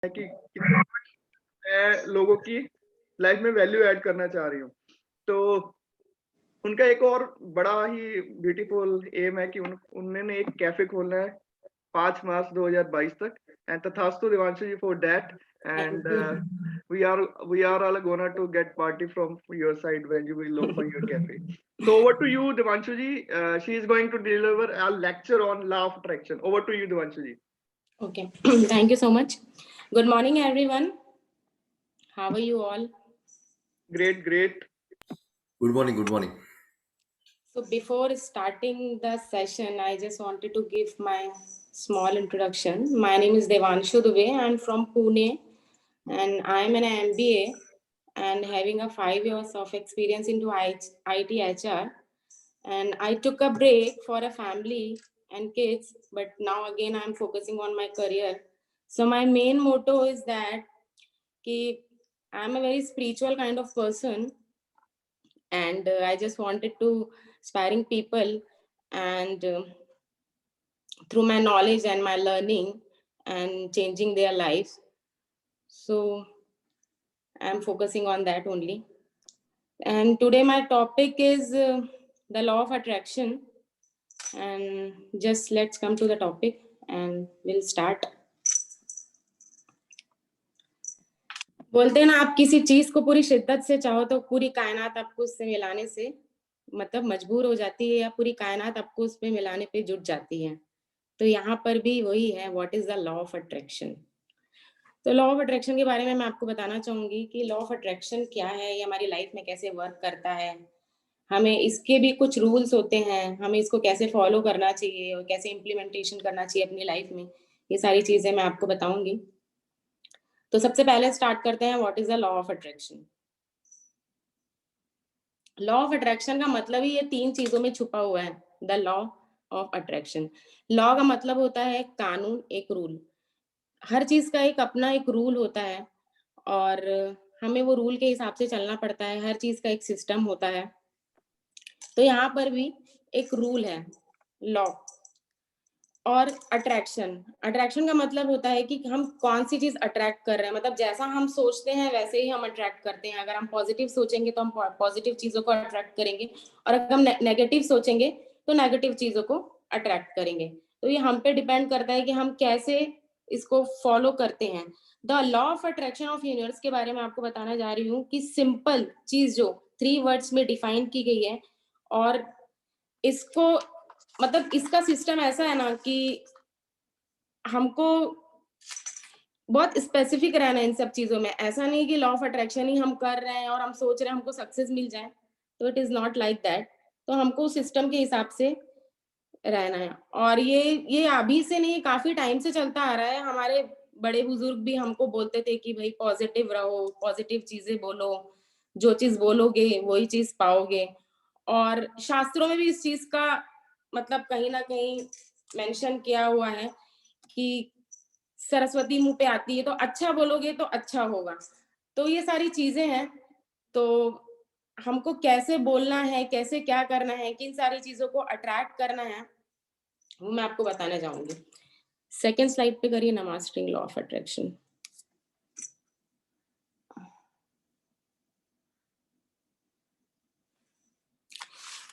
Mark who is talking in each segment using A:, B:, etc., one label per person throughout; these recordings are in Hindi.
A: है कि कितना मैं लोगों की लाइफ में वैल्यू ऐड करना चाह रही हूँ। तो उनका एक और बड़ा ही ब्यूटीफुल एम है कि उन्होंने एक कैफे खोलना है 5 मार्च 2022 तक। एंड तथास्तु Devanshu ji for that.
B: Thank
A: and
B: you.
A: we are all gonna to get party from your side when you will open your cafe. So over to you, Devanshu ji. She is going to deliver a lecture on law of attraction. Over to you, Devanshu ji.
B: Okay. Thank you so much. Good morning, everyone. How are you all?
A: Great, great.
C: Good morning. Good morning.
B: So before starting the session, I just wanted to give my small introduction. My name is Devanshu Dubey. I'm from Pune, and I'm an MBA and having a 5 years of experience into IT HR. And I took a break for a family and kids, but now again I'm focusing on my career. So my main motto is that I'm a very spiritual kind of person, and I just wanted to inspiring people and through my knowledge and my learning and changing their lives. So I'm focusing on that only. And today my topic is the law of attraction. And just let's come to the topic and we'll start. बोलते हैं ना, आप किसी चीज को पूरी शिद्दत से चाहो तो पूरी कायनात आपको उससे मिलाने से मतलब मजबूर हो जाती है, या पूरी कायनात आपको उसमें मिलाने पे जुट जाती है। तो यहाँ पर भी वही है, what is the law of attraction. तो लॉ ऑफ अट्रैक्शन के बारे में मैं आपको बताना चाहूंगी कि लॉ ऑफ अट्रैक्शन क्या है, ये हमारी लाइफ में कैसे वर्क करता है, हमें इसके भी कुछ रूल्स होते हैं, हमें इसको कैसे फॉलो करना चाहिए और कैसे इम्प्लीमेंटेशन करना चाहिए अपनी लाइफ में, ये सारी चीजें मैं आपको बताऊंगी। तो सबसे पहले स्टार्ट करते हैं, what is the law of attraction. Law of attraction का मतलब ही ये 3 चीजों में छुपा हुआ है। The law of attraction, law का मतलब होता है कानून, एक रूल। हर चीज का एक अपना एक रूल होता है और हमें वो रूल के हिसाब से चलना पड़ता है। हर चीज का एक सिस्टम होता है। तो यहाँ पर भी एक रूल है, लॉ। और अट्रैक्शन, अट्रैक्शन का मतलब होता है कि हम कौन सी चीज अट्रैक्ट कर रहे हैं, मतलब जैसा हम सोचते हैं वैसे ही हम अट्रैक्ट करते हैं। अगर हम पॉजिटिव सोचेंगे तो हम पॉजिटिव चीजों को अट्रैक्ट करेंगे, और अगर हम नेगेटिव सोचेंगे तो नेगेटिव चीजों को अट्रैक्ट करेंगे। तो ये हम पे डिपेंड करता है कि हम कैसे इसको फॉलो करते हैं। The law of attraction of universe के बारे में आपको बताना जा रही हूँ कि सिंपल चीज जो 3 वर्ड्स में डिफाइन की गई है, और इसको मतलब इसका सिस्टम ऐसा है ना कि हमको बहुत स्पेसिफिक रहना है इन सब चीजों में। ऐसा नहीं कि लॉ ऑफ अट्रैक्शन ही हम कर रहे हैं और हम सोच रहे हैं हमको सक्सेस मिल जाए, तो it is not like that. तो हमको सिस्टम के हिसाब से रहना है। और ये अभी से नहीं, काफी टाइम से चलता आ रहा है। हमारे बड़े बुजुर्ग भी हमको बोलते थे कि भाई पॉजिटिव रहो, पॉजिटिव चीजें बोलो, जो चीज बोलोगे वही चीज पाओगे। और शास्त्रों में भी इस चीज का मतलब कहीं ना कहीं मेंशन किया हुआ है कि सरस्वती मुंह पे आती है तो अच्छा बोलोगे तो अच्छा होगा। तो ये सारी चीजें हैं। तो हमको कैसे बोलना है, कैसे क्या करना है, किन सारी चीजों को अट्रैक्ट करना है, वो मैं आपको बताना चाहूंगी। सेकेंड स्लाइड पे करिए ना, मास्टरिंग लॉ ऑफ अट्रैक्शन।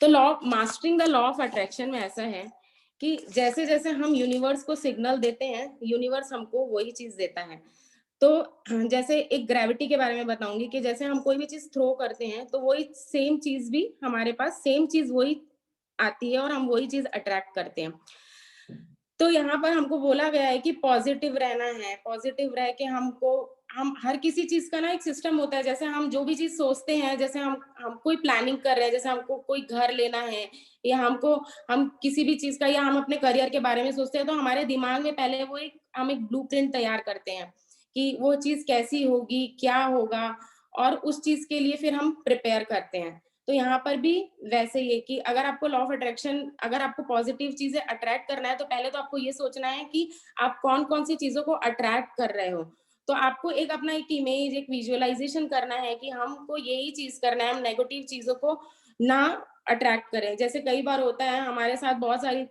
B: तो law mastering the law of attraction में ऐसा है कि जैसे जैसे हम यूनिवर्स को सिग्नल देते हैं, यूनिवर्स हमको वही चीज देता है। तो जैसे एक ग्रेविटी के बारे में बताऊंगी कि जैसे हम कोई भी चीज थ्रो करते हैं तो वही सेम चीज भी हमारे पास, सेम चीज वही आती है और हम वही चीज अट्रैक्ट करते हैं। तो यहाँ पर हमको बोला गया है कि पॉजिटिव रहना है, पॉजिटिव रह के हम हर किसी चीज का ना एक सिस्टम होता है। जैसे हम जो भी चीज सोचते हैं, जैसे हम कोई प्लानिंग कर रहे हैं, जैसे हमको कोई घर लेना है, या हम किसी भी चीज का, या हम अपने करियर के बारे में सोचते हैं, तो हमारे दिमाग में पहले हम एक ब्लूप्रिंट तैयार करते हैं कि वो चीज कैसी होगी, क्या होगा, और उस चीज के लिए फिर हम प्रिपेयर करते हैं। तो यहाँ पर भी वैसे ही है कि अगर आपको लॉ ऑफ अट्रैक्शन, अगर आपको पॉजिटिव चीजें अट्रैक्ट करना है तो पहले तो आपको ये सोचना है कि आप कौन कौन सी चीजों को अट्रैक्ट कर रहे हो। तो आपको एक अपना एक इमेज, एक विजुअलाइजेशन करना है कि हमको यही चीज करना है, हम नेगेटिव चीजों को ना अट्रैक्ट करें। जैसे कई बार होता है हमारे साथ, बहुत सारी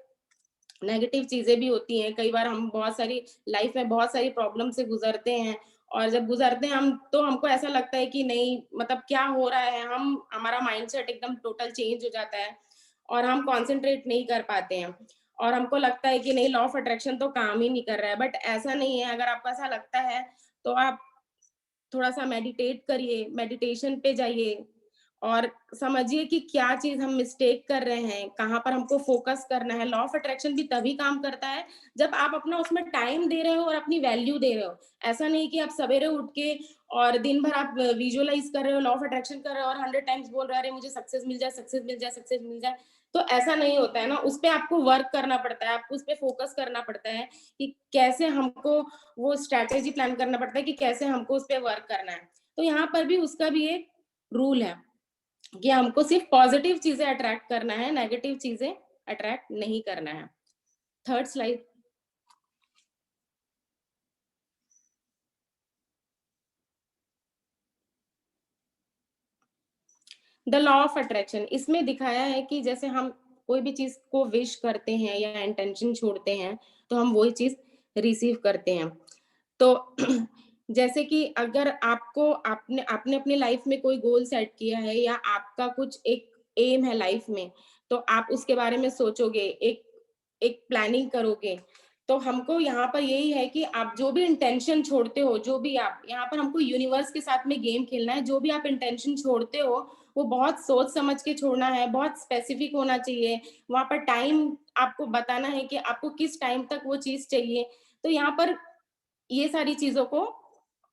B: नेगेटिव चीजें भी होती हैं। कई बार हम बहुत सारी लाइफ में बहुत सारी प्रॉब्लम से गुजरते हैं, और जब गुजरते हैं हम, तो हमको ऐसा लगता है कि नहीं, मतलब क्या हो रहा है, हम हमारा माइंडसेट एकदम टोटल चेंज हो जाता है और हम कंसंट्रेट नहीं कर पाते हैं, और हमको लगता है कि नहीं, लॉ ऑफ अट्रैक्शन तो काम ही नहीं कर रहा है। बट ऐसा नहीं है। अगर आपको ऐसा लगता है तो आप थोड़ा सा मेडिटेट करिए, मेडिटेशन पे जाइए और समझिए कि क्या चीज हम मिस्टेक कर रहे हैं, कहाँ पर हमको फोकस करना है। लॉ ऑफ अट्रैक्शन भी तभी काम करता है जब आप अपना उसमें टाइम दे रहे हो और अपनी वैल्यू दे रहे हो। ऐसा नहीं कि आप सवेरे उठ के और दिन भर आप विजुअलाइज कर रहे हो, लॉ ऑफ अट्रैक्शन कर रहे हो और 100 टाइम्स बोल रहे हो, अरे मुझे सक्सेस मिल जाए, सक्सेस मिल जाए, सक्सेस मिल जाए। तो ऐसा नहीं होता है ना, उस पे आपको वर्क करना पड़ता है, आपको उस पे फोकस करना पड़ता है कि कैसे हमको वो स्ट्रैटेजी प्लान करना पड़ता है कि कैसे हमको उस पे वर्क करना है। तो यहाँ पर भी उसका भी एक रूल है कि हमको सिर्फ पॉजिटिव चीजें अट्रैक्ट करना है, नेगेटिव चीजें अट्रैक्ट नहीं करना है। Third slide. The law of attraction, इसमें दिखाया है कि जैसे हम कोई भी चीज को विश करते हैं या इंटेंशन छोड़ते हैं, तो हम वही चीज रिसीव करते हैं। तो जैसे कि अगर आपको आपने आपने अपनी लाइफ में कोई गोल सेट किया है या आपका कुछ एक एम है लाइफ में, तो आप उसके बारे में सोचोगे, एक एक प्लानिंग करोगे। तो हमको यहाँ पर यही है कि आप जो भी इंटेंशन छोड़ते हो, जो भी आप यहाँ पर हमको यूनिवर्स के साथ में गेम खेलना है। जो भी आप इंटेंशन छोड़ते हो वो बहुत सोच समझ के छोड़ना है, बहुत स्पेसिफिक होना चाहिए। वहां पर टाइम आपको बताना है कि आपको किस टाइम तक वो चीज चाहिए। तो यहाँ पर ये सारी चीजों को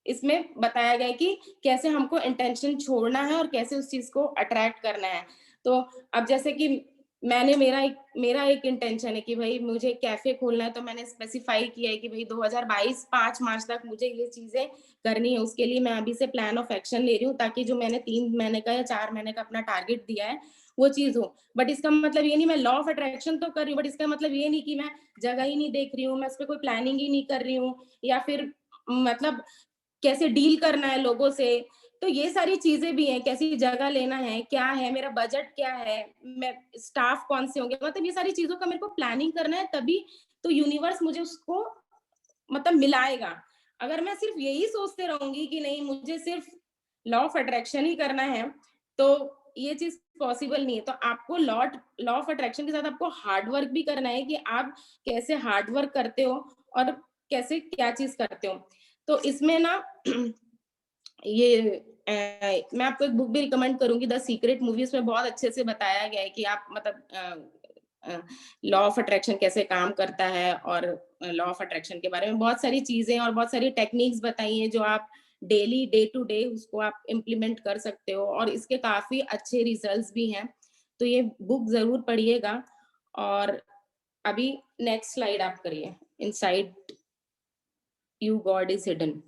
B: इसमें बताया गया है कि कैसे हमको इंटेंशन छोड़ना है और कैसे उस चीज को अट्रैक्ट करना है। तो अब जैसे कि मैंने मेरा एक इंटेंशन है कि भाई मुझे कैफे खोलना है, तो मैंने स्पेसिफाई किया है कि भाई 2022 5 मार्च तक मुझे ये चीजें करनी है। उसके लिए मैं अभी से प्लान ऑफ एक्शन ले रही हूँ, ताकि जो मैंने 3 महीने का या 4 महीने का अपना टारगेट दिया है वो चीज हो। बट इसका मतलब ये नहीं मैं लॉ ऑफ अट्रैक्शन तो कर रही हूँ, बट इसका मतलब ये नहीं कि मैं जगह ही नहीं देख रही हूँ, मैं उस पर कोई प्लानिंग ही नहीं कर रही हूँ, या फिर मतलब कैसे डील करना है लोगों से। तो ये सारी चीजें भी हैं, कैसी जगह लेना है, क्या है मेरा बजट, क्या है, मैं स्टाफ कौन से होंगे, मतलब ये सारी चीजों का मेरे को प्लानिंग करना है, तभी तो यूनिवर्स मुझे उसको मतलब मिलाएगा। अगर मैं सिर्फ यही सोचते रहूंगी कि नहीं मुझे सिर्फ लॉ ऑफ अट्रैक्शन ही करना है, तो ये चीज पॉसिबल नहीं है। तो आपको लॉ ऑफ अट्रैक्शन के साथ आपको हार्ड वर्क भी करना है कि आप कैसे हार्ड वर्क करते हो और कैसे क्या चीज करते हो। तो इसमें ना ये मैं आपको एक बुक भी रिकमेंड करूंगी, द सीक्रेट मूवी। उसमें बहुत अच्छे से बताया गया है कि आप मतलब लॉ ऑफ अट्रैक्शन कैसे काम करता है, और लॉ ऑफ अट्रैक्शन के बारे में बहुत सारी चीजें और बहुत सारी टेक्निक्स बताई हैं जो आप डेली डे टू डे उसको आप इम्प्लीमेंट कर सकते हो, और इसके काफी अच्छे रिजल्ट्स भी हैं। तो ये बुक जरूर पढ़िएगा। और अभी नेक्स्ट स्लाइड आप करिए। Inside you God is hidden.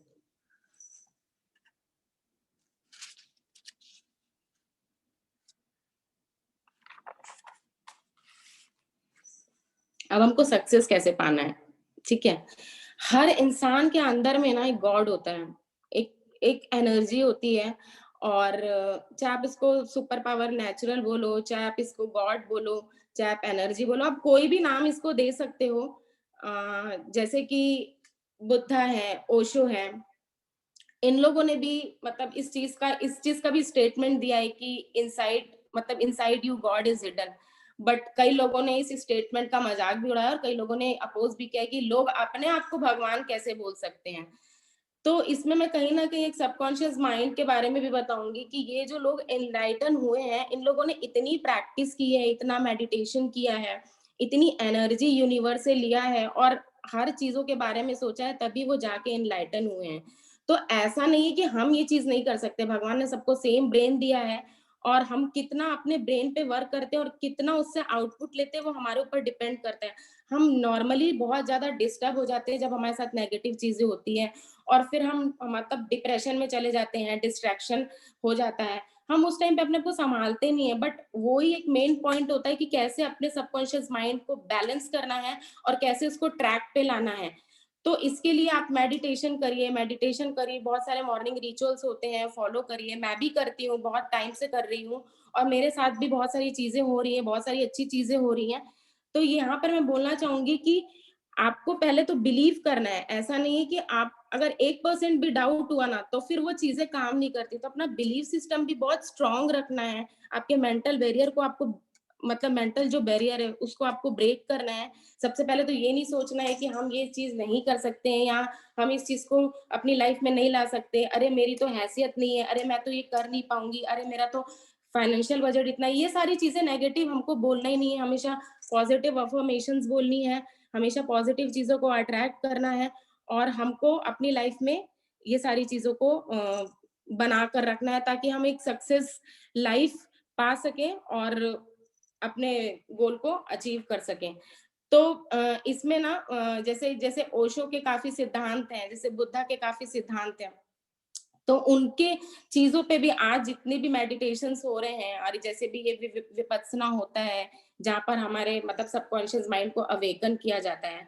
B: अब हमको सक्सेस कैसे पाना है, ठीक है। हर इंसान के अंदर में ना एक गॉड होता है, एक एक एनर्जी होती है। और चाहे आप इसको सुपर पावर नेचुरल बोलो, चाहे आप इसको गॉड बोलो, चाहे आप एनर्जी बोलो, आप कोई भी नाम इसको दे सकते हो। जैसे कि बुद्धा है, ओशो है, इन लोगों ने भी मतलब इस चीज का भी स्टेटमेंट दिया है कि इनसाइड मतलब inside you God is hidden. But कई लोगों ने इस स्टेटमेंट का मजाक भी उड़ाया और कई लोगों ने अपोज भी किया कि लोग अपने आप को भगवान कैसे बोल सकते हैं। तो इसमें मैं कहीं ना कहीं एक सबकॉन्शियस माइंड के बारे में भी बताऊंगी कि ये जो लोग एनलाइटन हुए हैं, इन लोगों ने इतनी प्रैक्टिस की है, इतना मेडिटेशन किया है, इतनी एनर्जी यूनिवर्स से लिया है और हर चीजों के बारे में सोचा है, तभी वो जाके एनलाइटन हुए हैं। तो ऐसा नहीं है कि हम ये चीज नहीं कर सकते, भगवान ने सबको सेम ब्रेन दिया है, और हम कितना अपने ब्रेन पे वर्क करते हैं और कितना उससे आउटपुट लेते हैं वो हमारे ऊपर डिपेंड करता है। हम नॉर्मली बहुत ज्यादा डिस्टर्ब हो जाते हैं जब हमारे साथ नेगेटिव चीजें होती हैं, और फिर हम मतलब डिप्रेशन में चले जाते हैं, डिस्ट्रैक्शन हो जाता है, हम उस टाइम पे अपने को संभालते नहीं है। बट वो ही एक मेन पॉइंट होता है कि कैसे अपने सबकॉन्शियस माइंड को बैलेंस करना है और कैसे उसको ट्रैक पे लाना है। तो इसके लिए आप मेडिटेशन करिए, बहुत सारे मॉर्निंग रिचुअल्स होते हैं, फॉलो करिए। मैं भी करती हूँ, बहुत टाइम से कर रही हूँ, और मेरे साथ भी बहुत सारी चीजें हो रही हैं, बहुत सारी अच्छी चीजें हो रही हैं। तो यहाँ पर मैं बोलना चाहूंगी कि आपको पहले तो बिलीव करना है, ऐसा नहीं है कि आप अगर 1% भी डाउट हुआ ना तो फिर वो चीजें काम नहीं करती। तो अपना बिलीफ सिस्टम भी बहुत स्ट्रांग रखना है, आपके मेंटल बैरियर को आपको मतलब मेंटल जो बैरियर है उसको आपको ब्रेक करना है। सबसे पहले तो ये नहीं सोचना है कि हम ये चीज नहीं कर सकते हैं या हम इस चीज को अपनी लाइफ में नहीं ला सकते, अरे मेरी तो हैसियत नहीं है, अरे मैं तो ये कर नहीं पाऊंगी, अरे मेरा तो फाइनेंशियल बजट इतना, ये सारी चीजें नेगेटिव हमको बोलना ही नहीं है। हमेशा पॉजिटिव अफर्मेशंस बोलनी है, हमेशा पॉजिटिव चीजों को अट्रैक्ट करना है और हमको अपनी लाइफ में ये सारी चीजों को बना कर रखना है ताकि हम एक सक्सेस लाइफ पा सकें और अपने गोल को अचीव कर सकें। तो इसमें ना जैसे जैसे ओशो के काफी सिद्धांत हैं, जैसे बुद्धा के काफी सिद्धांत हैं, तो उनके चीजों पे भी आज जितने भी मेडिटेशंस हो रहे हैं और जैसे भी ये विपस्सना होता है जहाँ पर हमारे मतलब सबकॉन्शियस माइंड को अवेकन किया जाता है,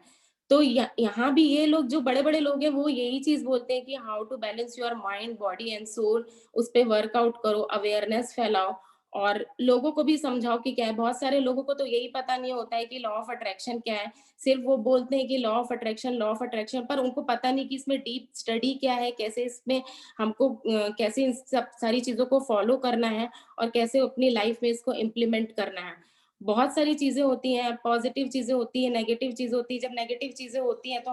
B: तो यहाँ भी ये लोग जो बड़े बड़े लोग हैं वो यही चीज बोलते हैं कि how to balance your mind body and soul, उस पे वर्कआउट करो, अवेयरनेस फैलाओ और लोगों को भी समझाओ कि क्या है। बहुत सारे लोगों को तो यही पता नहीं होता है कि लॉ ऑफ अट्रैक्शन क्या है, सिर्फ वो बोलते हैं कि law of attraction, law of attraction, पर उनको पता नहीं कि इसमें डीप स्टडी क्या है, कैसे इसमें हमको कैसे इन सब सारी चीज़ों को फ़ॉलो करना है और कैसे अपनी लाइफ़ में इसको इम्प्लीमेंट करना है। बहुत सारी चीज़ें होती हैं, पॉज़िटिव चीज़ें होती हैं, नेगेटिव चीज़ होती है। जब नेगेटिव चीज़ें होती हैं तो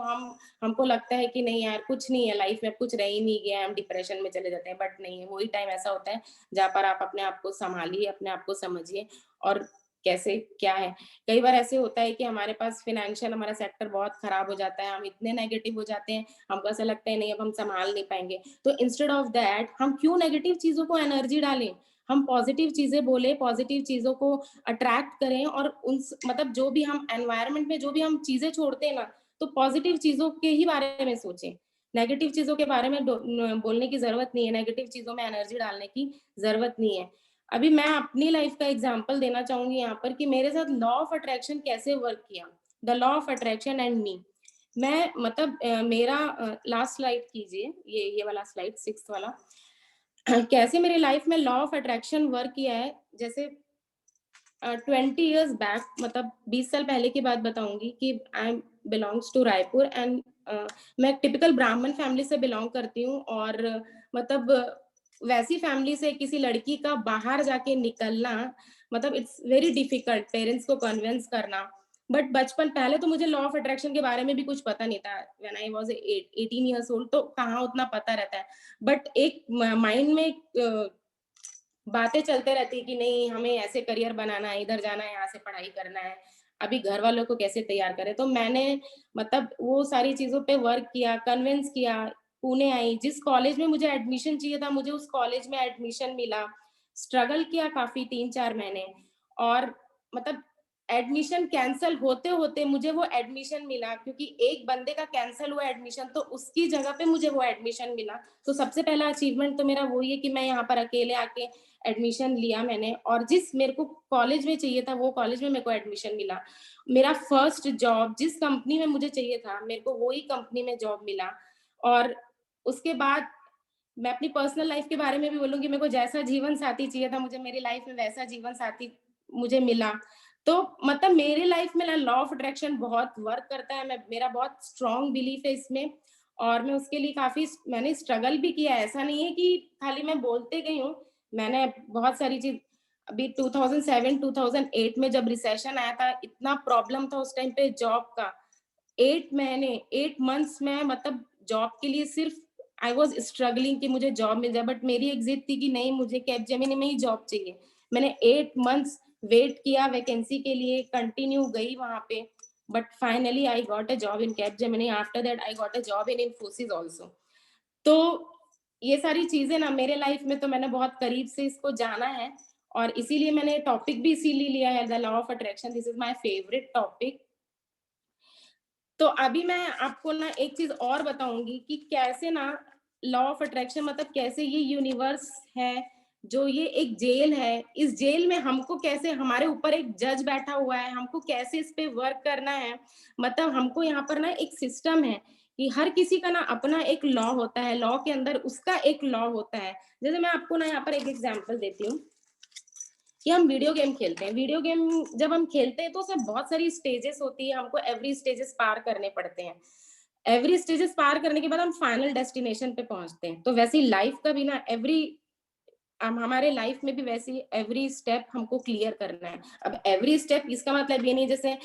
B: हमको लगता है कि नहीं यार कुछ नहीं है लाइफ़ में, अब कुछ रह ही नहीं गया है, हम डिप्रेशन में चले जाते हैं, बट नहीं है, वही टाइम ऐसा होता है जहाँ पर आप अपने आप को सँभालिए, अपने आप को समझिए और कैसे क्या है। कई बार ऐसे होता है कि हमारे पास फ़ाइनेंशियल हमारा सेक्टर बहुत खराब हो जाता है, हम इतने नेगेटिव हो जाते हैं, हमको ऐसा लगता है नहीं अब हम सँभाल नहीं पाएँगे। तो इंस्टेड ऑफ दैट हम क्यों नेगेटिव चीज़ों को एनर्जी डालें? हम पॉज़िटिव चीज़ें बोलें, पॉज़िटिव चीज़ों को अट्रैक्ट करें और मतलब जो भी हम एनवायरनमेंट में जो भी हम चीज़ें छोड़ते हैं ना, तो पॉज़िटिव चीज़ों के ही बारे में सोचें। नेगेटिव चीज़ों के बारे में बोलने की ज़रूरत नहीं है, नेगेटिव चीज़ों में एनर्जी डालने की ज़रूरत नहीं है। अभी मैं अपनी लाइफ़ का एग्ज़ाम्पल देना चाहूँगी यहाँ पर कि मेरे साथ लॉ ऑफ अट्रैक्शन कैसे वर्क किया। The law of attraction and me. मैं मतलब मेरा लास्ट स्लाइड कीजिए, ये वाला स्लाइड 6th वाला। कैसे मेरे लाइफ़ में लॉ ऑफ अट्रैक्शन वर्क किया है, जैसे 20 इयर्स बैक मतलब 20 साल पहले की बात बताऊँगी कि I am belongs to Raipur and मैं एक टिपिकल ब्राह्मण फैमिली से बिलॉन्ग करती हूँ और मतलब वैसी फैमिली से किसी लड़की का बाहर जाके निकलना मतलब इट्स वेरी डिफिकल्ट, पेरेंट्स को कन्विंस करना। बट बचपन पहले तो मुझे लॉ ऑफ अट्रैक्शन के बारे में भी कुछ पता नहीं था। When I was 18 years old तो कहाँ उतना पता रहता है। बट एक माइंड में बातें चलते रहती है कि नहीं हमें ऐसे करियर बनाना है, इधर जाना है, यहाँ से पढ़ाई करना है, अभी घर वालों को कैसे तैयार करें। तो मैंने मतलब वो सारी चीज़ों पे वर्क किया, कन्विंस किया, पुणे आई, जिस कॉलेज में मुझे एडमिशन चाहिए था, मुझे उस कॉलेज में एडमिशन मिला। स्ट्रगल किया काफ़ी 3-4 महीने और मतलब एडमिशन कैंसल होते-होते मुझे वो एडमिशन मिला क्योंकि एक बंदे का कैंसल हुआ एडमिशन तो उसकी जगह पे मुझे वो एडमिशन मिला। तो सबसे पहला अचीवमेंट तो मेरा वही है कि मैं यहाँ पर अकेले आके एडमिशन लिया मैंने और जिस मेरे को कॉलेज में चाहिए था वो कॉलेज में मेरे को एडमिशन मिला। मेरा फर्स्ट जॉब जिस कंपनी में मुझे चाहिए था मेरे को वही कंपनी में जॉब मिला और उसके बाद मैं अपनी पर्सनल लाइफ के बारे में भी बोलूँगी, मेरे को जैसा जीवन साथी चाहिए था मुझे मेरी लाइफ में वैसा जीवन साथी मुझे मिला। तो मतलब मेरी लाइफ में ना लॉ ऑफ अट्रैक्शन बहुत वर्क करता है, मैं मेरा बहुत स्ट्रॉन्ग बिलीफ है इसमें और मैं उसके लिए काफ़ी मैंने स्ट्रगल भी किया है। ऐसा नहीं है कि खाली मैं बोलते गई हूँ, मैंने बहुत सारी चीज़ अभी 2007-2008 में जब रिसेशन आया था, इतना प्रॉब्लम था उस टाइम पे जॉब का। 8 मंथ्स में मतलब जॉब के लिए सिर्फ आई वाज़ स्ट्रगलिंग कि मुझे जॉब मिल जाए बट मेरी एक ज़िद थी कि नहीं मुझे कैपजेमिनी में ही जॉब चाहिए। मैंने 8 मंथ्स वेट किया वैकेंसी के लिए, कंटिन्यू गई वहाँ पे but finally I got a job in Capgemini, after that I got a job in Infosys also. तो ये सारी चीज़ें ना मेरे लाइफ में तो मैंने बहुत करीब से इसको जाना है और इसीलिए मैंने टॉपिक भी इसीलिए लिया है the law of attraction, this is my favourite topic. तो अभी मैं आपको ना एक चीज़ और बताऊँगी कि कैसे ना लॉ ऑफ अट्रैक्शन मतलब कैसे ये यूनिवर्स है, जो ये एक जेल है, इस जेल में हमको कैसे हमारे ऊपर एक जज बैठा हुआ है, हमको कैसे इस पे वर्क करना है। मतलब हमको यहाँ पर ना एक सिस्टम है कि हर किसी का ना अपना एक लॉ होता है, लॉ के अंदर उसका एक लॉ होता है। जैसे मैं आपको ना यहाँ पर एक एग्ज़ाम्पल देती हूँ। कि हम वीडियो गेम खेलते हैं। वीडियो गेम जब हम खेलते हैं तो उसमें बहुत सारी स्टेजेस होती है, हमको एवरी स्टेजेस पार करने पड़ते हैं। एवरी स्टेजेस पार करने के बाद हम फाइनल डेस्टिनेशन पे पहुंचते हैं। तो वैसे ही लाइफ का भी ना हमारे लाइफ में भी वैसी एवरी स्टेप हमको क्लियर करना है। अब एवरी स्टेप इसका मतलब ये नहीं जैसे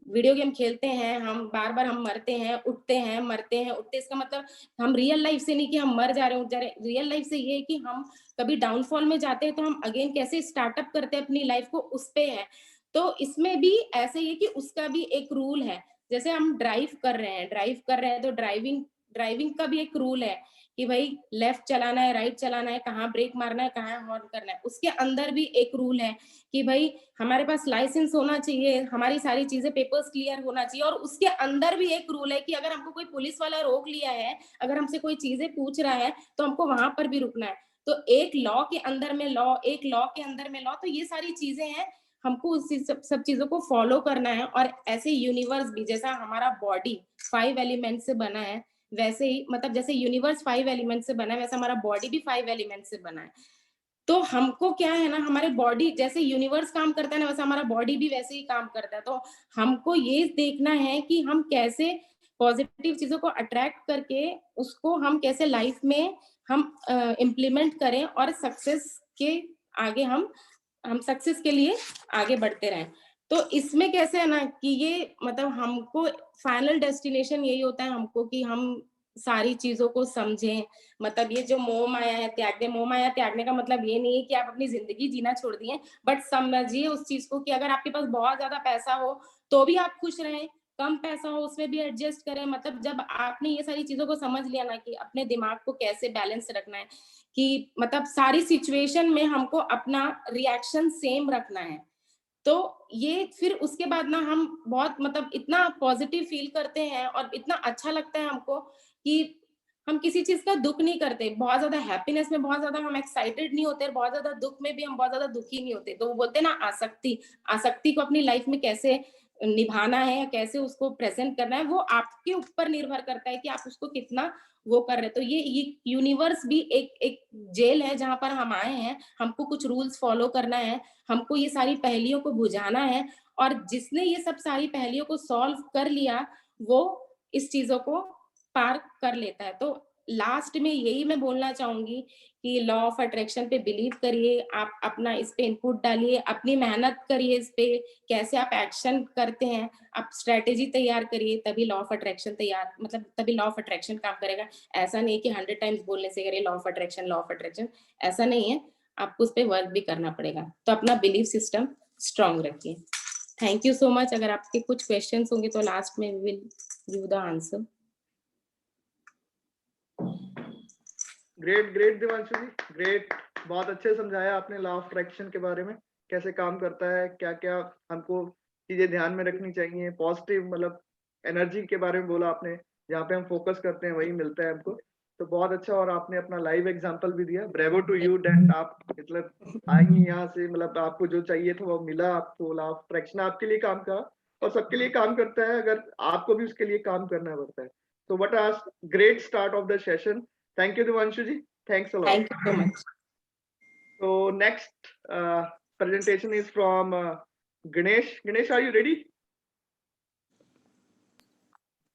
B: वीडियो गेम खेलते हैं हम बार-बार हम मरते हैं, उठते हैं, मरते हैं, उठते इसका मतलब हम रियल लाइफ से नहीं कि हम मर जा रहे हैं, उठ जा रहे हैं। रियल लाइफ से ये है कि हम कभी डाउनफॉल में जाते हैं तो हम अगेन कैसे स्टार्टअप करते हैं अपनी लाइफ को उस पे है। तो इसमें भी ऐसे ही है कि उसका भी एक रूल है। जैसे हम ड्राइव कर रहे हैं तो ड्राइविंग ड्राइविंग का भी एक रूल है कि भाई लेफ्ट चलाना है, राइट चलाना है, कहाँ ब्रेक मारना है, कहाँ हॉर्न करना है। उसके अंदर भी एक रूल है कि भाई हमारे पास लाइसेंस होना चाहिए, हमारी सारी चीजें पेपर्स क्लियर होना चाहिए और उसके अंदर भी एक रूल है कि अगर हमको कोई पुलिस वाला रोक लिया है, अगर हमसे कोई चीजें पूछ रहा है तो हमको वहां पर भी रुकना है। तो एक लॉ के अंदर में लॉ, एक लॉ के अंदर में लॉ, तो ये सारी चीजें हैं, हमको उस सब चीजों को फॉलो करना है। और ऐसे यूनिवर्स भी जैसा हमारा बॉडी 5 एलिमेंट से बना है, वैसे ही मतलब जैसे यूनिवर्स 5 एलिमेंट से बना है, वैसे हमारा बॉडी भी 5 एलिमेंट से बना है। तो हमको क्या है ना, हमारे बॉडी जैसे यूनिवर्स काम करता है ना, वैसे हमारा बॉडी भी वैसे ही काम करता है। तो हमको ये देखना है कि हम कैसे पॉजिटिव चीजों को अट्रैक्ट करके उसको हम कैसे लाइफ में हम इम्प्लीमेंट करें और सक्सेस के आगे हम सक्सेस के लिए आगे बढ़ते रहें। तो इसमें कैसे है ना कि ये मतलब हमको फाइनल डेस्टिनेशन यही होता है हमको कि हम सारी चीजों को समझें। मतलब ये जो मोह माया है त्याग दे, मोह माया त्यागने का मतलब ये नहीं है कि आप अपनी जिंदगी जीना छोड़ दिए, बट समझिए उस चीज को कि अगर आपके पास बहुत ज्यादा पैसा हो तो भी आप खुश रहें, कम पैसा हो उसमें भी एडजस्ट करें। मतलब जब आपने ये सारी चीजों को समझ लिया ना कि अपने दिमाग को कैसे बैलेंस रखना है, कि मतलब सारी सिचुएशन में हमको अपना रिएक्शन सेम रखना है, तो ये फिर उसके बाद ना हम बहुत मतलब इतना पॉजिटिव फील करते हैं और इतना अच्छा लगता है हमको कि हम किसी चीज का दुख नहीं करते। बहुत ज्यादा हैप्पीनेस में बहुत ज्यादा हम एक्साइटेड नहीं होते, बहुत ज्यादा दुख में भी हम बहुत ज्यादा दुखी नहीं होते। तो वो बोलते हैं ना आसक्ति, आसक्ति को अपनी लाइफ में कैसे निभाना है या कैसे उसको प्रेजेंट करना है, वो आपके ऊपर निर्भर करता है कि आप उसको कितना वो कर रहे हैं। तो ये यूनिवर्स भी एक एक जेल है जहां पर हम आए हैं, हमको कुछ रूल्स फॉलो करना है, हमको ये सारी पहेलियों को बुझाना है। और जिसने ये सब सारी पहेलियों को सॉल्व कर लिया वो इस चीजों को पार कर लेता है। तो लास्ट में यही मैं बोलना चाहूंगी कि लॉ ऑफ अट्रैक्शन पे बिलीव करिए, आप अपना इस पे इनपुट डालिए, अपनी मेहनत करिए इस पे, कैसे आप एक्शन करते हैं, आप स्ट्रेटेजी तैयार करिए, तभी लॉ ऑफ अट्रैक्शन तैयार मतलब तभी लॉ ऑफ अट्रैक्शन काम करेगा। ऐसा नहीं कि 100 टाइम्स बोलने से करिए law of attraction, law of attraction, ऐसा नहीं है। आपको उस पर वर्क भी करना पड़ेगा। तो अपना बिलीफ सिस्टम स्ट्रांग रखिए। Thank you so much. अगर आपके कुछ क्वेश्चंस होंगे तो लास्ट में will give the answer.
A: Great great Divanshu ji, great. बहुत अच्छे समझाया आपने लॉ ऑफ अट्रैक्शन के बारे में, कैसे काम करता है, क्या क्या हमको चीजें ध्यान में रखनी चाहिए। पॉजिटिव मतलब एनर्जी के बारे में बोला आपने, जहाँ पे हम फोकस करते हैं वही मिलता है हमको। तो बहुत अच्छा, और आपने अपना लाइव एग्जांपल भी दिया। ब्रेवो टू यू दैट आप मतलब आई यहाँ से, मतलब आपको जो चाहिए था वो मिला आपको। लॉ ऑफ अट्रैक्शन आपके लिए काम करा और सबके लिए काम करता है, अगर आपको भी उसके लिए काम करना पड़ता है। तो what are great start of the session. Thank you, Divanshu ji. Thanks a lot.
B: Thank you so much.
A: So next presentation is from Ganesh. Ganesh, are you ready?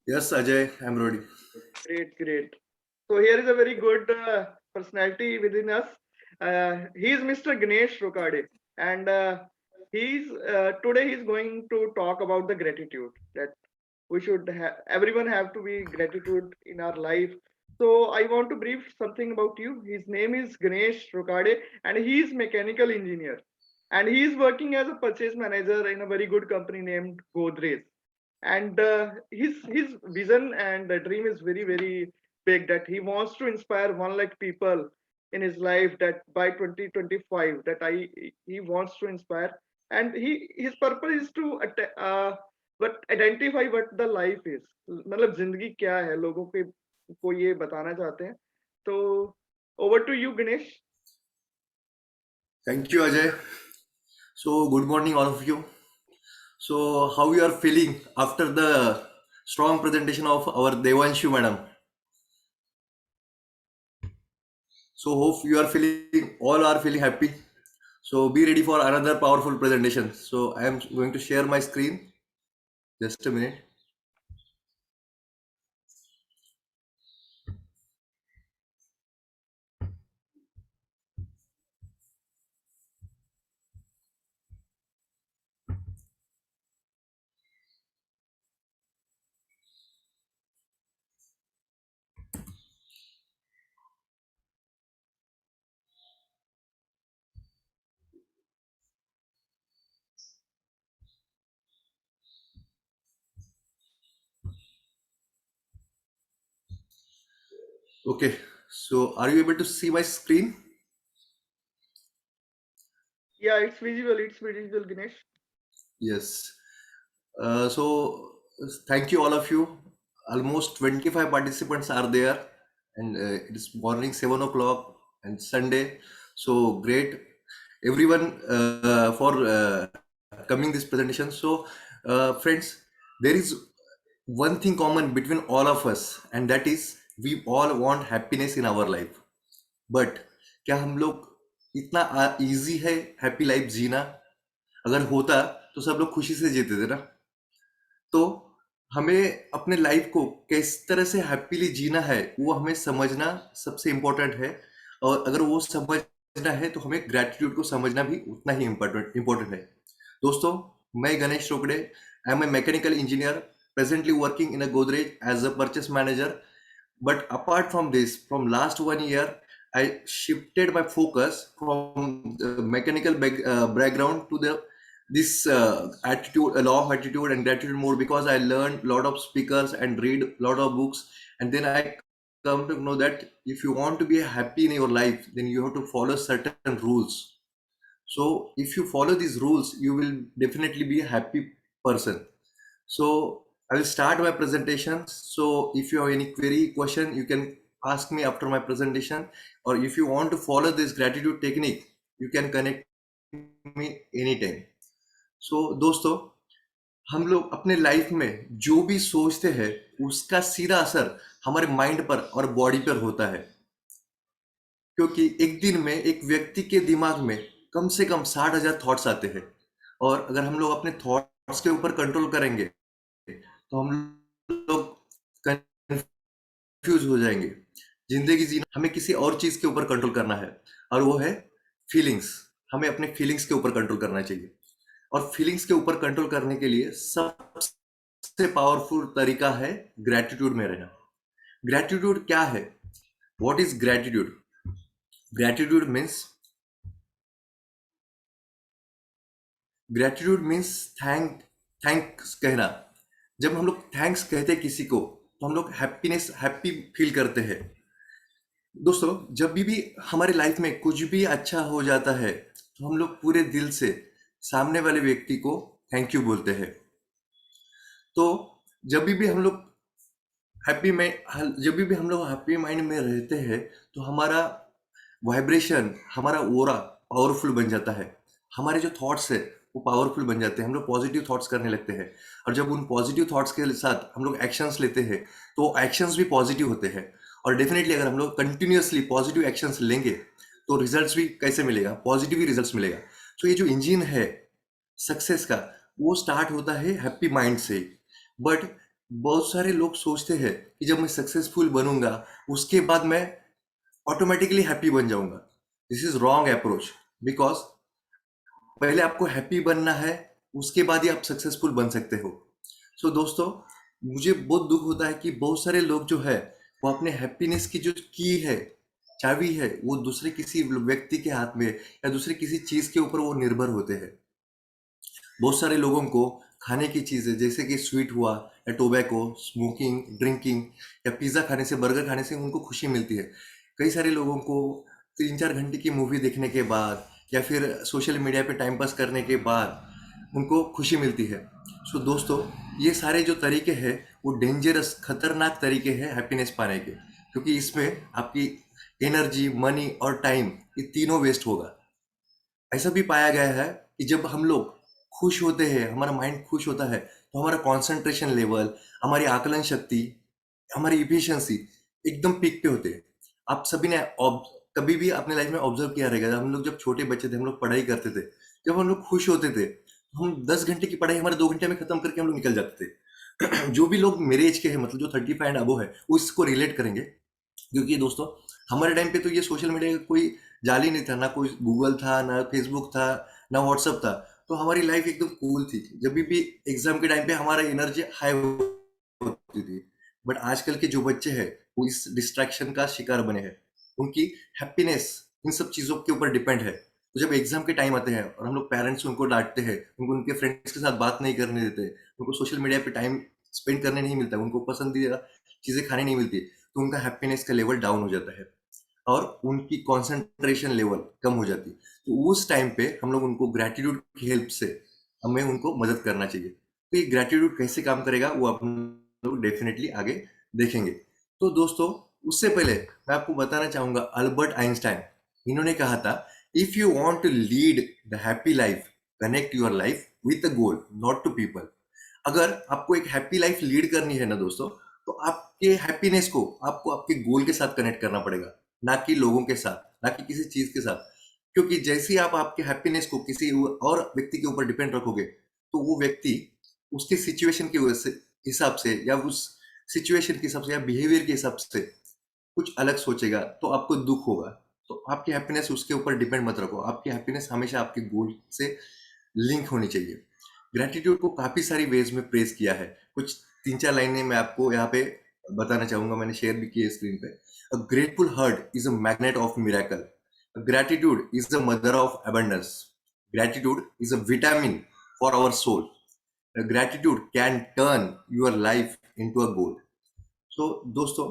C: Yes, Ajay, I'm ready.
A: Great, great. So here is a very good personality within us. He is Mr. Ganesh Rokade, and today he's going to talk about the gratitude, that we should have, everyone have to be gratitude in our life. So I want to brief something about you. His name is Ganesh Rokade, and he is mechanical engineer, and he is working as a purchase manager in a very good company named Godrej. And his vision and the dream is very very big, that he wants to inspire 1 lakh people in his life, that by 2025 that he wants to inspire. And his purpose is to but identify what the life is, मतलब जिंदगी क्या है, लोगों के को ये बताना चाहते हैं। तो over to you, Ganesh.
C: Thank you, Ajay. So, good morning, all of you. So, how you are feeling after the strong presentation of our Devanshu madam? So, hope you are feeling, all are feeling happy. So be ready for another powerful presentation. So I am going to share my screen. Just a minute. Okay. So are you able to see my screen?
A: Yeah, it's visible, Ganesh.
C: Yes. So thank you all of you. Almost 25 participants are there, and it is morning 7 o'clock and Sunday. So great, everyone, for coming this presentation. So friends, there is one thing common between all of us, and that is we all want happiness in our life. But क्या हम लोग इतना इजी है हैप्पी लाइफ जीना? अगर होता तो सब लोग खुशी से जीते थे ना। तो हमें अपने लाइफ को किस तरह से हैप्पीली जीना है वो हमें समझना सबसे इम्पोर्टेंट है। और अगर वो समझना है तो हमें ग्रेटिट्यूड को समझना भी उतना ही इम्पोर्टेंट है। दोस्तों, मैं Ganesh Rokade, I am a mechanical engineer, presently working in a Godrej as a purchase manager. But apart from this, from last 1 year, I shifted my focus from the mechanical background to the this attitude, law of attitude and gratitude more, because I learned a lot of speakers and read a lot of books, and then I come to know that if you want to be happy in your life, then you have to follow certain rules. So if you follow these rules, you will definitely be a happy person. So I will start my presentation. So if you have any query, question, you can ask me after my presentation. Or if you want to follow this gratitude technique, you can connect me anytime. So दोस्तों, हम लोग अपने लाइफ में जो भी सोचते हैं उसका सीधा असर हमारे माइंड पर और बॉडी पर होता है, क्योंकि एक दिन में एक व्यक्ति के दिमाग में कम से कम 60,000 थॉट्स आते हैं। और अगर हम लोग अपने थॉट्स के ऊपर कंट्रोल करेंगे तो हम लोग कंफ्यूज हो जाएंगे। जिंदगी जीना, हमें किसी और चीज के ऊपर कंट्रोल करना है, और वो है फीलिंग्स। हमें अपने फीलिंग्स के ऊपर कंट्रोल करना चाहिए। और फीलिंग्स के ऊपर कंट्रोल करने के लिए सबसे पावरफुल तरीका है ग्रेटिट्यूड में रहना। ग्रेटिट्यूड क्या है? What is gratitude? Gratitude means thanks कहना। जब हम लोग थैंक्स कहते हैं किसी को, तो हम लोग हैप्पी फील करते हैं। दोस्तों, जब भी हमारे लाइफ में कुछ भी अच्छा हो जाता है तो हम लोग पूरे दिल से सामने वाले व्यक्ति को थैंक यू बोलते हैं। तो जब भी हम लोग हैप्पी माइंड में रहते हैं तो हमारा वाइब्रेशन, हमारा ओरा पावरफुल बन जाता है। हमारे जो थॉट्स है वो पावरफुल बन जाते हैं। हम लोग पॉजिटिव थॉट्स करने लगते हैं, और जब उन पॉजिटिव थॉट्स के साथ हम लोग एक्शंस लेते हैं तो एक्शंस भी पॉजिटिव होते हैं। और डेफिनेटली अगर हम लोग कंटिन्यूअसली पॉजिटिव एक्शंस लेंगे तो रिजल्ट्स भी कैसे मिलेगा? पॉजिटिव ही रिजल्ट्स मिलेगा। तो ये जो इंजन है सक्सेस का, वो स्टार्ट होता है हैप्पी माइंड से। बट बहुत सारे लोग सोचते हैं कि जब मैं सक्सेसफुल बनूंगा उसके बाद मैं ऑटोमेटिकली हैप्पी बन जाऊंगा। This is wrong approach, because पहले आपको हैप्पी बनना है, उसके बाद ही आप सक्सेसफुल बन सकते हो। सो दोस्तों, मुझे बहुत दुख होता है कि बहुत सारे लोग जो है वो अपने हैप्पीनेस की जो की है, चाबी है, वो दूसरे किसी व्यक्ति के हाथ में या दूसरे किसी चीज के ऊपर वो निर्भर होते हैं। बहुत सारे लोगों को खाने की चीज़ें जैसे कि स्वीट हुआ या टोबैको, स्मोकिंग, ड्रिंकिंग या पिज़्ज़ा खाने से, बर्गर खाने से उनको खुशी मिलती है। कई सारे लोगों को 3-4 घंटे की मूवी देखने के बाद या फिर सोशल मीडिया पे टाइम पास करने के बाद उनको खुशी मिलती है। सो दोस्तों, ये सारे जो तरीके हैं वो डेंजरस, खतरनाक तरीके हैं हैप्पीनेस पाने के, क्योंकि इसमें आपकी एनर्जी, मनी और टाइम, ये तीनों वेस्ट होगा। ऐसा भी पाया गया है कि जब हम लोग खुश होते हैं, हमारा माइंड खुश होता है, तो हमारा कंसंट्रेशन लेवल, हमारी आकलन शक्ति, हमारी इफिशिएंसी एकदम पीक पे होते हैं। आप सभी ने कभी भी अपने लाइफ में ऑब्जर्व किया रहेगा, हम लोग जब छोटे बच्चे थे, हम लोग पढ़ाई करते थे, जब हम लोग खुश होते थे, हम 10 घंटे की पढ़ाई हमारे 2 घंटे में खत्म करके हम लोग निकल जाते थे। जो भी लोग मेरे एज के हैं, मतलब जो 35 एंड अबो है, वो इसको रिलेट करेंगे, क्योंकि दोस्तों हमारे टाइम पे तो ये सोशल मीडिया का कोई जाल ही नहीं था, ना कोई गूगल था, ना फेसबुक था, ना व्हाट्सअप था। तो हमारी लाइफ एकदम कूल थी। जब भी एग्जाम के टाइम पे हमारा एनर्जी हाई होती थी। बट आजकल के जो बच्चे हैं वो इस डिस्ट्रैक्शन का शिकार बने हैं। उनकी हैप्पीनेस इन सब चीजों के ऊपर डिपेंड है। तो जब एग्जाम के टाइम आते हैं और हम लोग पेरेंट्स उनको डांटते हैं, उनको उनके फ्रेंड्स के साथ बात नहीं करने देते, उनको सोशल मीडिया पे टाइम स्पेंड करने नहीं मिलता, उनको पसंदीदा चीजें खाने नहीं मिलती, तो उनका हैप्पीनेस का लेवल डाउन हो जाता है और उनकी कंसंट्रेशन लेवल कम हो जाती है। तो उस टाइम पे हम लोग उनको ग्रेटिट्यूड की हेल्प से हमें उनको मदद करना चाहिए। तो ये ग्रेटिट्यूड कैसे काम करेगा वो आप लोग डेफिनेटली आगे देखेंगे। तो दोस्तों उससे पहले मैं आपको बताना चाहूंगा, अल्बर्ट आइंस्टाइन, इन्होंने कहा था, if you want to lead the happy life, connect your life with a goal, not to people. अगर आपको एक हैप्पी लाइफ लीड करनी है ना दोस्तों, तो आपके हैप्पीनेस को आपको आपके गोल के साथ कनेक्ट करना पड़ेगा, ना कि लोगों के साथ, ना कि किसी चीज के साथ। क्योंकि जैसे ही आप आपके हैप्पीनेस को किसी और व्यक्ति के ऊपर डिपेंड रखोगे, तो वो व्यक्ति उसके सिचुएशन के वजह से हिसाब से, या उस सिचुएशन के हिसाब से, या बिहेवियर के हिसाब से कुछ अलग सोचेगा, तो आपको दुख होगा। तो आपकी हैप्पीनेस उसके ऊपर डिपेंड मत रखो। आपकी हैप्पीनेस हमेशा आपके गोल से लिंक होनी चाहिए। ग्रेटिट्यूड को काफी सारी वेज में प्रेस किया है। कुछ 3-4 लाइनें मैं आपको यहाँ पे बताना चाहूंगा, मैंने शेयर भी की है स्क्रीन पे। A grateful heart is a magnet of miracle, gratitude is the mother of abundance, gratitude is a vitamin for our soul, gratitude can turn your life into a goal. So दोस्तों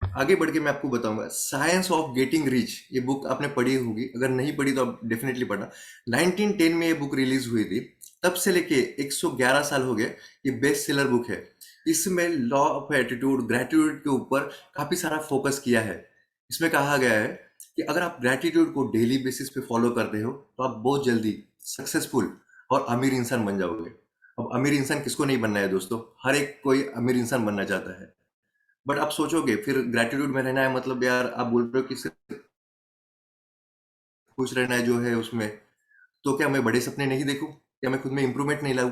C: आगे बढ़ के मैं आपको बताऊंगा, साइंस ऑफ गेटिंग रिच, ये बुक आपने पढ़ी होगी, अगर नहीं पढ़ी तो आप डेफिनेटली पढ़ना। 1910 में ये बुक रिलीज हुई थी, तब से लेके 111 साल हो गए, ये बेस्ट सेलर बुक है। इसमें लॉ ऑफ एटीट्यूड, ग्रेटिट्यूड के ऊपर काफी सारा फोकस किया है। इसमें कहा गया है कि अगर आप ग्रेटिट्यूड को डेली बेसिस पे फॉलो करते हो, तो आप बहुत जल्दी सक्सेसफुल और अमीर इंसान बन जाओगे। अब अमीर इंसान किसको नहीं बनना है दोस्तों, हर एक कोई अमीर इंसान बनना चाहता है। बट आप सोचोगे फिर ग्रेटिट्यूड में रहना है, मतलब यार आप बोल रहे हो कि सिर्फ खुश रहना है जो है उसमें, तो क्या मैं बड़े सपने नहीं देखूं, क्या मैं खुद में इंप्रूवमेंट नहीं लाऊं?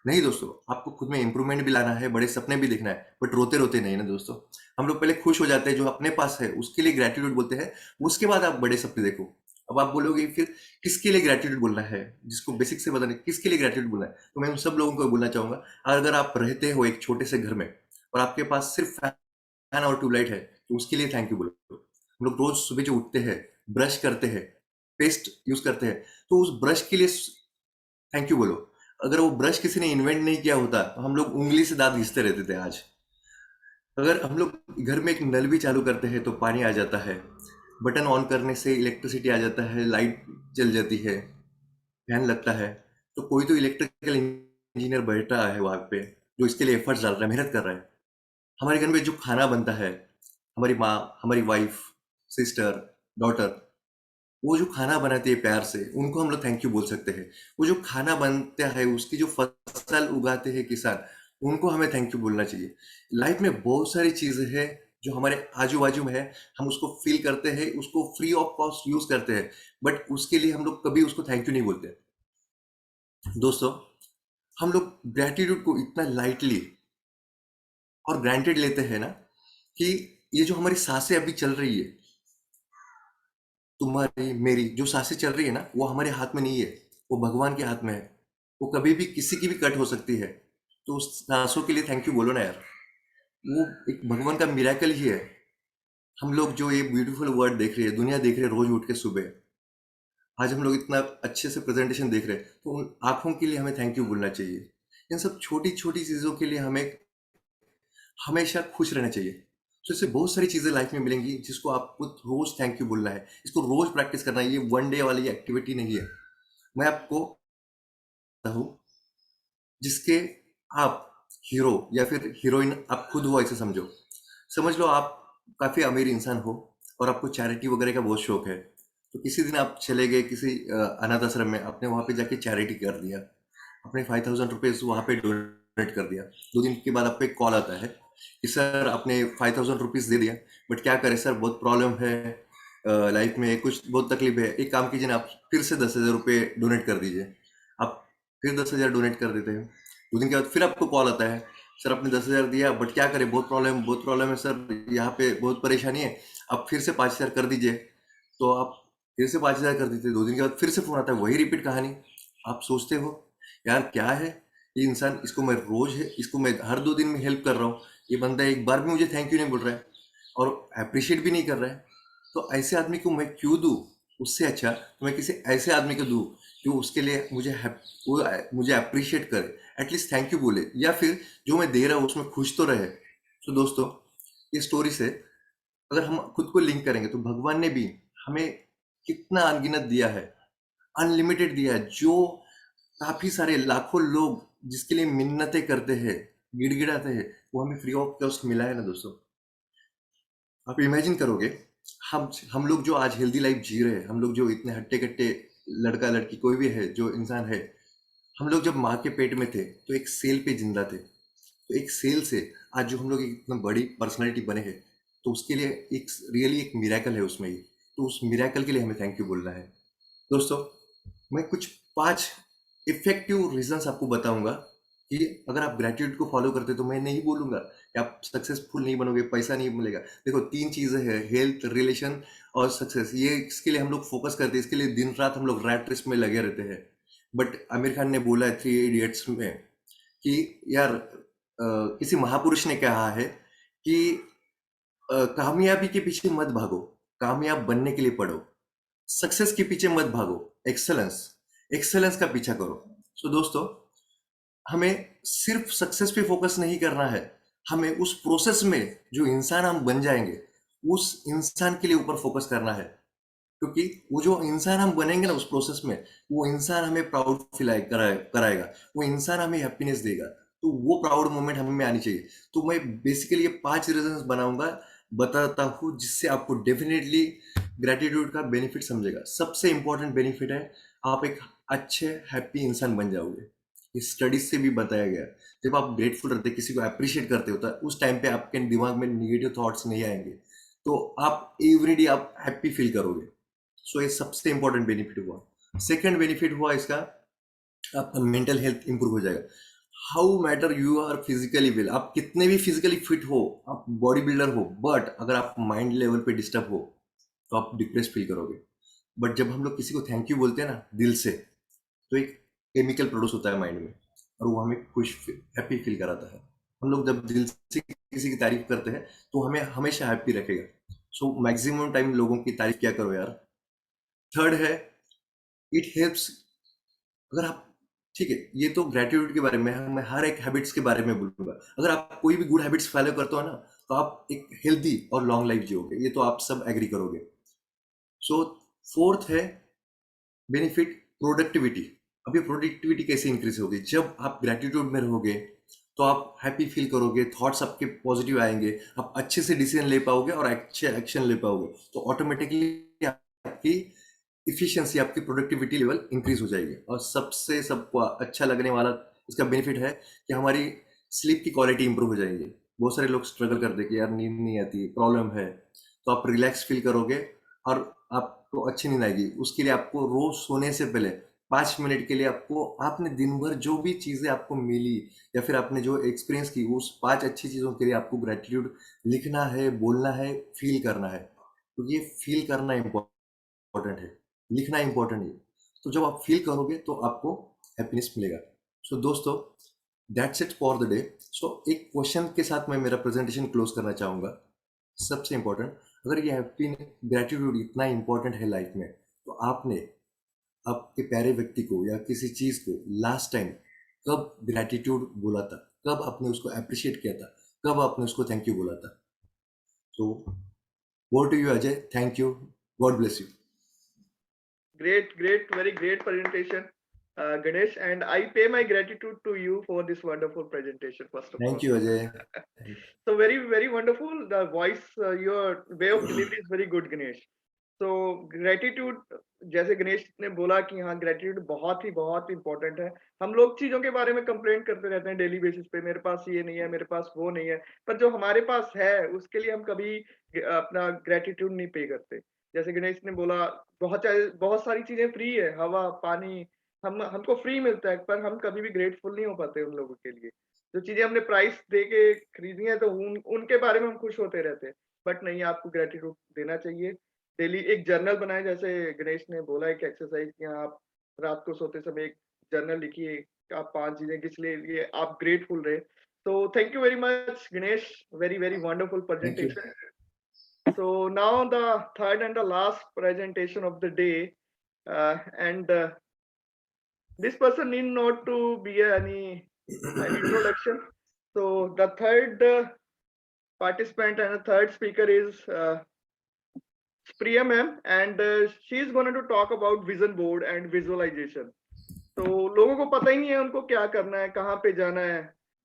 C: नहीं दोस्तों, आपको खुद में इंप्रूवमेंट भी लाना है, बड़े सपने भी देखना है, बट रोते रोते नहीं ना दोस्तों। हम लोग पहले खुश हो जाते हैं, जो अपने पास है उसके लिए ग्रेटिट्यूड बोलते हैं, उसके बाद आप बड़े सपने देखो। अब आप बोलोगे फिर किसके लिए ग्रेटिट्यूड बोलना है, जिसको बेसिक से बताने किसके लिए ग्रेटिट्यूड बोलना है, तो मैं उन सब लोगों को बोलना चाहूंगा, अगर आप रहते हो एक छोटे से घर में और आपके पास सिर्फ फैन और ट्यूबलाइट है, तो उसके लिए थैंक यू बोलो। हम लोग रोज सुबह जो उठते हैं, ब्रश करते हैं, पेस्ट यूज करते हैं, तो उस ब्रश के लिए थैंक यू बोलो। अगर वो ब्रश किसी ने इन्वेंट नहीं किया होता, तो हम लोग उंगली से दांत घिसते रहते थे आज। अगर हम लोग घर में एक नल भी चालू करते हैं तो पानी आ जाता है, बटन ऑन करने से इलेक्ट्रिसिटी आ जाता है, लाइट जल जाती है, फैन लगता है, तो कोई तो इलेक्ट्रिकल इंजीनियर बैठा है वहां पे, जो इसके लिए एफर्ट्स डाल रहा है, मेहनत कर रहा है। हमारे घर में जो खाना बनता है, हमारी माँ, हमारी वाइफ, सिस्टर, डॉटर, वो जो खाना बनाती है प्यार से, उनको हम लोग थैंक यू बोल सकते हैं। वो जो खाना बनता है, उसकी जो फसल उगाते हैं किसान, उनको हमें थैंक यू बोलना चाहिए। लाइफ में बहुत सारी चीजें हैं जो हमारे आजू बाजू में है, हम उसको फील करते हैं, उसको फ्री ऑफ कॉस्ट यूज करते हैं, बट उसके लिए हम लोग कभी उसको थैंक यू नहीं बोलते। दोस्तों हम लोग ग्रेटिट्यूड को इतना लाइटली और ग्रांटेड लेते हैं ना, कि ये जो हमारी सांसें अभी चल रही है, तुम्हारी मेरी जो सांसें चल रही है ना, वो हमारे हाथ में नहीं है, वो भगवान के हाथ में है। वो कभी भी किसी की भी कट हो सकती है। तो उस सांसों के लिए थैंक यू बोलो ना यार, वो एक भगवान का मिराकल ही है। हम लोग जो ये ब्यूटीफुल वर्ड देख रहे हैं, दुनिया देख रहे हैं रोज उठ के सुबह, आज हम लोग इतना अच्छे से प्रेजेंटेशन देख रहे हैं, तो उन आंखों के लिए हमें थैंक यू बोलना चाहिए। इन सब छोटी छोटी चीजों के लिए हमें हमेशा खुश रहना चाहिए। तो इससे बहुत सारी चीजें लाइफ में मिलेंगी, जिसको आपको रोज थैंक यू बोलना है, इसको रोज प्रैक्टिस करना है। ये वन डे वाली एक्टिविटी नहीं है। मैं आपको हूँ जिसके आप हीरो या फिर हीरोइन आप खुद हो, ऐसे समझो। समझ लो आप काफी अमीर इंसान हो और आपको चैरिटी वगैरह का बहुत शौक है, तो किसी दिन आप चले गए किसी अनाथ आश्रम में, आपने वहां पे जाके चैरिटी कर दिया, आपने 5,000 रुपीज वहां पे डोनेट कर दिया। 2 दिन के बाद आपको एक कॉल आता है कि सर आपने 5,000 रुपीज दे दिया, बट क्या करें सर, बहुत प्रॉब्लम है, लाइफ में कुछ बहुत तकलीफ है, एक काम कीजिए ना, आप फिर से 10,000 रुपये डोनेट कर दीजिए। आप फिर 10,000 डोनेट कर देते हैं, 2 दिन के बाद फिर आपको कॉल आता है, सर आपने 10,000 दिया बट क्या करें, बहुत प्रॉब्लम है सर, यहाँ पे बहुत परेशानी है, आप फिर से 5,000 कर दीजिए। तो आप फिर से 5,000 कर देते, 2 दिन के बाद फिर से फोन आता है, वही रिपीट कहानी। आप सोचते हो यार क्या है ये इंसान, इसको मैं रोज है, इसको मैं हर 2 दिन में हेल्प कर रहा हूँ, ये बंदा एक बार भी मुझे थैंक यू नहीं बोल रहा है और अप्रिशिएट भी नहीं कर रहा है। तो ऐसे आदमी को मैं क्यों दूं? उससे अच्छा तो मैं किसी ऐसे आदमी को दूं जो उसके लिए वो मुझे अप्रिशिएट करे, एटलीस्ट थैंक यू बोले, या फिर जो मैं दे रहा हूँ उसमें खुश तो रहे। तो दोस्तों, ये स्टोरी से अगर हम खुद को लिंक करेंगे तो भगवान ने भी हमें कितना अनगिनत दिया है, अनलिमिटेड दिया है, जो काफी सारे लाखों लोग जिसके लिए मिन्नतें करते हैं, गिड़गिड़ाते हैं, वो हमें फ्री ऑफ कॉस्ट मिला है ना दोस्तों। आप इमेजिन करोगे, हम लोग जो आज हेल्दी लाइफ जी रहे हैं, हम लोग जो इतने हट्टे कट्टे, लड़का लड़की कोई भी है जो इंसान है, हम लोग जब माँ के पेट में थे तो एक सेल पे जिंदा थे, तो एक सेल से आज जो हम लोग एक इतना बड़ी पर्सनालिटी बने हैं, तो उसके लिए एक रियली एक मिराकल है उसमें ही। तो उस मिराकल के लिए हमें थैंक यू बोलना है। दोस्तों, मैं कुछ 5 इफेक्टिव रीजंस आपको बताऊंगा कि अगर आप ग्रेटिट्यूड को फॉलो करते, तो मैं नहीं बोलूंगा कि आप सक्सेसफुल नहीं बनोगे, पैसा नहीं मिलेगा। देखो 3 चीजें हैं, हेल्थ, रिलेशन और सक्सेस। ये इसके लिए हम लोग फोकस करते हैं, इसके लिए दिन रात हम लोग रैट रेस में लगे रहते हैं। बट आमिर खान ने बोला है 3 इडियट्स में कि यार किसी महापुरुष ने कहा है कि कामयाबी के पीछे मत भागो, कामयाब बनने के लिए पढ़ो। सक्सेस के पीछे मत भागो, एक्सेलेंस का पीछा करो। सो दोस्तों, हमें सिर्फ सक्सेस पे फोकस नहीं करना है, हमें उस प्रोसेस में जो इंसान हम बन जाएंगे, उस इंसान के लिए ऊपर फोकस करना है। क्योंकि वो जो इंसान हम बनेंगे ना उस प्रोसेस में, वो इंसान हमें प्राउड कराएगा, वो इंसान हमें हैप्पीनेस देगा। तो वो प्राउड मोमेंट हमें आनी चाहिए। तो मैं बेसिकली ये 5 रीजंस बताता हूँ जिससे आपको डेफिनेटली ग्रेटिट्यूड का बेनिफिट समझेगा। सबसे इंपॉर्टेंट बेनिफिट है, आप एक अच्छे हैप्पी इंसान बन जाओगे। इस स्टडीज से भी बताया गया, जब आप ग्रेटफुल रहते, किसी को अप्रिशिएट करते होता है, उस टाइम पे आपके दिमाग में निगेटिव थॉट्स नहीं आएंगे, तो आप एवरीडे आप हैप्पी फील करोगे। सो ये सबसे इंपॉर्टेंट बेनिफिट हुआ। सेकंड बेनिफिट हुआ इसका, आपका मेंटल हेल्थ इंप्रूव हो जाएगा। How matter you are physically well, आप कितने भी फिजिकली फिट हो, आप बॉडी बिल्डर हो, बट अगर आप माइंड लेवल पे डिस्टर्ब हो तो आप डिप्रेस फील करोगे। बट जब हम लोग किसी को थैंक यू बोलते हैं ना दिल से, तो एक केमिकल प्रोड्यूस होता है माइंड में और वो हमें खुश, हैप्पी फील कराता है। हम लोग जब दिल से किसी की तारीफ करते हैं तो हमें हमेशा हैप्पी रखेगा। सो मैक्सिमम टाइम लोगों की तारीफ क्या करो यार। थर्ड है, इट हेल्प्स। अगर आप, ठीक है, ये तो ग्रेटिट्यूड के बारे में है, मैं हर एक हैबिट्स के बारे में बोलूंगा। अगर आप कोई भी गुड हैबिट्स फॉलो करते हो ना, तो आप एक हेल्दी और लॉन्ग लाइफ जियोगे, ये तो आप सब एग्री करोगे। सो फोर्थ है बेनिफिट, प्रोडक्टिविटी। अभी प्रोडक्टिविटी कैसे इंक्रीज होगी? जब आप ग्रेटिट्यूड में रहोगे तो आप हैप्पी फील करोगे, थॉट्स आपके पॉजिटिव आएंगे, आप अच्छे से डिसीजन ले पाओगे और अच्छे एक्शन ले पाओगे, तो ऑटोमेटिकली आपकी इफिशियंसी, आपकी प्रोडक्टिविटी लेवल इंक्रीज हो जाएगी। और सबसे सबको अच्छा लगने वाला इसका बेनिफिट है कि हमारी स्लीप की क्वालिटी इंप्रूव हो जाएगी। बहुत सारे लोग स्ट्रगल करते कि यार नींद नहीं आती, प्रॉब्लम है, तो आप रिलैक्स फील करोगे और आपको अच्छी नींद आएगी। उसके लिए आपको रोज सोने से पहले 5 मिनट के लिए आपको, आपने दिन भर जो भी चीजें आपको मिली या फिर आपने जो एक्सपीरियंस की, उस 5 अच्छी चीजों के लिए आपको ग्रेटिट्यूड लिखना है, बोलना है, फील करना है। तो ये फील करना इंपॉर्टेंट है, लिखना इंपॉर्टेंट है। तो जब आप फील करोगे तो आपको हैप्पीनेस मिलेगा। सो दोस्तों, that's it for the day. So एक क्वेश्चन के साथ मैं मेरा प्रेजेंटेशन क्लोज करना चाहूंगा। सबसे इंपॉर्टेंट, अगर ये हैप्पी ग्रेटिट्यूड इतना इंपॉर्टेंट है लाइफ में, तो आपने आपके प्यारे व्यक्ति को या किसी चीज को लास्ट टाइम कब ग्रेटिट्यूड बोला था, कब आपने उसको अप्रिशिएट किया था, कब आपने उसको थैंक यू बोला था? So over to you Ajay, thank you, God bless you.
A: Great, very great presentation, Ganesh, and I pay my gratitude to you for this wonderful presentation, first of all.
C: Thank you Ajay.
A: So very wonderful. The voice, your way of delivery is very good, Ganesh. So gratitude, जैसे गणेश ने बोला कि हाँ ग्रेटिट्यूड बहुत इंपॉर्टेंट है। हम लोग चीजों के बारे में कंप्लेंट करते रहते हैं डेली बेसिस पे, मेरे पास ये नहीं है, मेरे पास वो नहीं है, पर जो हमारे पास है उसके लिए हम कभी अपना ग्रेटिट्यूड नहीं पे करते। जैसे गणेश ने बोला बहुत सारी चीजें फ्री है, हवा, पानी हमको फ्री मिलता है, पर हम कभी भी ग्रेटफुल नहीं हो पाते उन लोगों के लिए। जो चीजें हमने प्राइस दे के खरीदी है, तो उनके बारे में हम खुश होते रहते हैं, बट नहीं, आपको ग्रेटिट्यूड देना चाहिए। डेली एक जर्नल बनाए, जैसे गणेश ने बोला, एक एक्सरसाइज की, आप रात को सोते समय एक जर्नल लिखिए, आप 5 चीजें किस लिए आप ग्रेटफुल रहे। So thank you very much, Ganesh. Very, very wonderful
C: Thank you.
A: presentation. So now the third and the last presentation of the day, and this person need not to be any introduction. So the third participant and the third speaker is Priya ma'am, and she is going to talk about vision board and visualization. तो लोगों को पता ही नहीं है उनको क्या करना है, कहाँ पे जाना है,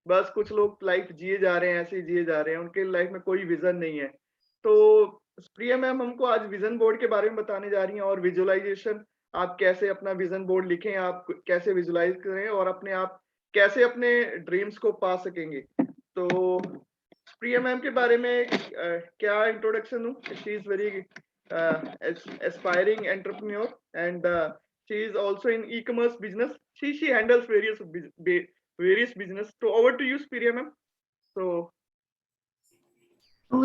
A: बस कुछ लोग लाइफ जिए जा रहे हैं, ऐसे ही जिए जा रहे हैं, उनके लाइफ में कोई विजन नहीं है। तो प्रिया मैम हमको आज विजन बोर्ड के बारे में बताने जा रही हैं, और विजुअलाइजेशन, आप कैसे अपना विजन बोर्ड लिखें, आप कैसे विजुअलाइज करें, और अपने आप कैसे अपने ड्रीम्स को पा सकेंगे। तो प्रिया मैम के बारे में क्या इंट्रोडक्शन दूं? She is very aspiring entrepreneur, and she is also in e-commerce business. She handles various business. So over to you, Spiria ma'am. So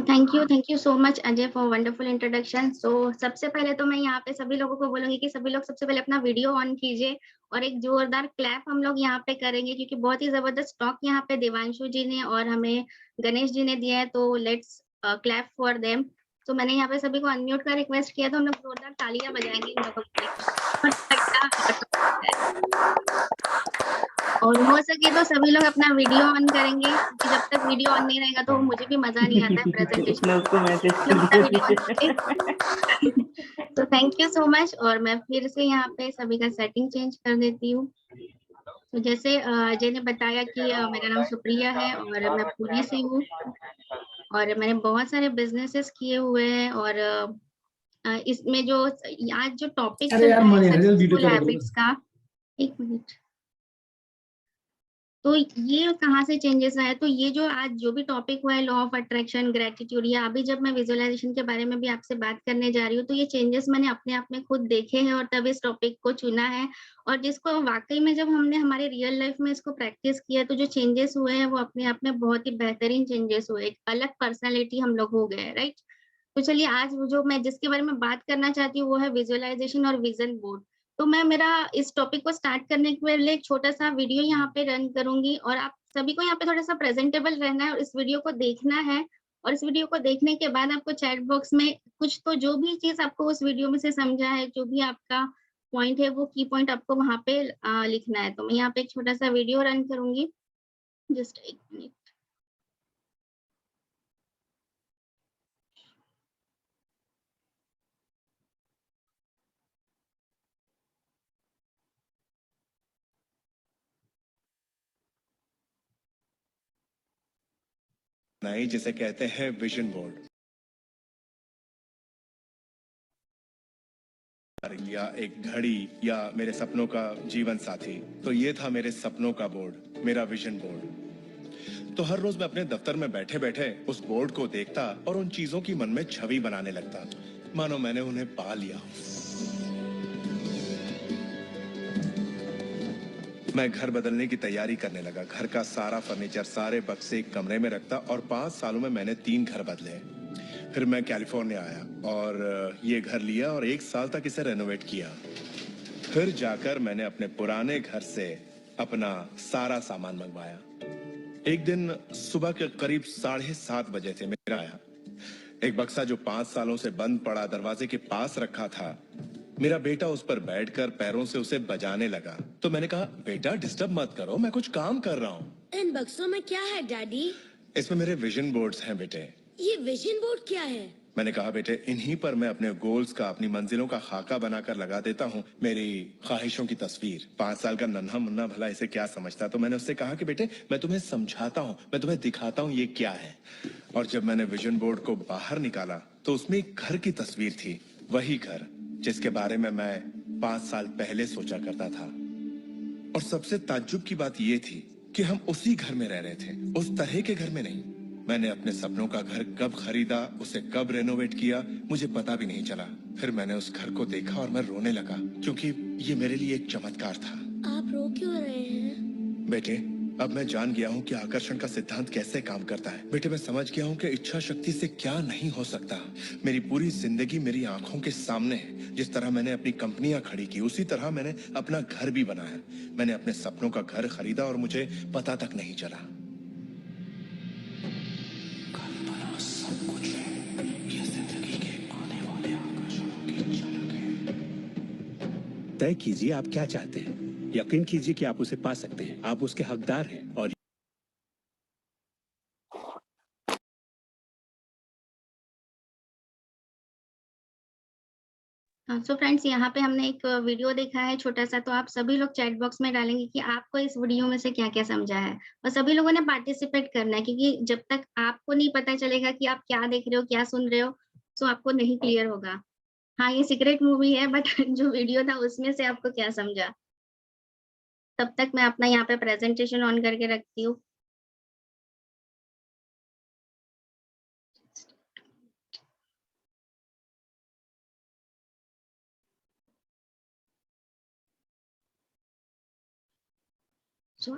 D: thank you so much Ajay for wonderful introduction. So सबसे पहले तो मैं यहाँ पे सभी लोगों को बोलूंगी कि सभी लोग सबसे पहले अपना वीडियो ऑन कीजिए और एक जोरदार क्लैप हम लोग यहाँ पे करेंगे, क्योंकि बहुत ही जबरदस्त टॉक यहाँ पे देवांशु जी ने और हमें गणेश जी ने दिया है। तो लेट्स क्लैप फॉर देम। तो मैंने यहाँ पे सभी को अनम्यूट का रिक्वेस्ट किया, तो हम लोग जोरदार तालियां बजाएंगे इन लोगों के और हो सके तो सभी लोग अपना वीडियो ऑन करेंगे, क्योंकि जब तक वीडियो ऑन नहीं रहेगा तो मुझे भी मजा नहीं आता है प्रेजेंटेशन। तो थैंक यू सो मच। और मैं फिर से यहाँ पे सभी का सेटिंग चेंज कर देती हूँ। तो जैसे अजय ने बताया कि मेरा नाम सुप्रिया है और मैं पुणे से हूँ, और मैंने बहुत सारे बिजनेसेस किए हुए हैं। और इसमें जो आज जो टॉपिक चल रहा है सक्सेसफुल हैबिट्स का, एक मिनट, तो ये कहाँ से चेंजेस आया? तो ये जो आज जो भी टॉपिक हुआ है, लॉ ऑफ अट्रैक्शन, ग्रेटिट्यूड, या अभी जब मैं विजुअलाइजेशन के बारे में भी आपसे बात करने जा रही हूँ, तो ये चेंजेस मैंने अपने आप में खुद देखे हैं और तब इस टॉपिक को चुना है। और जिसको वाकई में जब हमने हमारे रियल लाइफ में इसको प्रैक्टिस किया, तो जो चेंजेस हुए हैं वो अपने आप में बहुत ही बेहतरीन चेंजेस हुए, एक अलग पर्सनैलिटी हम लोग हो गए, राइट। तो चलिए, आज जो मैं जिसके बारे में बात करना चाहती हूँ वो है विजुअलाइजेशन और विजन बोर्ड। तो मैं मेरा इस टॉपिक को स्टार्ट करने के पहले एक छोटा सा वीडियो यहाँ पे रन करूंगी, और आप सभी को यहाँ पे थोड़ा सा प्रेजेंटेबल रहना है और इस वीडियो को देखना है। और इस वीडियो को देखने के बाद आपको चैट बॉक्स में कुछ तो जो भी चीज आपको उस वीडियो में से समझा है, जो भी आपका पॉइंट है, वो की पॉइंट आपको वहां पे लिखना है। तो मैं यहाँ पे एक छोटा सा वीडियो रन करूंगी, जस्ट एक मिनट।
E: नहीं, जिसे कहते हैं विजन बोर्ड, या एक घड़ी, या मेरे सपनों का जीवन साथी। तो ये था मेरे सपनों का बोर्ड, मेरा विजन बोर्ड। तो हर रोज मैं अपने दफ्तर में बैठे बैठे उस बोर्ड को देखता और उन चीजों की मन में छवि बनाने लगता, मानो मैंने उन्हें पा लिया। मैं घर बदलने की तैयारी करने लगा। घर का सारा फर्नीचर, सारे बक्से एक कमरे में रखता, और 5 सालों में मैंने 3 घर बदले। फिर मैं कैलिफोर्निया आया और ये घर लिया और 1 साल तक इसे रेनोवेट किया। फिर जाकर मैंने अपने पुराने घर से अपना सारा सामान मंगवाया। एक दिन सुबह के करीब 7:30 बजे थे, मेरा आया एक बक्सा जो 5 सालों से बंद पड़ा दरवाजे के पास रखा था। मेरा बेटा उस पर बैठकर पैरों से उसे बजाने लगा। तो मैंने कहा, बेटा डिस्टर्ब मत करो, मैं कुछ काम कर रहा हूँ।
F: इन बक्सों में क्या है डैडी?
E: इसमें मेरे विजन बोर्ड्स हैं बेटे।
F: ये विजन बोर्ड क्या है?
E: मैंने कहा, बेटे इन्हीं पर मैं अपने गोल्स का, अपनी मंजिलों का खाका बनाकर लगा देता हूँ, मेरी ख्वाहिशों की तस्वीर। 5 साल का नन्हा मुन्ना भला इसे क्या समझता। तो मैंने उससे कहा कि बेटे मैं तुम्हें समझाता हूँ, मैं तुम्हें दिखाता हूँ ये क्या है। और जब मैंने विजन बोर्ड को बाहर निकाला तो उसमें एक घर की तस्वीर थी, वही घर जिसके बारे में मैं 5 साल पहले सोचा करता था। और सबसे ताज्जुब की बात ये थी कि हम उसी घर में रह रहे थे, उस तरह के घर में नहीं। मैंने अपने सपनों का घर कब खरीदा, उसे कब रेनोवेट किया, मुझे पता भी नहीं चला। फिर मैंने उस घर को देखा और मैं रोने लगा, क्योंकि ये मेरे लिए एक चमत्कार था।
F: आप रो क्यों रहे हैं?
E: बेटे, अब मैं जान गया हूँ कि आकर्षण का सिद्धांत कैसे काम करता है। बेटे, मैं समझ गया हूँ कि इच्छा शक्ति से क्या नहीं हो सकता। मेरी पूरी जिंदगी मेरी आंखों के सामने है। जिस तरह मैंने अपनी कंपनियां खड़ी की, उसी तरह मैंने अपना घर भी बनाया। मैंने अपने सपनों का घर खरीदा और मुझे पता तक नहीं चला। कल्पना सब कुछ है। ये जिंदगी के आने वाले आकर्षणों की झलक है।
G: तय कीजिए आप क्या चाहते हैं। यकीन कीजिए कि आप उसे पा सकते हैं। आप उसके हकदार हैं और
D: सो फ्रेंड्स, यहाँ पे हमने एक वीडियो देखा है छोटा सा, तो आप सभी लोग चैट बॉक्स में डालेंगे कि आपको इस वीडियो में से क्या-क्या समझा है, और सभी लोगों ने पार्टिसिपेट करना है, क्योंकि जब तक आपको नहीं पता चलेगा कि आप क्या देख रहे हो, क्या सुन रहे हो, तो आपको नहीं क्लियर होगा। हाँ, ये सीक्रेट मूवी है, बट जो वीडियो था उसमें से आपको क्या समझा? तब तक मैं अपना यहाँ पे प्रेजेंटेशन ऑन करके रखती हूँ।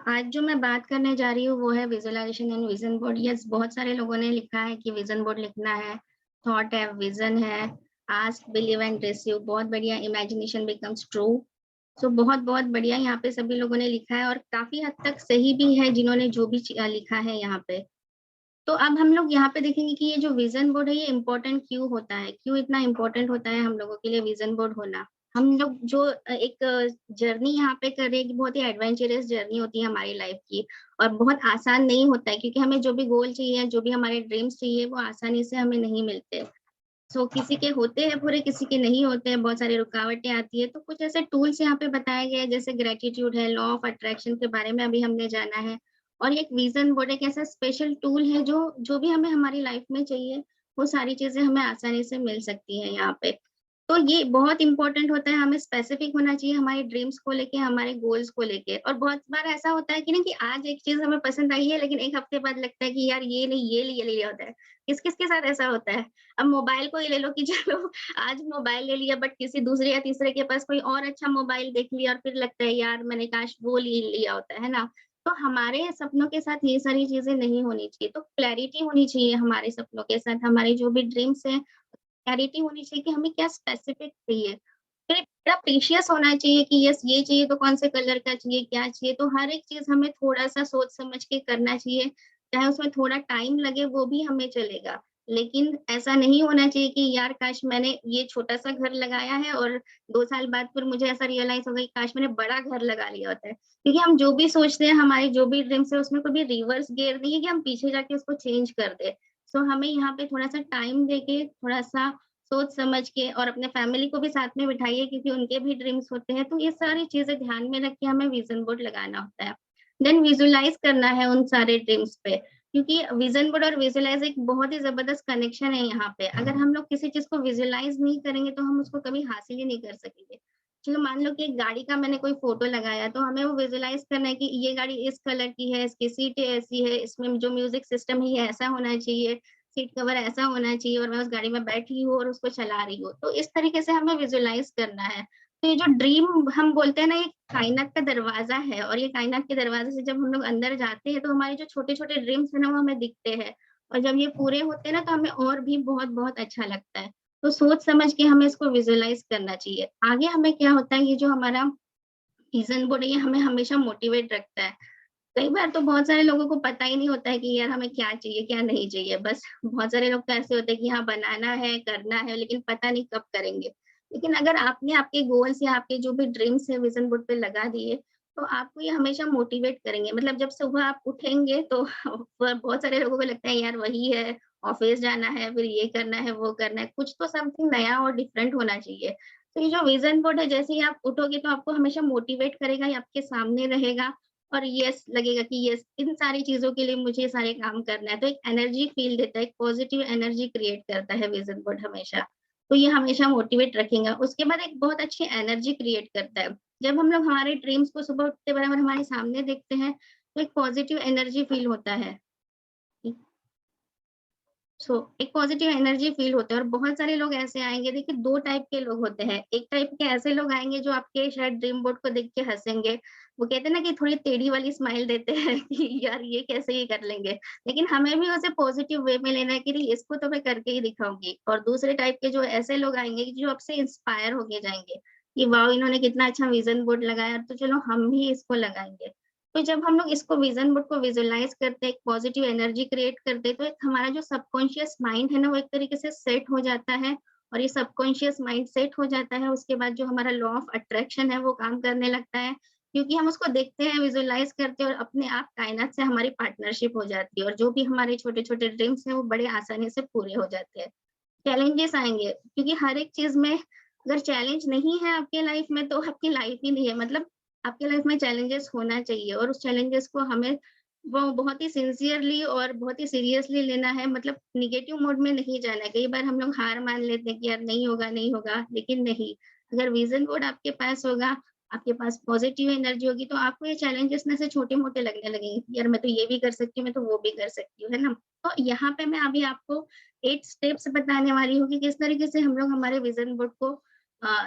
D: आज जो मैं बात करने जा रही हूँ वो है visualisation and vision board. Yes, बहुत सारे लोगों ने लिखा है कि विजन बोर्ड लिखना है, थॉट है, विजन है, आस्क, बिलीव एंड रिसीव, बहुत बढ़िया, इमेजिनेशन बिकम्स ट्रू। सो बहुत बहुत बढ़िया यहाँ पे सभी लोगों ने लिखा है, और काफी हद तक सही भी है जिन्होंने जो भी लिखा है यहाँ पे। तो अब हम लोग यहाँ पे देखेंगे कि ये जो विजन बोर्ड है ये इम्पोर्टेंट क्यों होता है, क्यों इतना इम्पोर्टेंट होता है हम लोगों के लिए विजन बोर्ड होना। हम लोग जो एक जर्नी यहाँ पे कर रहे हैं, बहुत ही एडवेंचरस जर्नी होती है हमारी लाइफ की, और बहुत आसान नहीं होता है, क्योंकि हमें जो भी गोल चाहिए, जो भी हमारे ड्रीम्स चाहिए, वो आसानी से हमें नहीं मिलते। सो किसी के होते हैं पूरे, किसी के नहीं होते हैं, बहुत सारी रुकावटें आती है। तो कुछ ऐसे टूल्स यहाँ पे बताए गए हैं, जैसे ग्रेटिट्यूड है, लॉ ऑफ अट्रैक्शन के बारे में अभी हमने जाना है, और एक विजन बोर्ड एक ऐसा स्पेशल टूल है जो जो भी हमें हमारी लाइफ में चाहिए, वो सारी चीजें हमें आसानी से मिल सकती हैं यहाँ पे। तो ये बहुत इंपॉर्टेंट होता है, हमें स्पेसिफिक होना चाहिए हमारे ड्रीम्स को लेके, हमारे गोल्स को लेके। और बहुत बार ऐसा होता है कि ना कि आज एक चीज हमें पसंद आई है, लेकिन एक हफ्ते बाद लगता है कि यार ये नहीं, ये लिया होता है। किस किस के साथ ऐसा होता है? अब मोबाइल को ही ले लो कि चलो आज मोबाइल ले लिया, बट किसी दूसरे या तीसरे के पास कोई और अच्छा मोबाइल देख लिया, और फिर लगता है यार मैंने काश वो लिया होता है ना। तो हमारे सपनों के साथ ये सारी चीजें नहीं होनी चाहिए। तो क्लैरिटी होनी चाहिए हमारे सपनों के साथ, हमारे जो भी ड्रीम्स हैं, क्लैरिटी होनी चाहिए कि हमें क्या स्पेसिफिक चाहिए। फिर बड़ा प्रीशियस होना चाहिए कि यस ये चाहिए तो कौन से कलर का चाहिए, क्या चाहिए। तो हर एक चीज हमें थोड़ा-सा सोच समझ के करना चाहिए, चाहे उसमें थोड़ा टाइम लगे वो भी हमें चलेगा। लेकिन ऐसा नहीं होना चाहिए कि यार काश मैंने ये छोटा-सा घर लगाया है और 2 साल बाद फिर मुझे ऐसा रियलाइज़ होगा कि काश मैंने बड़ा घर लगा लिया होता है। क्योंकि हम जो भी सोचते हैं, हमारे जो भी ड्रीम्स है, उसमें कभी रिवर्स गियर नहीं है कि हम पीछे जाके उसको चेंज कर दें। सो हमें यहाँ पे थोड़ा-सा टाइम देके, थोड़ा-सा सोच समझ के, और अपने फैमिली को भी साथ में बिठाइए, क्योंकि उनके भी ड्रीम्स होते हैं। तो ये सारी चीज़ें ध्यान में रख के हमें विज़न बोर्ड लगाना होता है। देन विजुअलाइज़ करना है उन सारे ड्रीम्स पे, क्योंकि विज़न बोर्ड और विजुअलाइज़ एक बहुत ही ज़बरदस्त कनेक्शन है यहाँ पे। अगर हम लोग किसी चीज़ को विजुअलाइज़ नहीं करेंगे तो हम उसको कभी हासिल ही नहीं कर सकेंगे। चलो मान लो कि एक गाड़ी का मैंने कोई फ़ोटो लगाया, तो हमें वो विजुअलाइज़ करना है कि ये गाड़ी इस कलर की है, इसकी सीटें ऐसी है, इसमें जो म्यूज़िक सिस्टम है ये ऐसा होना चाहिए, सीट कवर ऐसा होना चाहिए, और मैं उस गाड़ी में बैठी हूँ और उसको चला रही हूँ। तो इस तरीके से हमें विजुअलाइज़ करना है। तो ये जो ड्रीम हम बोलते हैं ना, ये कायनात का दरवाज़ा है, और ये कायनात के दरवाज़े से जब हम लोग अंदर जाते हैं, तो हमारे जो छोटे-छोटे ड्रीम्स हैं ना, वो हमें दिखते हैं। और जब ये पूरे होते हैं ना, तो हमें और भी बहुत-बहुत अच्छा लगता है। तो सोच समझ के हमें इसको विजुअलाइज़ करना चाहिए। आगे हमें क्या होता है, ये जो हमारा विज़न बोर्ड है, ये हमें हमेशा मोटिवेट रखता है। कई बार तो बहुत सारे लोगों को पता ही नहीं होता है कि यार हमें क्या चाहिए, क्या नहीं चाहिए। बस बहुत सारे लोग तो ऐसे होते हैं कि हाँ, बनाना है, करना है, लेकिन पता नहीं कब करेंगे। लेकिन अगर आपने आपके गोल्स या आपके जो भी ड्रीम्स हैं विज़न बोर्ड पे लगा दिए, तो आपको ये हमेशा मोटिवेट करेंगे। मतलब जब सुबह आप उठेंगे तो बहुत सारे लोगों को लगता है यार वही है, ऑफ़िस जाना है, फिर ये करना है, वो करना है, कुछ तो समथिंग नया और डिफरेंट होना चाहिए। तो ये जो विज़न बोर्ड है, जैसे ही आप उठोगे तो आपको हमेशा मोटिवेट करेगा, ये आपके सामने रहेगा, और यस लगेगा कि यस इन सारी चीज़ों के लिए मुझे ये सारे काम करना है। तो एक एनर्जी फ़ील देता है, एक पॉज़िटिव एनर्जी क्रिएट करता है विज़न बोर्ड हमेशा। तो ये हमेशा मोटिवेट रखेगा। उसके बाद एक बहुत अच्छी एनर्जी क्रिएट करता है। जब हम लोग हमारे ड्रीम्स को सुबह उठते बराबर हमारे सामने देखते हैं, तो एक पॉज़िटिव एनर्जी फ़ील होता है। एक पॉजिटिव एनर्जी फील होता है और बहुत सारे लोग ऐसे आएंगे। देखिए 2 टाइप के लोग होते हैं। एक टाइप के ऐसे लोग आएंगे जो आपके शायद ड्रीम बोर्ड को देख के हंसेंगे। वो कहते हैं ना कि थोड़ी टेढ़ी वाली स्माइल देते हैं कि यार ये कैसे ये कर लेंगे। लेकिन हमें भी उसे पॉजिटिव वे में लेना है कि नहीं, इसको तो मैं करके ही दिखाऊंगी। और दूसरे टाइप के जो ऐसे लोग आएंगे कि जो आपसे इंस्पायर होके जाएंगे कि वाह, इन्होंने कितना अच्छा विजन बोर्ड लगाया, तो चलो हम भी इसको लगाएंगे। तो जब हम लोग इसको विजन बोर्ड को विजुअलाइज करते हैं, एक पॉजिटिव एनर्जी क्रिएट करते हैं, तो एक हमारा जो सबकॉन्शियस माइंड है ना, वो एक तरीके से सेट हो जाता है। और ये सबकॉन्शियस माइंड सेट हो जाता है, उसके बाद जो हमारा लॉ ऑफ अट्रैक्शन है वो काम करने लगता है, क्योंकि हम उसको देखते हैं, विजुअलाइज करते हैं और अपने आप कायनात से हमारी पार्टनरशिप हो जाती है और जो भी हमारे छोटे-छोटे ड्रीम्स हैं वो बड़े आसानी से पूरे हो जाते हैं। चैलेंजेस आएँगे, क्योंकि हर एक चीज़ में अगर चैलेंज नहीं है आपके लाइफ में तो आपकी लाइफ ही नहीं है। मतलब आपके लाइफ में चैलेंजेस होना चाहिए और उस चैलेंजेस को हमें वो बहुत ही सिंसियरली और बहुत ही सीरियसली लेना है। मतलब नेगेटिव मोड में नहीं जाना है। कई बार हम लोग हार मान लेते हैं कि यार नहीं होगा, नहीं होगा, लेकिन नहीं। अगर विज़न बोर्ड आपके पास होगा, आपके पास पॉजिटिव एनर्जी होगी, तो आपको ये चैलेंजेस में से छोटे-मोटे लगने लगेंगे। यार मैं तो ये भी कर सकती हूँ, मैं तो वो भी कर सकती हूँ, है ना? तो यहाँ पे मैं अभी आपको 8 स्टेप्स बताने वाली हूँ कि किस तरीके से हम लोग हमारे विज़न बोर्ड को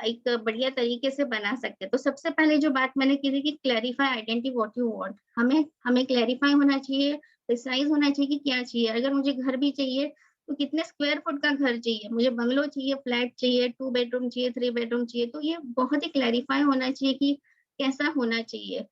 D: एक बढ़िया तरीके से बना सकते हैं। तो सबसे पहले जो बात मैंने की थी कि clarify identity what you want. हमें हमें क्लैरिफाई होना चाहिए, प्रिसाइज़ होना चाहिए कि क्या चाहिए। अगर मुझे घर भी चाहिए, तो कितने स्क्वायर फुट का घर चाहिए? मुझे बंगलो चाहिए, फ्लैट चाहिए, 2 बेडरूम चाहिए, 3 बेडरूम चाहिए? तो ये बहुत ही क्लैरिफाई होना चाहिए कि कैसा होना चाहिए।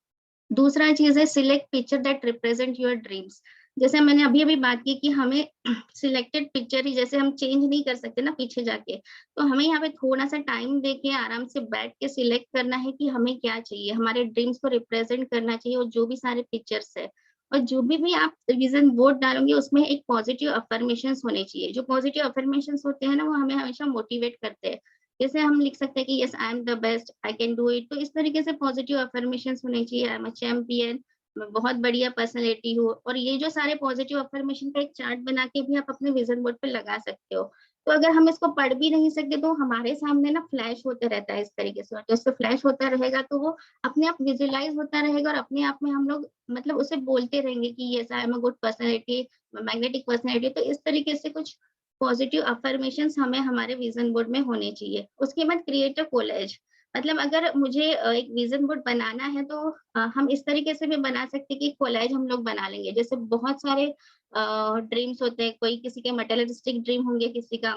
D: दूसरा चीज़ है select picture that represent your dreams. जैसे मैंने अभी-अभी बात की कि हमें सिलेक्टेड पिक्चर ही, जैसे हम चेंज नहीं कर सकते ना पीछे जाके, तो हमें यहाँ पे थोड़ा-सा टाइम देके आराम से बैठ के सिलेक्ट करना है कि हमें क्या चाहिए, हमारे ड्रीम्स को रिप्रेजेंट करना चाहिए और जो भी सारे पिक्चर्स है और जो भी आप विज़न बोर्ड डालोगे उसमें एक पॉजिटिव अफ़र्मेशंस होने चाहिए। जो पॉजिटिव अफ़र्मेशंस होते हैं ना, वो हमें हमेशा मोटिवेट करते हैं। जैसे हम लिख सकते हैं कि yes I am the best, I can do it. तो इस तरीके से पॉजिटिव अफर्मेशंस होने चाहिए। आई एम अ चैंपियन, मैं बहुत बढ़िया पर्सनैलिटी हूँ। और ये जो सारे पॉजिटिव अफर्मेशन का एक चार्ट बना के भी आप अपने विजन बोर्ड पे लगा सकते हो। तो अगर हम इसको पढ़ भी नहीं सकते तो हमारे सामने ना फ्लैश होते रहता है इस तरीके से, और जैसे फ्लैश होता रहेगा तो वो अपने आप विजुअलाइज होता रहेगा और अपने आप में हम लोग मतलब उसे बोलते रहेंगे कि yes I am a good personality, magnetic personality. तो इस तरीके से कुछ पॉजिटिव अफर्मेशंस हमें हमारे विजन बोर्ड में होने चाहिए। उसके बाद क्रिएट अ कोलैज। मतलब अगर मुझे एक विजन बोर्ड बनाना है तो हम इस तरीके से भी बना सकते हैं कि कोलैज हम लोग बना लेंगे। जैसे बहुत सारे ड्रीम्स होते हैं, कोई किसी के मटेरियलिस्टिक ड्रीम होंगे, किसी का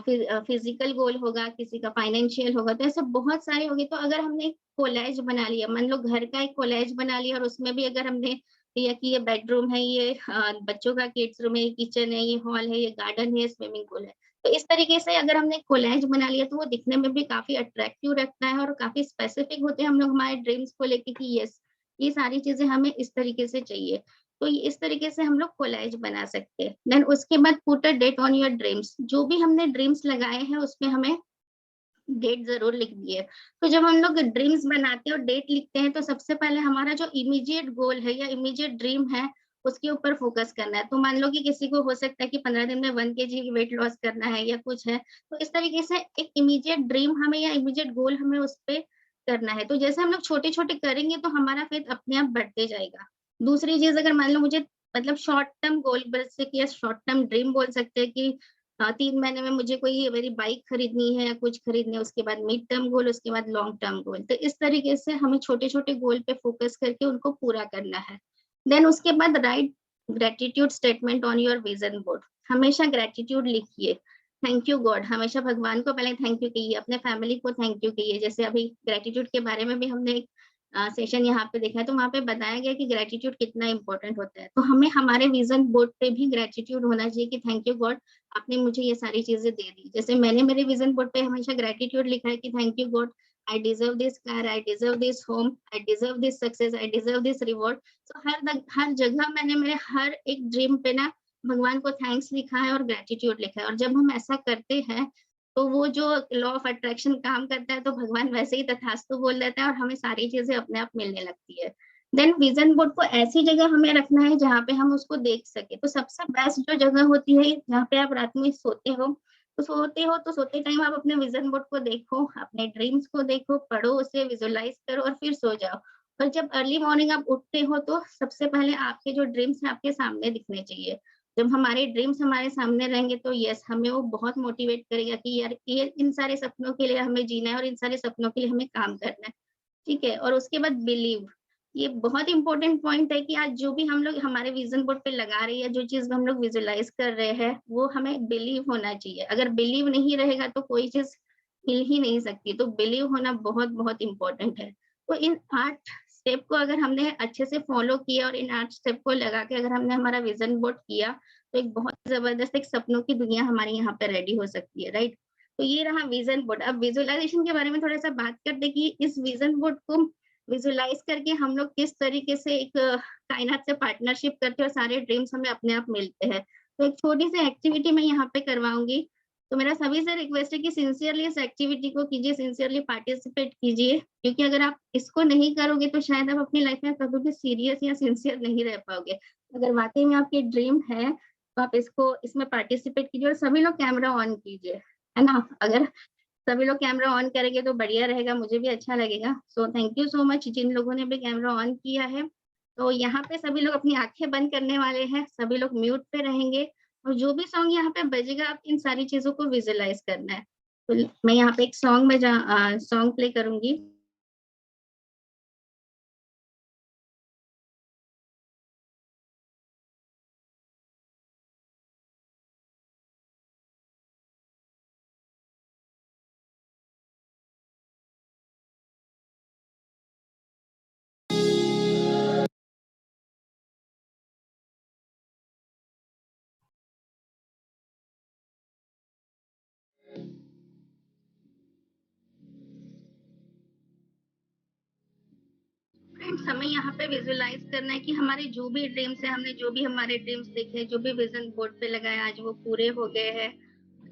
D: फिर फिजिकल गोल होगा, किसी का फाइनेंशियल होगा, तो ऐसे बहुत सारे होंगे। तो अगर हमने एक कोलैज बना लिया, मान लो घर का एक कोलैज बना लिया और उसमें भी अगर हमने या कि ये बेडरूम है, ये बच्चों का किड्स रूम है, ये किचन है, ये हॉल है, ये गार्डन है, ये स्विमिंग पूल है। तो इस तरीके से अगर हमने कोलैज बना लिया तो वो दिखने में भी काफ़ी अट्रैक्टिव लगता है और काफ़ी स्पेसिफिक होते हैं हम लोग हमारे ड्रीम्स को लेके कि यस, ये सारी चीज़ें हमें इस तरीके से चाहिए। तो ये इस तरीके से हम लोग कोलैज बना सकते हैं। देन उसके बाद put a date on your dreams. जो भी हमने ड्रीम्स लगाए हैं उसमें हमें डेट ज़रूर लिखनी है। तो जब हम लोग ड्रीम्स बनाते हैं और डेट लिखते हैं तो सबसे पहले हमारा जो इमीडिएट गोल है या इमीडिएट ड्रीम है, उसके ऊपर फ़ोकस करना है। तो मान लो कि किसी को हो सकता है कि 15 दिन में 1 केजी वेट लॉस करना है या कुछ है, तो इस तरीके से एक इमीडिएट ड्रीम हमें या इमीडिएट गोल हमें उस पे करना है। तो जैसे हम लोग छोटे-छोटे करेंगे तो हमारा फेथ अपने आप बढ़ते जाएगा। दूसरी चीज़, अगर मान लो मुझे मतलब शॉर्ट टर्म गोल जैसे कि या शॉर्ट टर्म ड्रीम बोल सकते हैं कि 3 महीने में मुझे कोई मेरी बाइक खरीदनी है या कुछ खरीदना है, उसके बाद मिड टर्म गोल, उसके बाद लॉन्ग टर्म गोल। तो इस तरीके से हमें छोटे-छोटे गोल पे फ़ोकस करके उनको पूरा करना है। देन उसके बाद right gratitude statement on your vision board. हमेशा ग्रैटिट्यूड लिखिए। थैंक यू गॉड, हमेशा भगवान को पहले थैंक यू कहिए, अपने फैमिली को थैंक यू कहिए। जैसे अभी ग्रैटिट्यूड के बारे में भी हमने एक सेशन यहाँ पे देखा है, तो वहाँ पे बताया गया कि ग्रैटिट्यूड कितना इम्पोर्टेंट होता है। तो हमें हमारे विज़न बोर्ड पे भी ग्रैटिट्यूड होना चाहिए कि थैंक यू गॉड, आपने मुझे ये सारी चीज़ें दे दी। जैसे मैंने मेरे विज़न बोर्ड पे हमेशा ग्रैटिट्यूड लिखा है कि thank you God, I deserve this car, I deserve this home, I deserve this success, I deserve this reward. तो हर जगह मैंने मेरे हर एक ड्रीम पे ना भगवान को थैंक्स लिखा है और ग्रैटिट्यूड लिखा है। और जब हम ऐसा करते हैं, तो वो जो लॉ ऑफ अट्रैक्शन काम करता है, तो भगवान वैसे ही तथास्तु बोल देता है और हमें सारी चीज़ें अपने आप मिलने लगती है। देन विज़न बोर्ड को ऐसी जगह हमें रखना है जहाँ पे हम उसको देख सकें। तो सबसे बेस्ट जो जगह होती है जहाँ पे आप रात में तो सोते टाइम आप अपने विज़न बोर्ड को देखो, अपने ड्रीम्स को देखो, पढ़ो उसे, विजुअलाइज़ करो और फिर सो जाओ। और जब अर्ली मॉर्निंग आप उठते हो तो सबसे पहले आपके जो ड्रीम्स हैं आपके सामने दिखने चाहिए। जब हमारे ड्रीम्स हमारे सामने रहेंगे तो यस हमें वो बहुत मोटिवेट करेगा कि यार ये इन सारे सपनों के लिए हमें जीना है और इन सारे सपनों के लिए हमें काम करना है, ठीक है। और उसके बाद बिलीव, ये बहुत इंपॉर्टेंट पॉइंट है कि आज जो भी हम लोग हमारे विजन बोर्ड पे लगा रहे हैं, जो चीज हम लोग विजुलाइज कर रहे हैं, वो हमें बिलीव होना चाहिए। अगर बिलीव नहीं रहेगा तो कोई चीज मिल ही नहीं सकती। तो बिलीव होना बहुत बहुत इंपॉर्टेंट है। तो इन 8 स्टेप को अगर हमने अच्छे से फॉलो किया और इन 8 स्टेप को लगा के अगर हमने हमारा विजन बोर्ड किया, तो एक बहुत जबरदस्त एक सपनों की दुनिया हमारी यहाँ पे रेडी हो सकती है, राइट। तो ये रहा विजन बोर्ड। अब विजुअलाइजेशन के बारे में थोड़ा सा बात करते हैं कि इस विजन बोर्ड को विजुअलाइज करके हम लोग किस तरीके से एक कायनात से पार्टनरशिप करते हैं और सारे ड्रीम्स हमें अपने आप मिलते हैं। तो एक छोटी सी एक्टिविटी मैं यहाँ पे करवाऊंगी। तो मेरा सभी से रिक्वेस्ट है कि सिंसियरली इस एक्टिविटी को कीजिए, सिंसियरली पार्टिसिपेट कीजिए, क्योंकि अगर आप इसको नहीं करोगे तो शायद आप अपनी लाइफ में कभी भी सीरियस या सिंसियर नहीं रह पाओगे। अगर वाकई में आपकी ड्रीम है तो आप इसमें पार्टिसिपेट कीजिए और सभी लोग कैमरा ऑन कीजिए, है ना। अगर सभी लोग कैमरा ऑन करेंगे तो बढ़िया रहेगा, मुझे भी अच्छा लगेगा। So thank you so much जिन लोगों ने भी कैमरा ऑन किया है। तो यहाँ पे सभी लोग अपनी आंखें बंद करने वाले हैं, सभी लोग म्यूट पे रहेंगे और जो भी सॉन्ग यहाँ पे बजेगा आप इन सारी चीजों को विजुअलाइज करना है। तो मैं यहाँ पे एक सॉन्ग प्ले करूंगी। फ्रेंड्स हमें यहाँ पे विजुअलाइज करना है कि हमारे जो भी ड्रीम्स है, हमने जो भी हमारे ड्रीम्स देखे, जो भी विजन बोर्ड पे लगाए, आज वो पूरे हो गए हैं।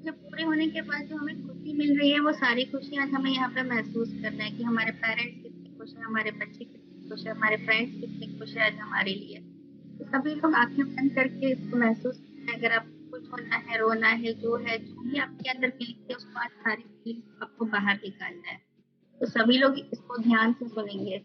D: जब पूरे होने के बाद जो हमें खुशी मिल रही है, वो सारी खुशी आज हमें यहाँ पे महसूस करना है कि हमारे पेरेंट्स कितने खुश हैं, हमारे बच्चे कितने खुश हैं, हमारे फ्रेंड्स कितने खुश हैं आज हमारे लिए। तो सभी लोग आंखें बंद करके इसको महसूस करना है। अगर आपको कुछ होना है, रोना है, जो है, जो भी आपके अंदर फीलिंग है, उसको आज सारी फीलिंग आपको बाहर निकालना है। तो सभी लोग इसको ध्यान से सुनेंगे।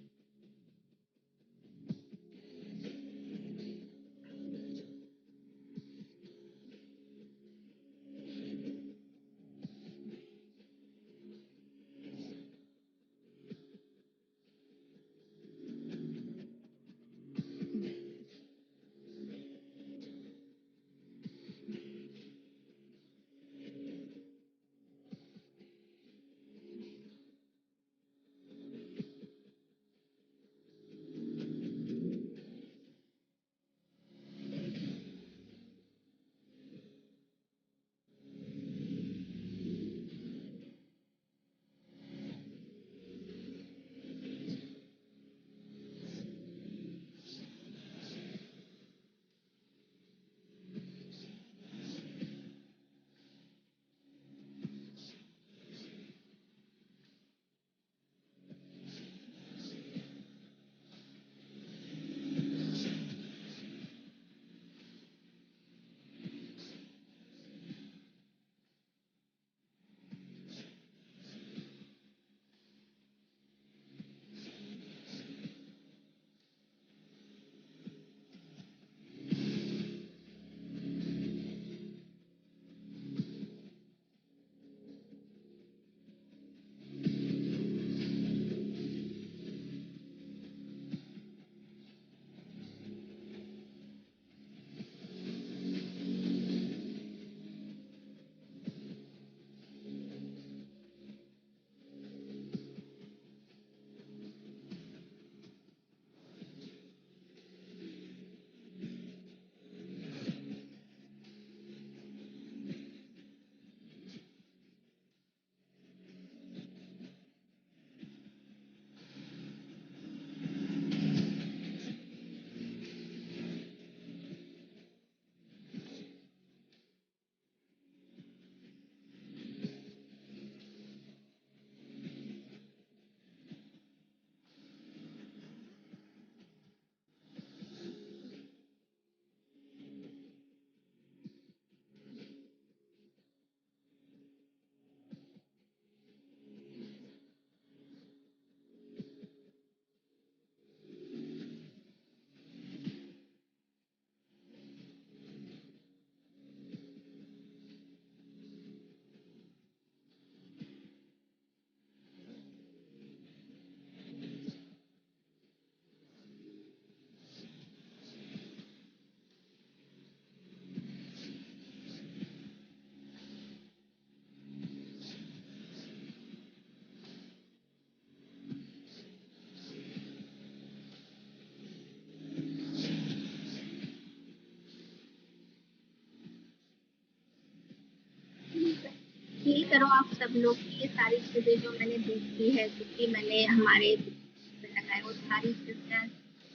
D: करो आप सब लोग की ये सारी चीजें जो मैंने देखी है, जो कि मैंने हमारे पे लगाए, वो सारी चीजें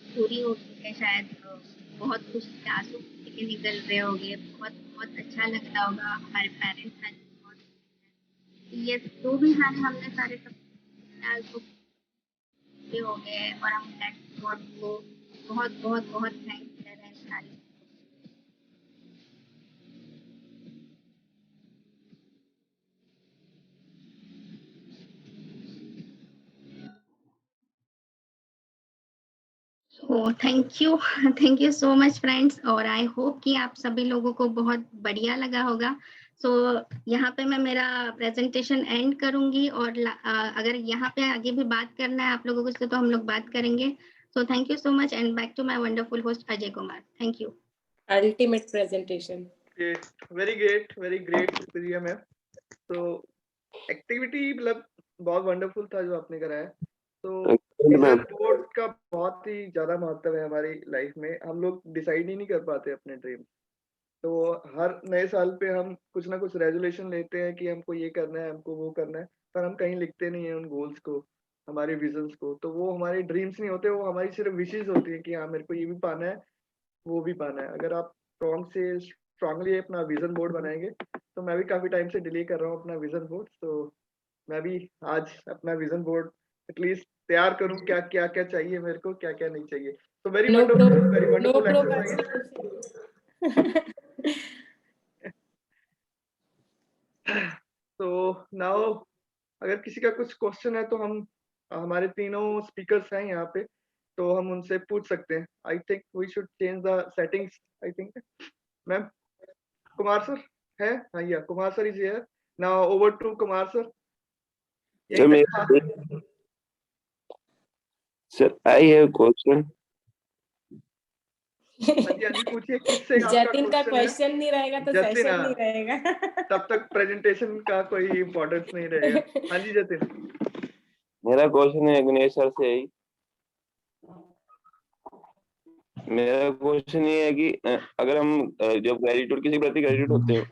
D: पूरी होती है शायद। बहुत खुशी के आंसू के निकल रहे होंगे, बहुत बहुत अच्छा लगता होगा हमारे पेरेंट्स का बहुत। ये जो भी हमने सारे सब हो गए, और हम गॉड को बहुत बहुत बहुत थैंक्स दे रहे हैं सारी। Thank you so much friends, और आई होप कि आप सभी लोगों को बहुत बढ़िया लगा होगा। सो यहाँ पे मैं मेरा प्रेजेंटेशन एंड करूंगी, और अगर यहाँ पे आगे भी बात करना है आप लोगों को से तो हम लोग बात करेंगे। So thank you so much and back to my wonderful host Ajay Kumar. Thank you.
B: Ultimate presentation.
A: Very great Priya ma'am. तो एक्टिविटी मतलब बहुत वंडरफुल था जो आपने कराया। तो विजन बोर्ड का बहुत ही ज्यादा महत्व है हमारी लाइफ में। हम लोग डिसाइड ही नहीं कर पाते अपने ड्रीम। तो हर नए साल पे हम कुछ ना कुछ रेजोल्यूशन लेते हैं कि हमको ये करना है, हमको वो करना है, पर हम कहीं लिखते नहीं है उन गोल्स को, हमारे विजन्स को। तो वो हमारे ड्रीम्स नहीं होते, वो हमारी सिर्फ विशेज होती है कि हाँ मेरे को ये भी पाना है, वो भी पाना है। अगर आप स्ट्रांगली अपना विजन बोर्ड बनाएंगे, तो मैं भी काफी टाइम से डिले कर रहा हूँ अपना विजन बोर्ड। तो मैं भी आज अपना विजन बोर्ड एटलीस्ट तैयार करूं, क्या क्या क्या चाहिए मेरे को, क्या क्या नहीं चाहिए। तो वेरी वंडरफुल एक्सरसाइज। तो नाउ अगर किसी का कुछ क्वेश्चन है तो हम हमारे तीनों स्पीकर्स हैं यहाँ पे, तो हम उनसे पूछ सकते हैं। I think we should change the settings. I think ma'am Kumar sir है, हाँ या Kumar sir is here now. Over to Kumar sir.
H: Sir, I have question.
A: हाँ जी पूछिए, किससे आपका
B: जतिन का
A: क्वेश्चन है?
B: क्वेश्चन नहीं रहेगा तो
A: जतिन,
B: सेशन
A: हाँ।
B: नहीं रहेगा।
A: तब तक प्रेजेंटेशन का कोई इम्पोर्टेंस नहीं रहेगा। हाँ जी जतिन।
H: मेरा क्वेश्चन है गणेश सर से ही। मेरा क्वेश्चन ये है कि अगर हम जब ग्रेजुएट किसी प्रति ग्रेजुएट होते हैं।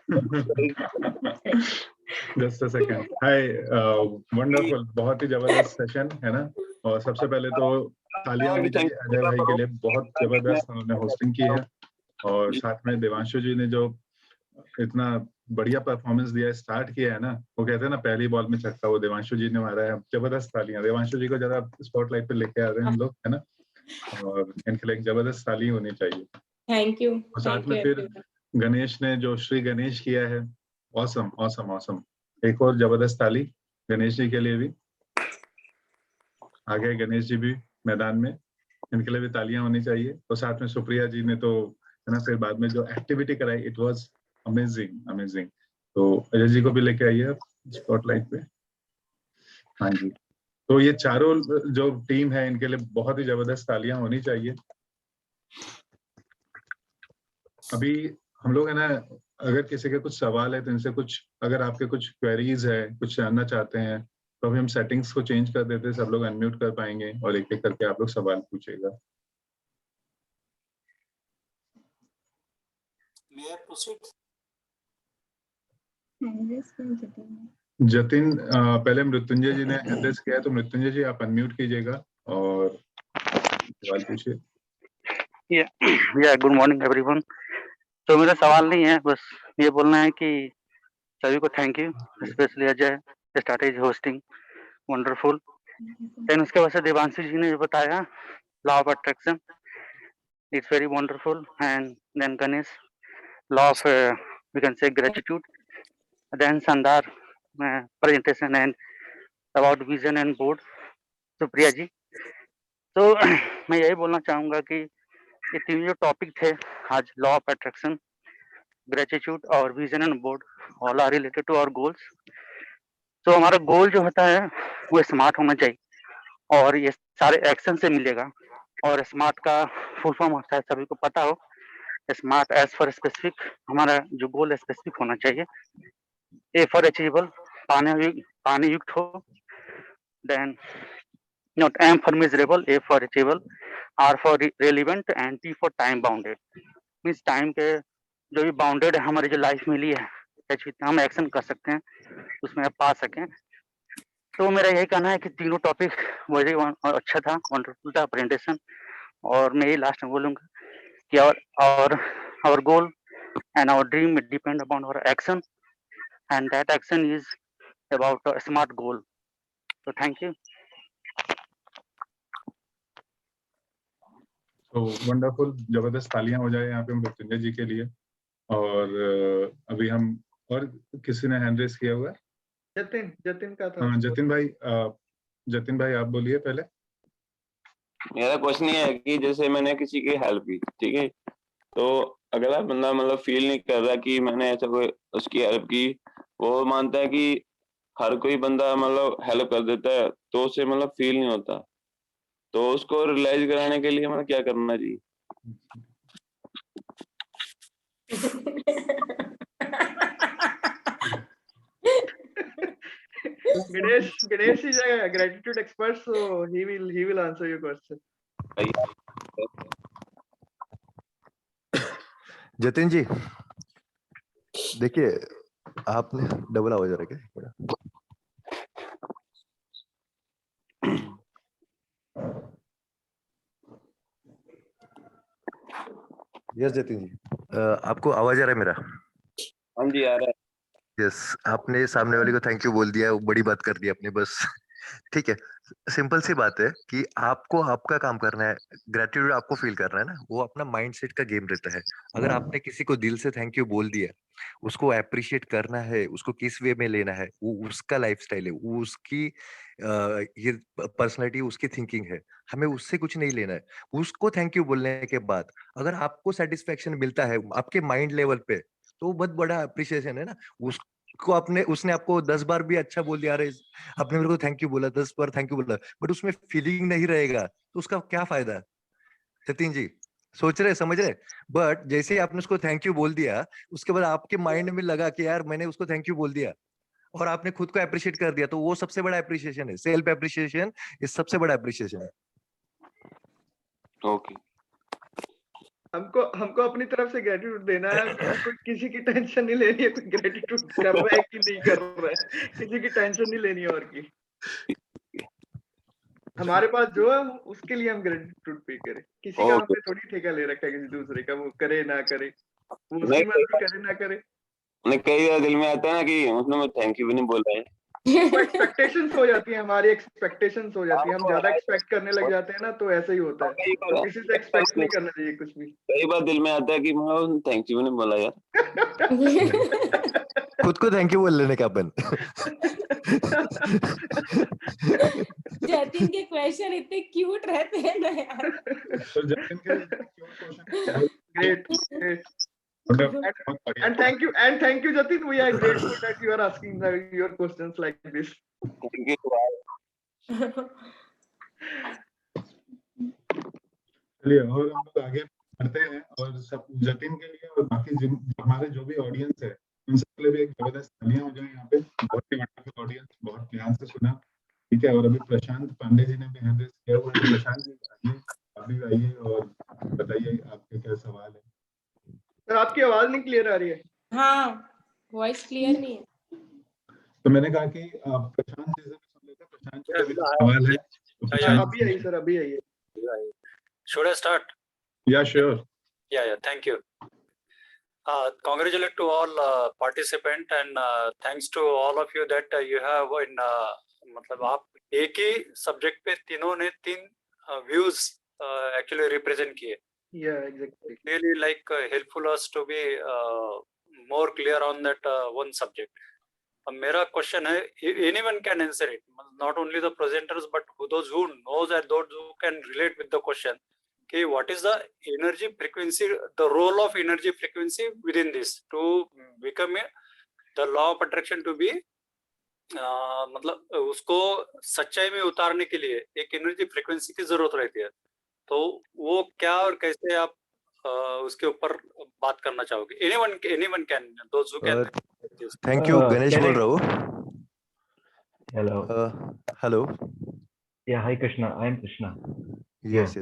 I: Just a second. Hi, wonderful, बहुत ही जबरदस्त सेशन है ना। और सबसे पहले तो तालियां होनी चाहिए अजय भाई के लिए, बहुत जबरदस्त उन्होंने होस्टिंग की है। और साथ में देवांशु जी ने जो इतना बढ़िया परफॉर्मेंस दिया है, स्टार्ट किया है ना, वो कहते हैं ना पहली बॉल में छक्का, वो देवांशु जी ने मारा है। जबरदस्त तालियां देवांशु जी को जरा स्पॉटलाइट पे लेके आ रहे हैं हम लोग, है ना। और इनके लिए एक जबरदस्त ताली होनी चाहिए।
B: Thank you.
I: और साथ में फिर गणेश ने जो श्री गणेश किया है, ऑसम ऑसम ऑसम। एक और जबरदस्त ताली गणेश जी के लिए भी। आ गए गणेश जी भी मैदान में, इनके लिए भी तालियां होनी चाहिए। और साथ में सुप्रिया जी ने तो है ना, फिर बाद में जो एक्टिविटी कराई, इट वाज अमेजिंग अमेजिंग। तो अजय जी को भी लेके आइए आप स्पॉटलाइट पे। हाँ जी, तो ये चारों जो टीम है इनके लिए बहुत ही जबरदस्त तालियां होनी चाहिए। अभी हम लोग है ना, अगर किसी के कुछ सवाल है तो इनसे कुछ, अगर आपके कुछ क्वेरीज है, कुछ जानना चाहते हैं, तो अभी हम सेटिंग्स को चेंज कर देते हैं, सब लोग अनम्यूट कर पाएंगे और एक एक करके आप लोग सवाल पूछेगा। जतिन, पहले मृत्युंजय जी ने एड्रेस किया है, तो मृत्युंजय जी आप अनम्यूट कीजिएगा और सवाल पूछिए।
J: Good morning everyone. तो मेरा सवाल नहीं है, बस ये बोलना है कि सभी को थैंक यू, स्पेशली अजय, स्टार्टेज होस्टिंग वंडरफुल। देन उसके बाद से देवांशु जी ने जो बताया law of attraction, it's very wonderful. And then Ganesh, law of we can say gratitude. Then शानदार presentation and about vision and board Supriya ji. तो मैं यही बोलना चाहूंगा कि ये तीन जो टॉपिक थे आज, लॉ ऑफ अट्रैक्शन, ग्रेटिट्यूड और vision and board, all are related to our goals. तो हमारा गोल जो होता है वो स्मार्ट होना चाहिए और ये सारे एक्शन से मिलेगा। और स्मार्ट का फुल फॉर्म होता है, सभी को पता हो, स्मार्ट एज फॉर स्पेसिफिक। हमारा जो गोल स्पेसिफिक होना चाहिए। ए फॉर अचीवेबल, पाने युक्त हो। Then not M for measurable, A for achievable, R for relevant and T for time bounded. Means time के जो भी बाउंडेड है हमारी जो लाइफ मिली है, हम एक्शन कर सकते हैं, उसमें आप पा सकें। तो मेरा यही कहना है कि तीनों टॉपिक वही अच्छा था, वंडरफुल था प्रेजेंटेशन। और मैं यही लास्ट में बोलूँगा कि our goal and our dream depend upon our action, and that action is about a smart goal. So thank you.
I: तो वंडरफुल, जबरदस्त तालियां हो जाए यहाँ पे मृत्युंजय जी के लिए। और अभी हम, और किसी ने हैंड रेस किया हुआ है?
A: जतिन का था।
I: हाँ जतिन भाई आप बोलिए पहले।
H: मेरा क्वेश्चन ये है कि जैसे मैंने किसी की हेल्प की, ठीक है, तो अगला बंदा मतलब फील नहीं कर रहा कि मैंने ऐसा कोई उसकी हेल्प की, वो मानता है कि हर कोई बंदा मतलब हेल्प कर देता है, तो उसे मतलब फील नहीं होता, तो उसको रियलाइज कराने के लिए मतलब क्या करना चाहिए?
A: Ganesh is a gratitude expert, so he will answer your question.
K: Jatin जी देखिए, आपने डबल आवाज आ रहा है क्या? यस जतिन जी, आपको आवाज आ रहा है मेरा?
H: हाँ जी आ रहा है।
K: यस, आपने सामने वाले को थैंक यू बोल दिया, बड़ी बात कर दी आपने बस। ठीक है, सिंपल सी बात है कि आपको आपका काम करना है, ग्रेटिट्यूड आपको फील करना है ना, वो अपना माइंडसेट का गेम रहता है। अगर आपने किसी को दिल से थैंक यू बोल दिया, उसको अप्रिशिएट करना है, उसको किस वे में लेना है, वो उसका लाइफस्टाइल है, वो उसकी ये पर्सनालिटी, उसकी थिंकिंग है, हमें उससे कुछ नहीं लेना है। उसको थैंक यू बोलने के बाद अगर आपको सेटिस्फेक्शन मिलता है आपके माइंड लेवल पे, तो बहुत बड़ा अप्रिशिएशन है ना। उसने आपको 10 बार भी अच्छा बोल दिया, अरे आपने मेरे को थैंक यू बोला, 10 बार थैंक यू बोला, बट उसमें फीलिंग नहीं रहेगा, तो उसका क्या फायदा? सतीन जी सोच रहे, समझ रहे? बट जैसे ही आपने उसको थैंक यू बोल दिया, उसके बाद आपके माइंड में लगा कि यार मैंने उसको थैंक यू बोल दिया, और आपने खुद को अप्रिशिएट कर दिया, तो वो सबसे बड़ा अप्रिशिएशन है। सेल्फ अप्रिशिएशन ये सबसे बड़ा अप्रिशिएशन है।
H: ओके,
A: हमको अपनी तरफ से ग्रेटिट्यूड देना है, कोई किसी की टेंशन नहीं लेनी है, कोई ग्रेटिट्यूड कर रहा है कि नहीं कर रहा है, किसी की टेंशन नहीं लेनी है। और की हमारे पास जो है उसके लिए हम ग्रेटिट्यूड पे करें, किसी का हमने थोड़ी ठेका ले रखा है किसी दूसरे का, वो करे ना करे, वो उसकी मर्जी करे ना करे।
H: कई बार दिल में आता है ना कि मतलब मैं थैंक यू भी नहीं बोल रहा है,
A: एक्सपेक्टेशंस हो जाती है, हमारी एक्सपेक्टेशंस हो जाती है, हम ज्यादा एक्सपेक्ट करने लग जाते हैं ना, तो ऐसा ही होता है। तो किसी से एक्सपेक्ट नहीं करना चाहिए कुछ भी।
H: कई बार दिल में आता है कि मैं थैंक यू भी नहीं बोला यार।
K: खुद को थैंक यू बोल लेने का अपन।
B: जतिन के क्वेश्चन इतने क्यूट रहते हैं ना यार।
I: तो जतिन के
A: great and thank you Jatin, we are grateful that you are asking your questions like this.
H: Thank you.
I: चलिए और हम लोग आगे बढ़ते हैं, और सब जतिन के लिए और बाकी हमारे जो भी ऑडियंस है उन सबके लिए भी एक जबरदस्त तालियां हो जाए यहाँ पे। बहुत ही वंडरफुल ऑडियंस, बहुत ध्यान से सुना, ठीक है। और अभी प्रशांत पांडे जी ने भी हैंड रेज किया हुआ है। प्रशांत जी आइए, आप भी आइए और बताइए आपके क्या सवाल है।
A: सर आपकी आवाज नहीं क्लियर आ रही है।
B: हाँ, वॉइस क्लियर नहीं है।
I: तो मैंने कहा कि आप प्रशांत जी से भी सुन लेते हैं, प्रशांत जी का भी सवाल है। तो
A: अभी आइए सर, अभी आइए।
L: Should I start?
I: Yeah, sure.
L: Yeah, thank you. Congratulate to all participant and thanks to all of you that you have in मतलब आप एक ही सब्जेक्ट पे तीनों ने तीन व्यूज एक्चुअली रिप्रेजेंट किए।
A: Yeah, exactly.
L: Really like helpful us to be more clear on that one subject. मेरा क्वेश्चन है, anyone can answer it, not only the presenters but those who knows and those who can relate with the question. Okay, what is the energy frequency, the role of energy frequency within this to become the law of attraction to be मतलब उसको सच्चाई में उतारने के लिए एक एनर्जी फ्रीक्वेंसी की जरूरत रहती है, तो वो क्या और कैसे आप उसके ऊपर बात करना चाहोगे? anyone can, those who can.
K: Thank you, Ganesh बोल रहा हूँ। Hello.
M: Yeah, hi Krishna, I am Krishna.
K: Yes.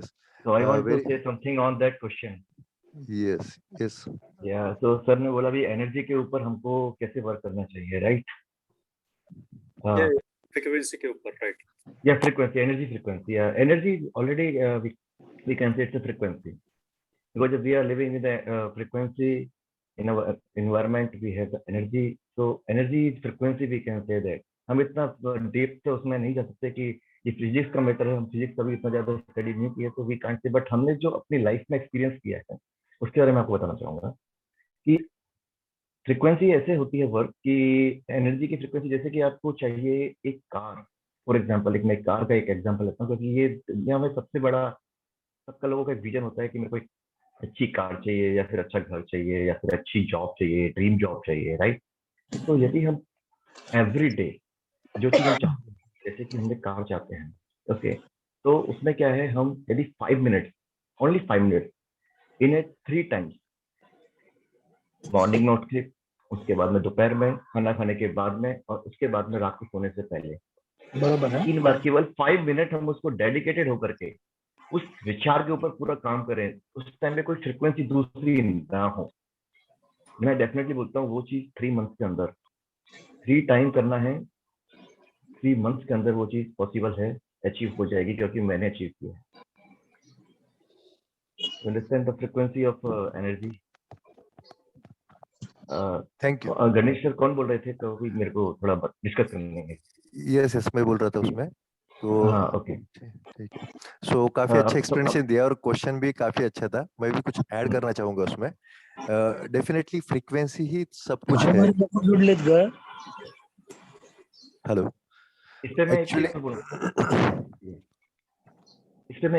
M: So I want to say something on that question.
K: Yes yes
M: या तो सर ने बोला भी एनर्जी के ऊपर हमको कैसे वर्क करना चाहिए, राइट?
L: ये फ्रीक्वेंसी के ऊपर, राइट?
M: या फ्रीक्वेंसी, एनर्जी फ्रीक्वेंसी, या energy already we can say it's a frequency, because if we are living in a frequency in our environment, we have the energy, so energy is frequency, we can say that. हम इतना डीप से उसमें नहीं जा सकते कि ये फिजिक्स का मैटर है, हम फिजिक्स कभी इतना ज्यादा स्टडी नहीं किया, तो वी कांट से, बट हमने जो अपनी लाइफ में एक्सपीरियंस किया है उसके बारे में आपको बताना चाहूंगा कि फ्रीक्वेंसी ऐसे होती है वर्क कि एनर्जी की फ्रीक्वेंसी, जैसे कि आपको चाहिए एक कार, फॉर एग्जाम्पल, एक मैं कार का एक एग्जाम्पल लेता हूँ, क्योंकि ये दुनिया में सबसे बड़ा, सबका लोगों का एक विजन होता है कि मेरे को एक अच्छी कार चाहिए, या फिर अच्छा घर चाहिए, या फिर अच्छी जॉब चाहिए, ड्रीम जॉब चाहिए, राइट? तो यदि हम एवरी डे जो चीज हम चाहते हैं, जैसे कि हमने कार चाहते हैं, ओके, तो उसमें क्या है, हम यदि 5 minute, only 5 minute in A 3 times, morning में उठ के, उसके बाद में दोपहर में, खाना खाने के बाद में, और उसके बाद में रात को सोने से पहले,
N: बराबर है,
M: 3 बार केवल 5 मिनट हम उसको डेडिकेटेड होकर के उस विचार के ऊपर पूरा काम करें, उस टाइम में कोई फ्रीक्वेंसी दूसरी ना हो, मैं डेफिनेटली बोलता हूँ वो चीज 3 मंथ के अंदर 3 टाइम करना है, 3 मंथ के अंदर वो चीज पॉसिबल है, अचीव हो जाएगी, क्योंकि मैंने अचीव किया है। Understand the frequency of energy.
K: Thank you.
M: Ganesh sir कौन बोल रहे थे? तो मेरे को थोड़ा डिस्कस करने है।
K: यस यस, मैं बोल रहा था उसमें, तो
M: हाँ, ओके,
K: ठीक है। सो काफी अच्छा एक्सप्लेनेशन दिया, और क्वेश्चन भी काफी अच्छा था। मैं भी कुछ ऐड करना चाहूंगा उसमें। डेफिनेटली फ्रीक्वेंसी ही सब कुछ है। हेलो,
M: इसमें मैं
K: एक्चुअली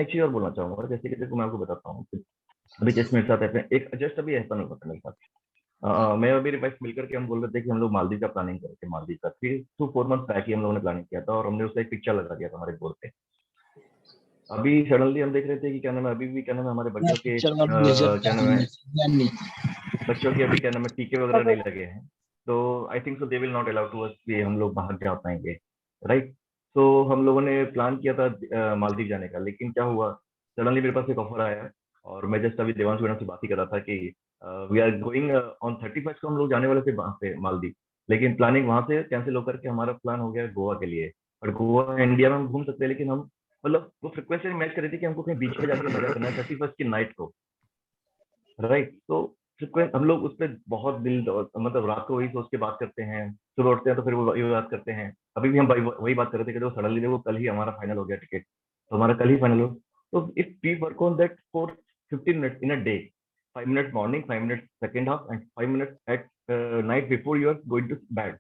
M: एक चीज और बोलना चाहूंगा, जैसे कि देखो मैं आपको बताता हूँ, अभी जैसे मेरे साथ है एक जस्ट अभी ऐसा नहीं होता मेरे साथ। मैं और मेरी वाइफ मिलकर के हम बोल रहे थे कि हम लोग मालदीव का प्लानिंग करेंगे, मालदीव का 3 to 4 मंथ बैक ही हम लोगों ने प्लानिंग किया था, और हमने उसका एक पिक्चर लगा दिया था हमारे बोर्ड पे। अभी सडनली हम देख रहे थे कि क्या नाम है, अभी भी क्या नाम है, हमारे बच्चों के क्या नाम है, बच्चों के अभी क्या नाम है, टीके वगैरह नहीं लगे हैं, तो I think so they will not allow to us कि हम लोग बाहर जा पाएंगे, राइट? तो हम लोगों ने प्लान किया था मालदीव जाने का, लेकिन क्या हुआ, सडनली मेरे पास एक ऑफर आया, और मैं जस्ट अभी देवांश मैडम से बात ही कर रहा था कि वी आर गोइंग ऑन 31 को हम लोग जाने वाले थे वहां से मालदीव, लेकिन प्लानिंग वहां से कैंसिल होकर के हमारा प्लान हो गया गोवा के लिए। और गोवा इंडिया में हम घूम सकते हैं, लेकिन हम मतलब वो फ्रिक्वेंसी मैच कर रही थी कि हमको कहीं बीच पे जाके मजा करना है 31 की नाइट को, राइट? तो फ्रिक्वेंस हम लोग उस पर बहुत दिल, मतलब रात को वही सोच के बात करते हैं, सुबह उठते हैं तो फिर वो वही बात करते हैं। अभी भी हम वही बात कर रहे थे कि सडनली वो कल ही हमारा फाइनल हो गया टिकट, तो हमारा कल ही फाइनल हो। तो if we work on that for 15 minutes in a day, 5 minute morning, 5 minute second half, and 5 minute at night before you are going to bed,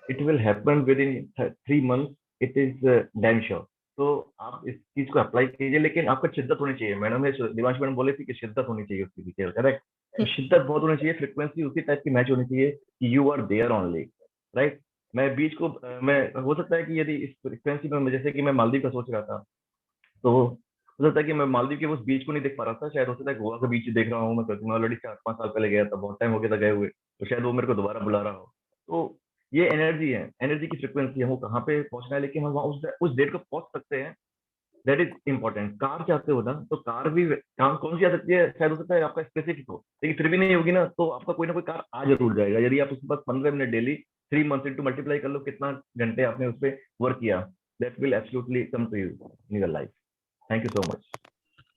M: it will happen within 3 months, it is damn sure. तो आप इस चीज को अप्लाई कीजिए, लेकिन आपका शिद्दत होनी चाहिए। मैडम ने, दिवांश मैडम बोले थे कि शिद्दत होनी चाहिए उसकी पीछे, करेक्ट? तो शिद्दत बहुत होनी चाहिए, फ्रीक्वेंसी उसी टाइप की मैच होनी चाहिए कि you are there only, right? मैं बीच को मैं हो सकता है कि यदि इस फ्रीक्वेंसी में, जैसे कि मैं मालदीव का सोच रहा था, तो हो सकता है कि मैं मालदीव के उस बीच को नहीं देख पा रहा था, शायद हो सकता है गोवा का बीच देख रहा हूँ मैं, क्योंकि मैं ऑलरेडी 4-5 साल पहले गया था, बहुत टाइम हो गया था गए हुए, तो शायद वो मेरे को दोबारा बुला रहा हो। तो ये एनर्जी है, एनर्जी की फ्रीक्वेंसी है, वो कहाँ पे पहुंचना है, लेकिन हम वहाँ उस डेट को पहुंच सकते हैं, दैट इज इंपॉर्टेंट। कार चाहते हो ना, तो कार भी काम कौन सी आ सकती है, शायद हो सकता है आपका स्पेसिफिक हो, लेकिन फिर भी नहीं होगी ना, तो आपका कोई ना कोई कार आ जरूर जाएगा, यदि आप उसके पास 15 मिनट डेली 3 मंथ इंटू मल्टीप्लाई कर लो कितना घंटे आपने उस पर वर्क किया, that will absolutely come to you in your life. Thank you so much.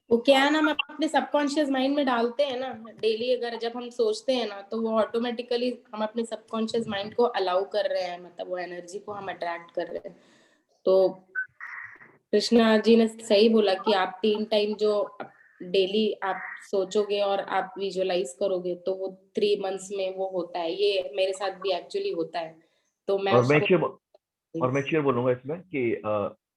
B: वो क्या है ना, हम अपने सबकॉन्शियस माइंड में डालते हैं ना डेली, अगर जब हम सोचते हैं ना, तो वो ऑटोमेटिकली हम अपने सबकॉन्शियस माइंड को अलाउ कर रहे हैं, मतलब वो एनर्जी को हम अट्रैक्ट कर रहे हैं। तो कृष्णा जी ने सही बोला कि आप 3 टाइम जो डेली आप सोचोगे और आप विजुअलाइज करोगे, तो वो 3 मंथ्स में वो होता है। ये मेरे साथ भी एक्चुअली होता है। तो मैं
M: मैं श्योर बोलूंगा इसमें कि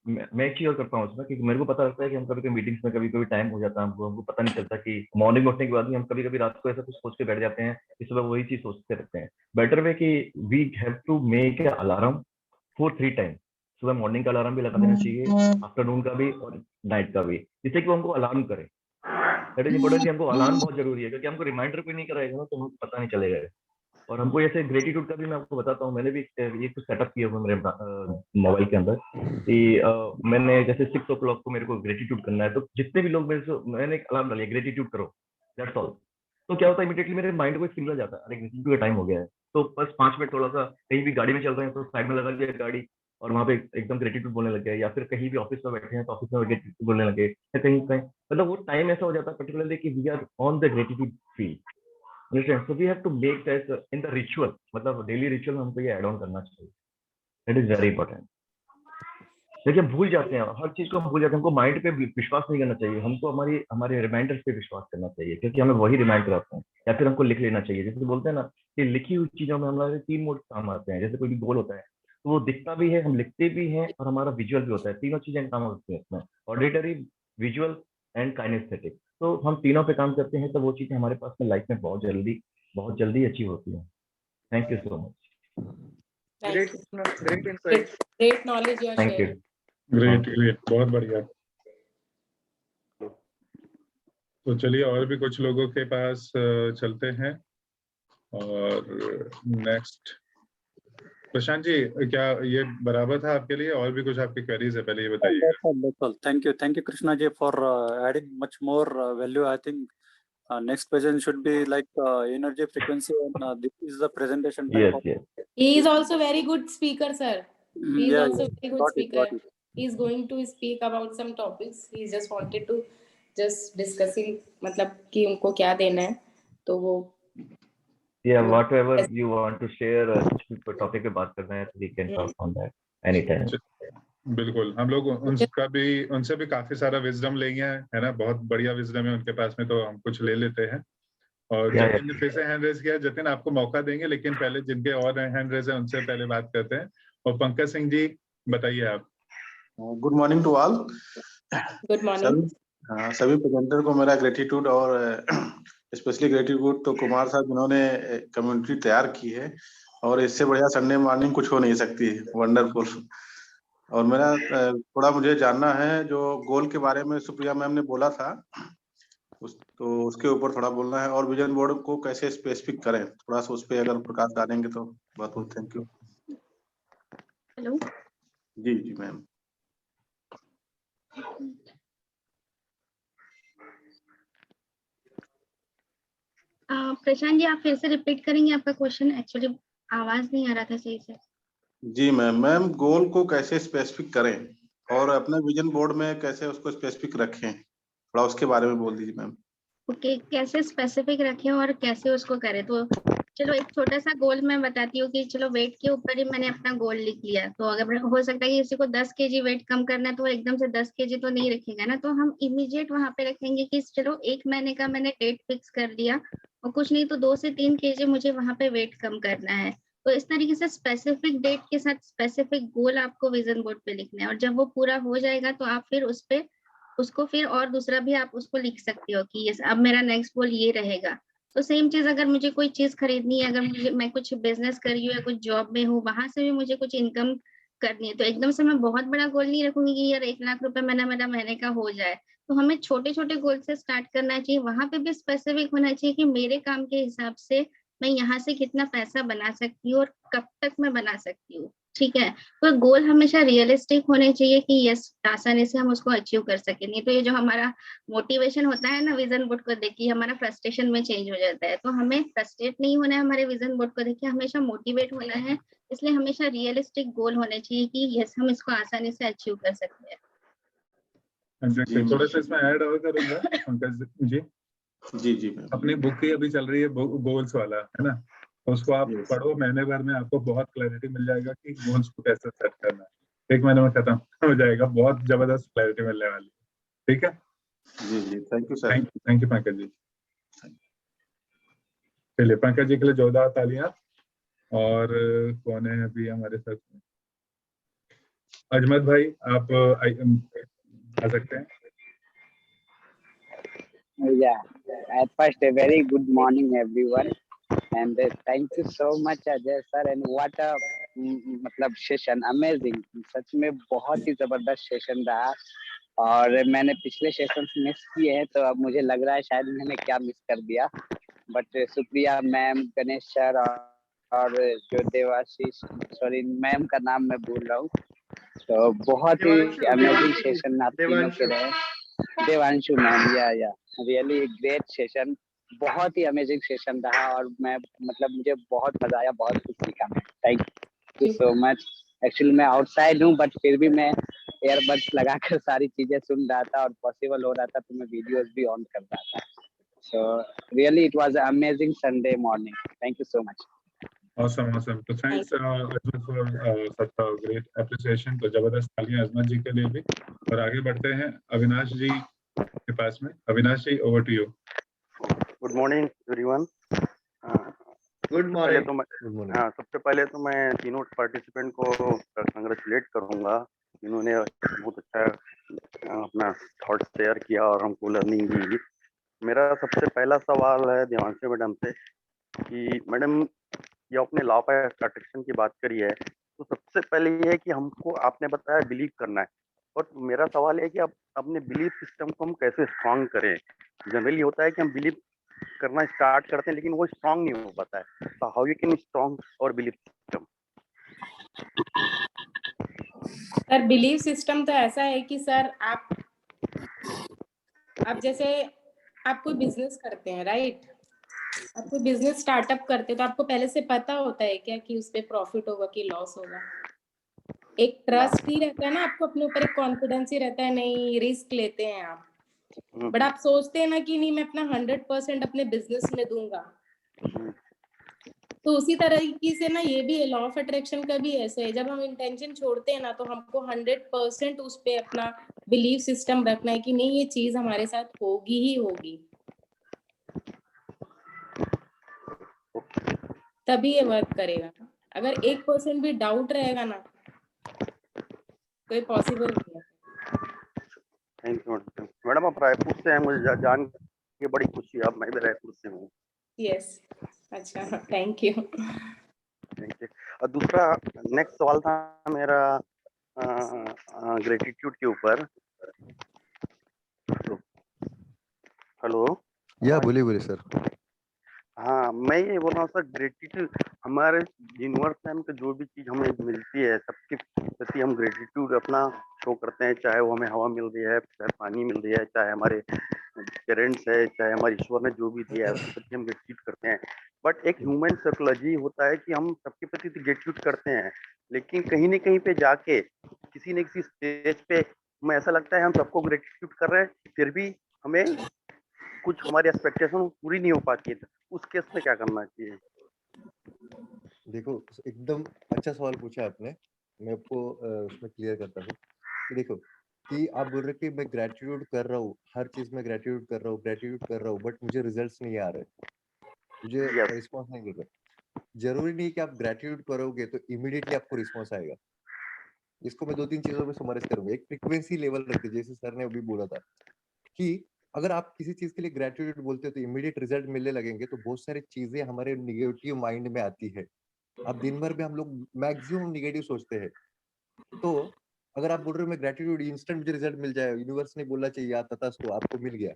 M: मैं एक चीज और करता हूँ इसमें, क्योंकि मेरे को पता लगता है कि हम कभी कभी मीटिंग्स में कभी टाइम हो जाता है, हमको पता नहीं चलता कि मॉर्निंग उठने के बाद भी हम कभी कभी रात को ऐसा कुछ सोच के बैठ जाते हैं कि सुबह वही चीज सोचते रहते हैं। बेटर वे कि we have to make a alarm for 3 time. सुबह मॉर्निंग का अलार्म भी लगा देना चाहिए, आफ्टरनून का भी और नाइट का भी, जिससे कि वो हमको अलार्म करे। दैट इज इम्पोर्टेंट कि हमको अलार्म बहुत जरूरी है, क्योंकि हमको रिमाइंडर कोई नहीं कराएगा ना, तो हमको पता नहीं चलेगा। और हमको ऐसे ग्रेटिट्यूड का भी मैं आपको बताता हूँ, मैंने भी ये कुछ सेटअप किया हुआ मेरे मोबाइल के अंदर कि मैंने जैसे 6 o'clock को मेरे को ग्रेटिट्यूड करना है, तो जितने भी लोग मेरे से, मैंने एक अलार्म डालिए ग्रेटिट्यूड करो, दैट्स ऑल। तो क्या होता है, इमीडिएटली मेरे माइंड को एक सिग्नल जाता है, अरे ग्रेटिट्यूड का टाइम हो गया है, तो बस 5 मिनट थोड़ा सा कहीं भी गाड़ी में चल रहे हैं तो साइड में लगा लिया गाड़ी और वहाँ पे एकदम ग्रेटिट्यूड बोलने लग गए, या फिर कहीं भी ऑफिस में बैठे हैं तो ऑफिस में ग्रेटिट्यूड बोलने लगे, या कहीं कहीं मतलब वो टाइम ऐसा हो जाता है पर्टिकुलरली कि we are on the gratitude feel. Understand? So we have to make that in the ritual, मतलब डेली रिचुअल में हमको ये ऐड ऑन करना चाहिए। That is very important. देखिए हम भूल जाते हैं, हर चीज को हम भूल जाते हैं, हमको माइंड पे विश्वास नहीं करना चाहिए, हमको हमारे रिमाइंडर्स पे विश्वास करना चाहिए, क्योंकि हमें वही रिमाइंड कराते हैं, या फिर हमको लिख लेना चाहिए। जैसे बोलते हैं ना कि लिखी हुई चीजों में हमारे 3 मोड काम आते हैं। जैसे कोई भी गोल होता है तो वो दिखता भी है, हम लिखते भी हैं, और हमारा विजुअल भी होता है। तीनों चीजें काम होती हैं इसमें, ऑडिटरी, विजुअल एंड काइनेस्थेटिक। तो हम तीनों पे काम करते हैं तो वो चीजें हमारे पास में लाइफ में बहुत जल्दी अचीव होती है। Thank you so much.
A: Great insight.
B: Great knowledge you are
M: thank you.
B: sharing.
I: Great, बहुत बढ़िया। तो चलिए और भी कुछ लोगों के पास चलते हैं। और नेक्स्ट प्रशांत जी, क्या ये बराबर था आपके लिए? और भी कुछ आपकी क्वेरीज है, पहले ये बताइए।
L: That's all. Thank you Krishna ji for adding much more value. I think next present should be like energy frequency, and this is the presentation type
M: Yes,
L: of.
M: yes.
B: He is also very good speaker, sir. He is
L: Yeah,
B: also
L: yeah.
B: very good speaker. He is going to speak about some topics. He just wanted to just discussing, मतलब कि उनको क्या देना है, तो वो
M: Yeah, whatever you want to share, कुछ टॉपिक पे बात करना है तो we can talk on that anytime.
I: बिल्कुल, हम लोग उनसे भी काफी सारा विजडम लेंगे, है ना? बहुत बढ़िया विजडम है उनके पास में, तो हम कुछ ले लेते हैं। और जतिन ने फिर से हैंड रेज किया। जतिन, आपको मौका देंगे, लेकिन पहले जिनके और हैंड रेज है उनसे पहले बात करते हैं। और पंकज सिंह जी, बताइए आप।
N: Good morning to all.
B: Good morning.
N: सभी प्रेजेंटर को मेरा ग्रेटिट्यूड, और स्पेशली ग्रेटिट्यूड तो कुमार साहब जिन्होंने कम्युनिटी तैयार की है, और इससे बढ़िया संडे मॉर्निंग कुछ हो नहीं सकती। वंडरफुल। और मेरा थोड़ा मुझे जानना है, जो गोल के बारे में सुप्रिया मैम ने बोला था, तो उसके ऊपर थोड़ा बोलना है, और विजन बोर्ड को कैसे स्पेसिफिक करें, थोड़ा सा उस पर अगर प्रकाश डालेंगे तो बहुत बहुत थैंक यू।
D: हेलो
N: जी जी मैम।
D: प्रशांत जी, आप फिर से रिपीट करेंगे आपका क्वेश्चन? एक्चुअली आवाज नहीं आ रहा था सही से।
N: जी मैम, गोल को कैसे स्पेसिफिक करें और अपने विजन बोर्ड में कैसे उसको स्पेसिफिक रखें, थोड़ा उसके बारे में बोल दीजिए मैम।
D: ओके, कैसे स्पेसिफिक रखें और कैसे उसको करें? तो चलो एक छोटा सा गोल मैं बताती हूँ कि चलो वेट के ऊपर ही मैंने अपना गोल लिख लिया। तो अगर हो सकता है कि किसी को 10 kg वेट कम करना है, तो एकदम से 10 kg तो नहीं रखेगा ना, तो हम इमीडिएट वहां पे रखेंगे कि चलो 1 महीने का मैंने डेट फिक्स कर लिया, और कुछ नहीं तो 2 से 3 kg मुझे वहां पे वेट कम करना है। तो इस तरीके से स्पेसिफिक डेट के साथ स्पेसिफिक गोल आपको विजन बोर्ड पे लिखना है, और जब वो पूरा हो जाएगा तो आप फिर उसको फिर और दूसरा भी आप उसको लिख सकते हो कि यस अब मेरा नेक्स्ट गोल ये रहेगा। तो सेम चीज, अगर मुझे कोई चीज खरीदनी है, अगर मैं कुछ बिजनेस कर रही हूँ या कुछ जॉब में हूँ, वहां से भी मुझे कुछ इनकम करनी है, तो एकदम से मैं बहुत बड़ा गोल नहीं रखूंगी कि यार 1 लाख रुपए मेरा महीने का हो जाए। तो हमें छोटे छोटे गोल से स्टार्ट करना चाहिए। वहां पे भी स्पेसिफिक होना चाहिए कि मेरे काम के हिसाब से मैं यहाँ से कितना पैसा बना सकती हूँ और कब तक मैं बना सकती हूँ। ठीक है, तो गोल हमेशा रियलिस्टिक होने चाहिए कि यस आसानी से हम उसको अचीव कर सके। नहीं तो ये जो हमारा मोटिवेशन होता है ना विजन बोर्ड को देख के, हमारा फ्रस्ट्रेशन में चेंज हो जाता है। तो हमें फ्रस्ट्रेट नहीं होना है हमारे विजन बोर्ड को देख के, हमेशा मोटिवेट होना है। इसलिए हमेशा रियलिस्टिक गोल होने चाहिए कि यस हम इसको आसानी से अचीव कर सकते हैं।
I: थोड़ा सा इसमें ऐड और करूंगा पंकज जी।
N: जी
I: अपनी बुक ही अभी चल रही है गोल्स वाला, है ना? तो उसको आप पढ़ो, महीने भर में आपको बहुत क्लैरिटी मिल जाएगा कि गोल्स को कैसे सेट करना है। 1 महीने में खत्म हो जाएगा, बहुत जबरदस्त क्लैरिटी मिलने वाली है। ठीक है
N: जी, thank you sir.
I: Thank you Pankaj ji. चलिए पंकज जी के लिए जोरदार तालियां। और कौन है अभी हमारे साथ? अजमत भाई, आप आ सकते हैं।
O: Yeah, at first a very good morning everyone, and thank you so much Ajay sir, and what a मतलब सेशन अमेजिंग, सच में बहुत ही जबरदस्त सेशन रहा। और मैंने पिछले सेशन मिस किए हैं, तो अब मुझे लग रहा है शायद मैंने क्या मिस कर दिया, but Supriya ma'am, Ganesh sir और जो देवाशीष, सॉरी मैम का नाम मैं भूल रहा हूँ, तो बहुत ही अमेजिंग सेशन आप तीनों के रहे। देवांशु मैम, या रियली ग्रेट सेशन। बहुत ही अमेजिंग सेशन रहा और मैं मतलब मुझे बहुत मजा आया, बहुत कुछ सीखा मैं। Thank you so much. Actually मैं आउटसाइड हूँ बट फिर भी मैं एयरबड्स लगाकर सारी चीजें सुन रहा था और पॉसिबल हो रहा था तो मैं वीडियोस भी ऑन कर रहा था। So really it was amazing Sunday morning. Thank you so much.
I: Awesome. So thanks Ajmal for such a great appreciation. तो जबरदस्त तालियां अजमत जी के लिए भी। और आगे बढ़ते हैं अविनाश जी के पास में। अविनाश जी, over to you.
P: Good morning everyone.
A: Good morning.
P: सबसे पहले तो मैं तीनों पार्टिसिपेंट को कंग्रेचुलेट करूंगा, इन्होंने बहुत अच्छा अपना थॉट शेयर किया और हमको लर्निंग दी। मेरा सबसे पहला सवाल है देवांशी मैडम से कि मैडम ये आपने लॉ ऑफ अट्रैक्शन की बात करी है, तो सबसे पहले ये है कि हमको आपने बताया बिलीव करना है, और मेरा सवाल है कि आप अपने बिलीफ सिस्टम को हम कैसे स्ट्रांग करें। जनरली होता है कि हम बिलीव करना स्टार्ट करते हैं लेकिन वो स्ट्रांग नहीं हो पाता है, तो हाउ यू कैन स्ट्रांग और belief system.
B: Sir believe system तो ऐसा है कि सर आप जैसे आप कोई बिजनेस करते हैं, राइट, आप कोई बिजनेस स्टार्टअप करते हैं तो आपको पहले से पता होता है क्या कि उस पे प्रॉफिट होगा कि लॉस होगा। एक ट्रस्ट ही रहता है ना आपको अपने ऊपर, एक कॉन्फिडेंस ही रहता है, नहीं रिस्क लेते हैं आप, बट आप सोचते हैं ना कि नहीं मैं अपना 100% अपने बिजनेस में दूंगा। तो उसी तरीके से ना ये भी लॉ ऑफ अट्रैक्शन का भी ऐसे है, जब हम इंटेंशन छोड़ते हैं ना तो हमको 100% उस पे अपना बिलीफ सिस्टम रखना है कि नहीं ये चीज हमारे साथ होगी ही होगी, तभी ये वर्क करेगा। अगर 1% भी डाउट रहेगा ना तो ये पॉसिबल नहीं है।
P: Thank you madam. आप रायपुर से हैं, मुझे जान के बड़ी खुशी है। मैं भी रायपुर से हूँ।
B: यस, अच्छा, थैंक यू।
P: और दूसरा नेक्स्ट सवाल था मेरा ग्रेटिट्यूड के ऊपर। हेलो।
K: या बोलिए सर।
P: हाँ, मैं ये बोल रहा हूँ सर, ग्रेटिट्यूड हमारे यूनिवर्स में हमको जो भी चीज हमें मिलती है सबके प्रति हम ग्रेटिट्यूड अपना शो करते हैं, चाहे वो हमें हवा मिल रही है, चाहे पानी मिल रही है, चाहे हमारे पेरेंट्स है, चाहे हमारे ईश्वर ने जो भी दिया है उसके प्रति हम ग्रेटिट्यूड करते हैं। बट एक ह्यूमन साइकोलॉजी होता है कि हम सबके प्रति ग्रेटिट्यूड करते हैं, लेकिन कहीं न कहीं पे जाके किसी न किसी स्टेज पे हमें ऐसा लगता है हम सबको ग्रेटिट्यूड कर रहे हैं, फिर भी हमें कुछ हमारी एक्सपेक्टेशन पूरी नहीं हो पाती है। उस केस में क्या करना चाहिए?
K: देखो, एकदम अच्छा सवाल पूछा आपने। मैं आपको उसमें क्लियर करता हूँ कि देखो कि आप बोल रहे कि मैं ग्रेटिट्यूड कर रहा हूँ, हर चीज में ग्रेटिट्यूड कर रहा हूँ बट मुझे रिजल्ट्स नहीं आ रहे, मुझे रिस्पॉन्स नहीं मिल रहा। जरूरी नहीं कि आप ग्रेटिट्यूड करोगे तो इमीडिएटली आपको रिस्पॉन्स आएगा। इसको मैं 2-3 चीजों में समराइज करूंगा। एक फ्रीक्वेंसी लेवल रखते, जैसे सर ने अभी बोला था कि अगर आप किसी चीज के लिए ग्रेटिट्यूड बोलते हो तो इमीडिएट रिजल्ट मिलने लगेंगे, तो बहुत सारी चीजें हमारे निगेटिव माइंड में आती है। अब दिन भर में हम लोग मैक्सिमम निगेटिव सोचते हैं, तो अगर आप बोल रहे हो मैं ग्रेटिट्यूड इंस्टेंट मुझे रिजल्ट मिल जाए, यूनिवर्स ने बोला चाहिए तथास्तु आपको मिल गया,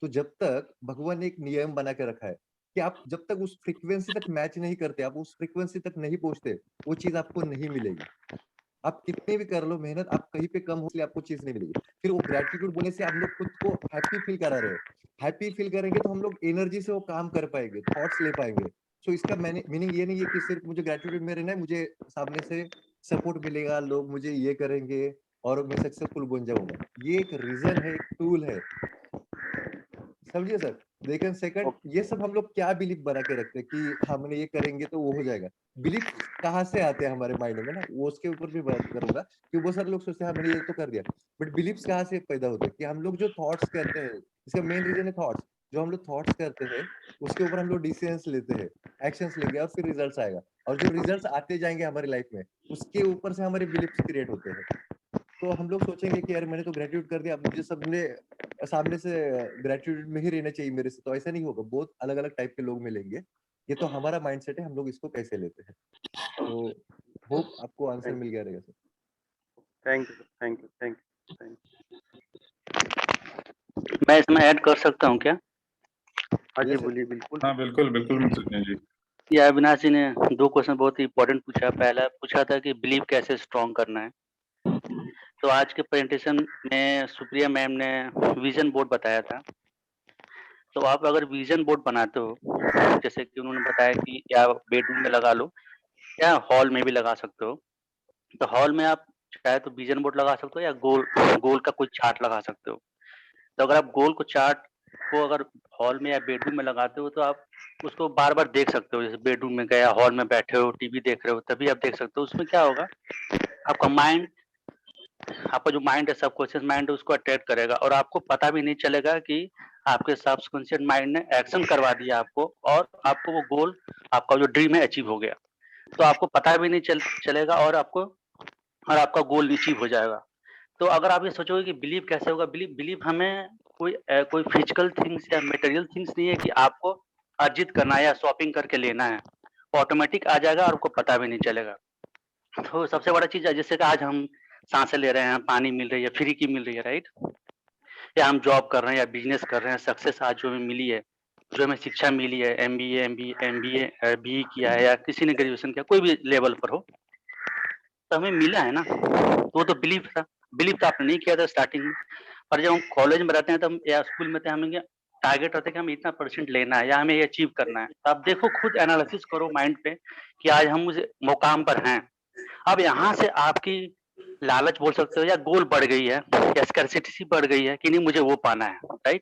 K: तो जब तक भगवान ने एक नियम बना के रखा है कि आप जब तक उस फ्रीक्वेंसी तक मैच नहीं करते, आप उस फ्रीक्वेंसी तक नहीं पहुंचते, वो चीज आपको नहीं मिलेगी। आप कितने भी कर लो मेहनत, आप कहीं पे कम हो इसलिए आपको चीज नहीं मिलेगी। फिर वो ग्रेटिट्यूड बोलने से हम लोग खुद को हैप्पी फील करा रहे हैं। हैप्पी फील करेंगे तो हम लोग एनर्जी से वो काम कर पाएंगे, थॉट्स ले पाएंगे। सो इसका मीनिंग ये नहीं है कि सिर्फ मुझे ग्रेटिट्यूड में रहना है, मुझे सामने से सपोर्ट मिलेगा, लोग मुझे ये करेंगे और मैं सक्सेसफुल बन जाऊंगा। ये एक रीजन है, एक टूल है, समझिए सर। लेकिन सेकंड, ये सब हम लोग क्या बिलीफ बना के रखते हैं कि हमने ये करेंगे तो वो हो जाएगा। बिलीफ कहाँ से आते हैं हमारे माइंड में ना, वो उसके ऊपर भी बात करूंगा कि बहुत सारे लोग सोचते हैं हमने ये तो कर दिया, बट बिलीफ्स कहाँ से पैदा होते हैं कि हम लोग जो थॉट्स करते हैं, इसका मेन रीजन है थॉट्स। जो हम लोग थॉट्स करते हैं उसके ऊपर हम लोग डिसीजंस लेते हैं, एक्शंस लेंगे और फिर रिजल्ट्स आएगा, और जो रिजल्ट्स आते जाएंगे हमारी लाइफ में उसके ऊपर से हमारे बिलीफ्स क्रिएट होते हैं। तो हम लोग सोचेंगे कि यार मैंने तो ग्रेटिट्यूड कर दिया, अब मुझे सबने सामने से ग्रेटिट्यूड में ही रहना चाहिए मेरे से, तो ऐसा नहीं होगा। बहुत अलग अलग टाइप के लोग मिलेंगे, ये तो हमारा माइंडसेट है, हम लोग इसको कैसे लेते हैं। तो होप आपको आंसर मिल गया रहेगा sir.
P: Thank you, thank you, thank you, thank you.
J: मैं इसमें ऐड कर सकता हूँ क्या?
P: हाँ जी, बोलिए। बिल्कुल।
I: हाँ, बिल्कुल मित्र जी।
J: ये अविनाश जी ने 2 क्वेश्चन बहुत ही इंपॉर्टेंट पूछा। पहला पूछा था कि बिलीव कैसे स्ट्रॉन्ग करना है। तो आज के प्रेजेंटेशन में सुप्रिया मैम ने विजन बोर्ड बताया था। तो आप अगर विजन बोर्ड बनाते हो, जैसे कि उन्होंने बताया कि या बेडरूम में लगा लो या हॉल में भी लगा सकते हो। तो हॉल में आप चाहे तो विजन बोर्ड लगा सकते हो या गोल गोल का कोई चार्ट लगा सकते हो। तो अगर आप गोल को चार्ट को अगर हॉल में या बेडरूम में लगाते हो तो आप उसको बार-बार देख सकते हो। जैसे बेडरूम में गया, हॉल में बैठे हो, टीवी देख रहे हो, तभी आप देख सकते हो। उसमें क्या होगा, आपका जो माइंड है, सबकॉन्शियस माइंड है, उसको अट्रैक्ट करेगा और आपको पता भी नहीं चलेगा कि आपके सबकॉन्शियस माइंड ने एक्शन करवा दिया आपको और आपको वो गोल, आपका जो ड्रीम है, अचीव हो गया। तो आपको पता भी नहीं चलेगा और आपका गोल अचीव हो जाएगा। तो अगर आप ये सोचोगे कि बिलीव कैसे होगा, बिलीव हमें कोई फिजिकल थिंग्स या मटेरियल थिंग्स नहीं है कि आपको अर्जित करना है या शॉपिंग करके लेना है। ऑटोमेटिक आ जाएगा और आपको पता भी नहीं चलेगा। तो सबसे बड़ा चीज़ है, जैसे कि आज हम सांसें ले रहे हैं, पानी मिल रही है, फ्री की मिल रही है, राइट? या हम जॉब कर रहे हैं या बिजनेस कर रहे हैं, सक्सेस आज जो हमें मिली है, जो हमें शिक्षा मिली है, एमबीए बीई किया है या किसी ने ग्रेजुएशन किया, कोई भी लेवल पर हो, तो हमें मिला है ना, तो वो तो बिलीव था। बिलीव तो आपने नहीं किया था स्टार्टिंग में, पर जब हम कॉलेज में रहते हैं तो हम या स्कूल में थे, हमें टारगेट रहता है कि हमें इतना परसेंट लेना है या हमें ये अचीव करना है। तो आप देखो, खुद एनालिसिस करो माइंड पे कि आज हम उस मुकाम पर हैं। अब यहाँ से आपकी लालच बोल सकते हो या गोल बढ़ गई है या स्कैर्सिटी बढ़ गई है कि नहीं मुझे वो पाना है, राइट?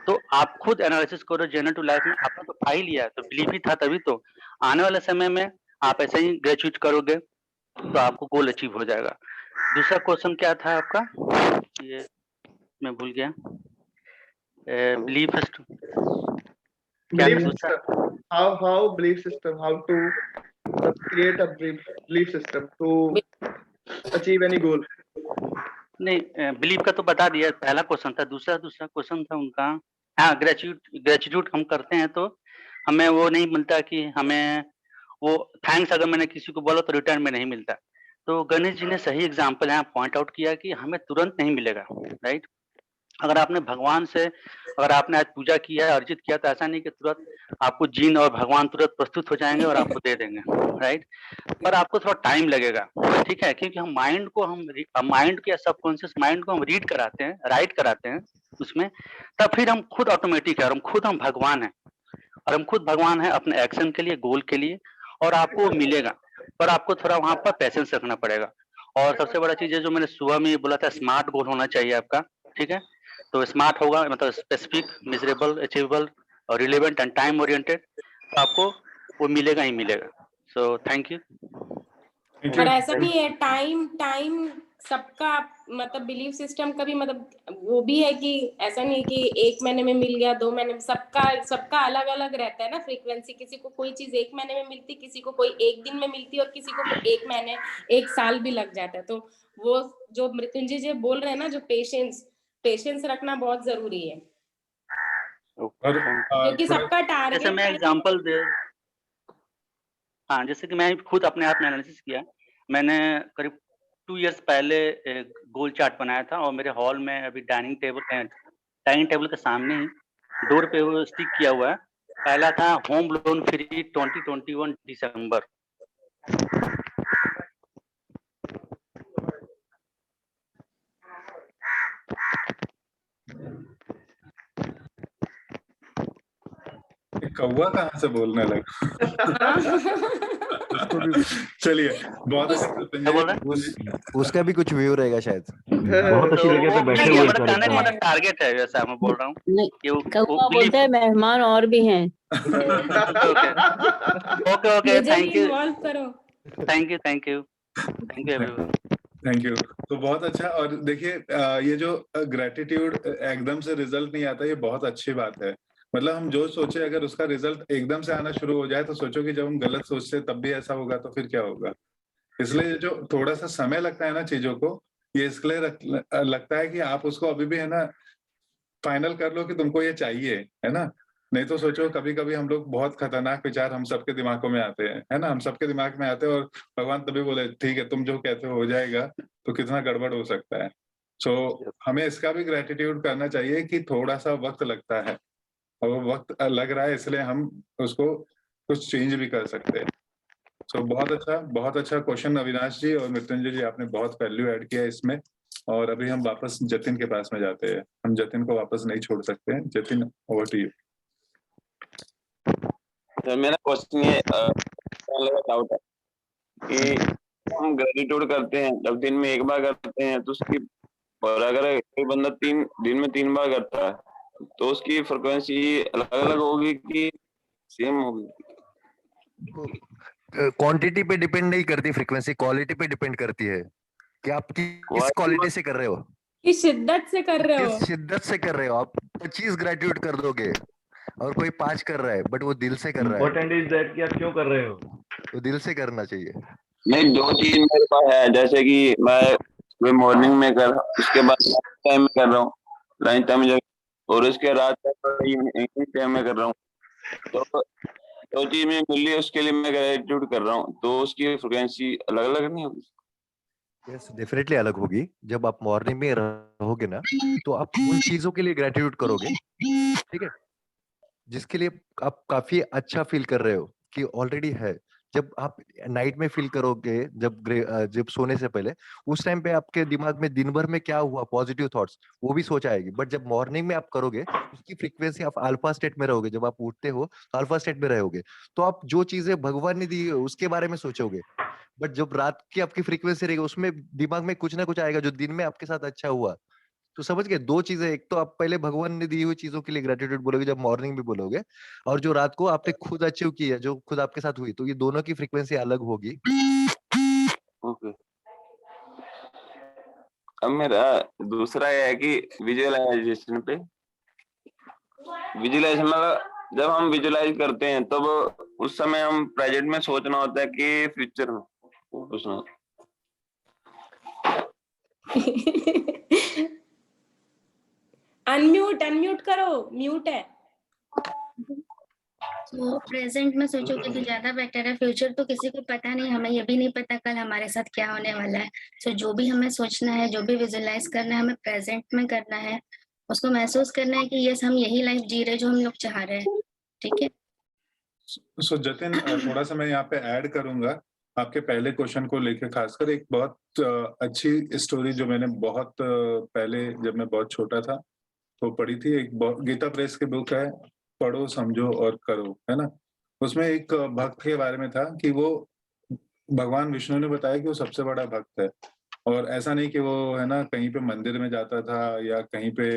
J: तो आप खुद एनालिसिस करो, जर्नी टू लाइफ में आपने तो पा ही लिया है, तो बिलीव ही था, तभी तो आने वाले समय में आप ऐसे ही ग्रेजुएट करोगे तो आपको गोल अचीव हो जाएगा। दूसरा क्वेश्चन क्या था आपका? ये मैं भूल गया। बिलीफ सिस्टम क्या था दूसरा?
A: how belief system, how to create a belief system to achieve any goal.
J: नहीं, बिलीव का तो बता दिया, पहला क्वेश्चन था। दूसरा क्वेश्चन था उनका, हाँ, ग्रेटिट्यूड हम करते हैं तो हमें वो नहीं मिलता कि हमें वो थैंक्स अगर मैंने किसी को बोला तो रिटर्न में नहीं मिलता। तो गणेश जी ने सही एग्जांपल यहाँ पॉइंट आउट किया कि हमें तुरंत नहीं मिलेगा, राइट? अगर आपने भगवान से, अगर आपने आज पूजा किया है, अर्जित किया, तो ऐसा नहीं कि तुरंत आपको जीन और भगवान तुरंत प्रस्तुत हो जाएंगे और आपको दे देंगे, राइट? पर आपको थोड़ा टाइम लगेगा, ठीक है? क्योंकि हम माइंड के सबकॉन्शियस माइंड को हम रीड कराते हैं, राइट कराते हैं उसमें, तब फिर हम खुद ऑटोमेटिक है और हम भगवान हैं और हम खुद भगवान हैं अपने एक्शन के लिए, गोल के लिए, और आपको वो मिलेगा। पर आपको थोड़ा वहां पर पैसेंस रखना पड़ेगा। और सबसे बड़ा चीज है जो मैंने सुबह में ये बोला था, स्मार्ट गोल होना चाहिए आपका, ठीक है? तो स्मार्ट होगा मतलब स्पेसिफिक, मेजरेबल, अचीवेबल और रिलेवेंट एंड टाइम ओरिएंटेड, तो आपको वो मिलेगा ही मिलेगा। सो थैंक यू।
B: पर ऐसा नहीं है, टाइम सबका मतलब बिलीफ सिस्टम का भी मतलब वो भी है कि ऐसा नहीं है कि 1 महीने में मिल गया, 2 महीने में, सबका अलग अलग रहता है ना फ्रीक्वेंसी। किसी को कोई चीज 1 महीने में मिलती, किसी को कोई 1 दिन में मिलती और किसी को 1 महीने 1 साल भी लग जाता है। तो वो जो मृत्युंजय जी बोल रहे हैं ना, जो पेशेंस रखना बहुत जरूरी है, क्योंकि सबका टारगेट,
J: जैसे मैं एग्जांपल दे, हाँ, जैसे कि मैं खुद अपने आप में एनालिसिस किया। मैंने करीब 2 इयर्स पहले एक गोल चार्ट बनाया था और मेरे हॉल में अभी डाइनिंग टेबल के सामने ही डोर पे वो स्टिक किया हुआ है। पहला था होम लोन फ्री 2021 दिसंबर।
I: कौवा कहाँ से बोलने लगा? चलिए, बहुत अच्छा।
K: उसका भी कुछ व्यू रहेगा शायद।
M: बहुत अच्छी जगह पे बैठे हुए
J: हमारा टारगेट है, जैसा मैं बोल रहा हूँ।
Q: कौवा बोलते हैं मेहमान और भी हैं।
J: Okay, thank you
I: everyone. Thank you. तो बहुत अच्छा। और देखिए, ये जो ग्रेटिट्यूड एकदम से रिजल्ट नहीं आता, ये बहुत अच्छी बात है। मतलब हम जो सोचे अगर उसका रिजल्ट एकदम से आना शुरू हो जाए तो सोचो कि जब हम गलत सोचते तब भी ऐसा होगा तो फिर क्या होगा। इसलिए जो थोड़ा सा समय लगता है ना चीजों को, ये इसलिए लगता है कि आप उसको अभी भी है ना फाइनल कर लो कि तुमको ये चाहिए, है ना। नहीं तो सोचो, कभी कभी हम लोग बहुत खतरनाक विचार हम सबके दिमागों में आते हैं, है ना, हम सबके दिमाग में आते हैं और भगवान तभी बोले ठीक है तुम जो कहते हो जाएगा, तो कितना गड़बड़ हो सकता है। सो हमें इसका भी ग्रेटिट्यूड करना चाहिए कि थोड़ा सा वक्त लगता है और वो वक्त लग रहा है, इसलिए हम उसको कुछ चेंज भी कर सकते हैं। सो बहुत अच्छा क्वेश्चन अविनाश जी और मृत्युंजय जी, आपने बहुत वैल्यू ऐड किया इसमें। और अभी हम वापस जतिन के पास में जाते हैं। हम जतिन को वापस नहीं छोड़ सकते हैं। Jatin, over to you.
H: Sir मेरा क्वेश्चन ये डाउट है कि हम ग्रेटिट्यूड करते हैं जब दिन में एक बार करते हैं तो उसकी, और अगर कोई बंदा दिन में 3 बार करता है तो उसकी फ्रिक्वेंसी अलग अलग होगी कि सेम होगी?
K: क्वांटिटी पे डिपेंड नहीं करती फ्रीक्वेंसी, क्वालिटी पे डिपेंड करती है कि आप किस क्वालिटी से कर रहे हो,
B: किस शिद्दत से कर रहे हो।
K: किस शिद्दत से कर रहे हो। आप 25 ग्रेटिट्यूड कर दोगे और कोई 5 कर रहा है, बट वो दिल से कर रहा है।
M: इम्पोर्टेंट इज दैट कि आप क्यों कर रहे हो,
K: तो दिल से करना चाहिए।
H: नहीं, 2 चीज मेरे पास है, जैसे कि मैं मॉर्निंग में कर, उसके बाद टाइम में कर रहा हूँ, लंच टाइम, और उसके रात इवनिंग टाइम में कर रहा हूँ। तो 2 चीज में मिल रही है, उसके लिए मैं ग्रेटिट्यूड कर रहा हूँ, तो उसकी फ्रिक्वेंसी अलग अलग नहीं होगी?
K: यस, डेफिनेटली अलग होगी। जब आप मॉर्निंग में रहोगे ना, तो आप उन चीजों के लिए ग्रेटिट्यूड करोगे, ठीक है, जिसके लिए आप काफी अच्छा फील कर रहे हो कि ऑलरेडी है। जब आप नाइट में फील करोगे, जब सोने से पहले, उस टाइम पे आपके दिमाग में दिन भर में क्या हुआ, पॉजिटिव थॉट्स, वो भी सोच आएगी। बट जब मॉर्निंग में आप करोगे, उसकी फ्रीक्वेंसी, आप अल्फा स्टेट में रहोगे। जब आप उठते हो तो अल्फा स्टेट में रहोगे, तो आप जो चीजें भगवान ने दी है उसके बारे में सोचोगे। बट जब रात की आपकी फ्रीक्वेंसी रहेगी, उसमें दिमाग में कुछ ना कुछ आएगा जो दिन में आपके साथ अच्छा हुआ। तो समझ गए, 2 चीजें। एक तो आप पहले भगवान ने दी हुई चीजों के लिए ग्रेटिट्यूड बोलोगे जब मॉर्निंग में बोलोगे, और जो रात को आपने खुद अचीव की है, जो खुद आपके साथ हुई, तो ये दोनों की फ्रीक्वेंसी अलग होगी।
H: ओके। अब मेरा दूसरा ये है कि विजुअलाइजेशन पे, विजुअलाइजेशन मतलब जब हम विजुअलाइज करते हैं तब उस समय हम प्रेजेंट में सोचना होता है कि फ्यूचर में सोचना?
B: अनम्यूट करो, म्यूट है।
D: तो प्रेजेंट में सोचोगे तो ज्यादा बेटर है। फ्यूचर तो किसी को पता नहीं, हमें ये भी नहीं पता कल हमारे साथ क्या होने वाला है। तो जो भी हमें सोचना है, जो भी विजुअलाइज करना है, हमें प्रेजेंट में करना है। उसको महसूस करना है कि यस, हम यही लाइफ जी रहे जो हम लोग चाह रहे हैं। ठीक है।
I: सो जतिन, थोड़ा सा मैं यहाँ पे ऐड करूंगा आपके पहले क्वेश्चन को लेकर। खासकर एक बहुत अच्छी स्टोरी जो मैंने बहुत पहले, जब मैं बहुत छोटा था तो पढ़ी थी। एक गीता प्रेस की बुक है, पढ़ो समझो और करो, है ना। उसमें एक भक्त के बारे में था कि वो, भगवान विष्णु ने बताया कि वो सबसे बड़ा भक्त है। और ऐसा नहीं कि वो, है ना, कहीं पे मंदिर में जाता था या कहीं पे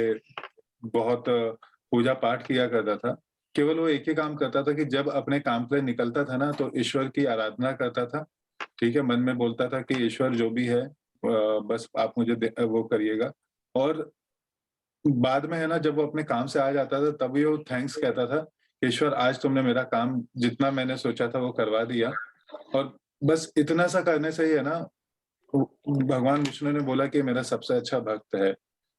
I: बहुत पूजा पाठ किया करता था। केवल वो एक ही काम करता था कि जब अपने काम के लिए निकलता था ना, तो ईश्वर की आराधना करता था। ठीक है, मन में बोलता था कि ईश्वर जो भी है, बस आप मुझे वो करिएगा। और बाद में, है ना, जब वो अपने काम से आ जाता था तब वो थैंक्स कहता था, ईश्वर आज तुमने मेरा काम जितना मैंने सोचा था वो करवा दिया। और बस इतना सा करने से ही, है ना, भगवान विष्णु ने बोला कि मेरा सबसे अच्छा भक्त है।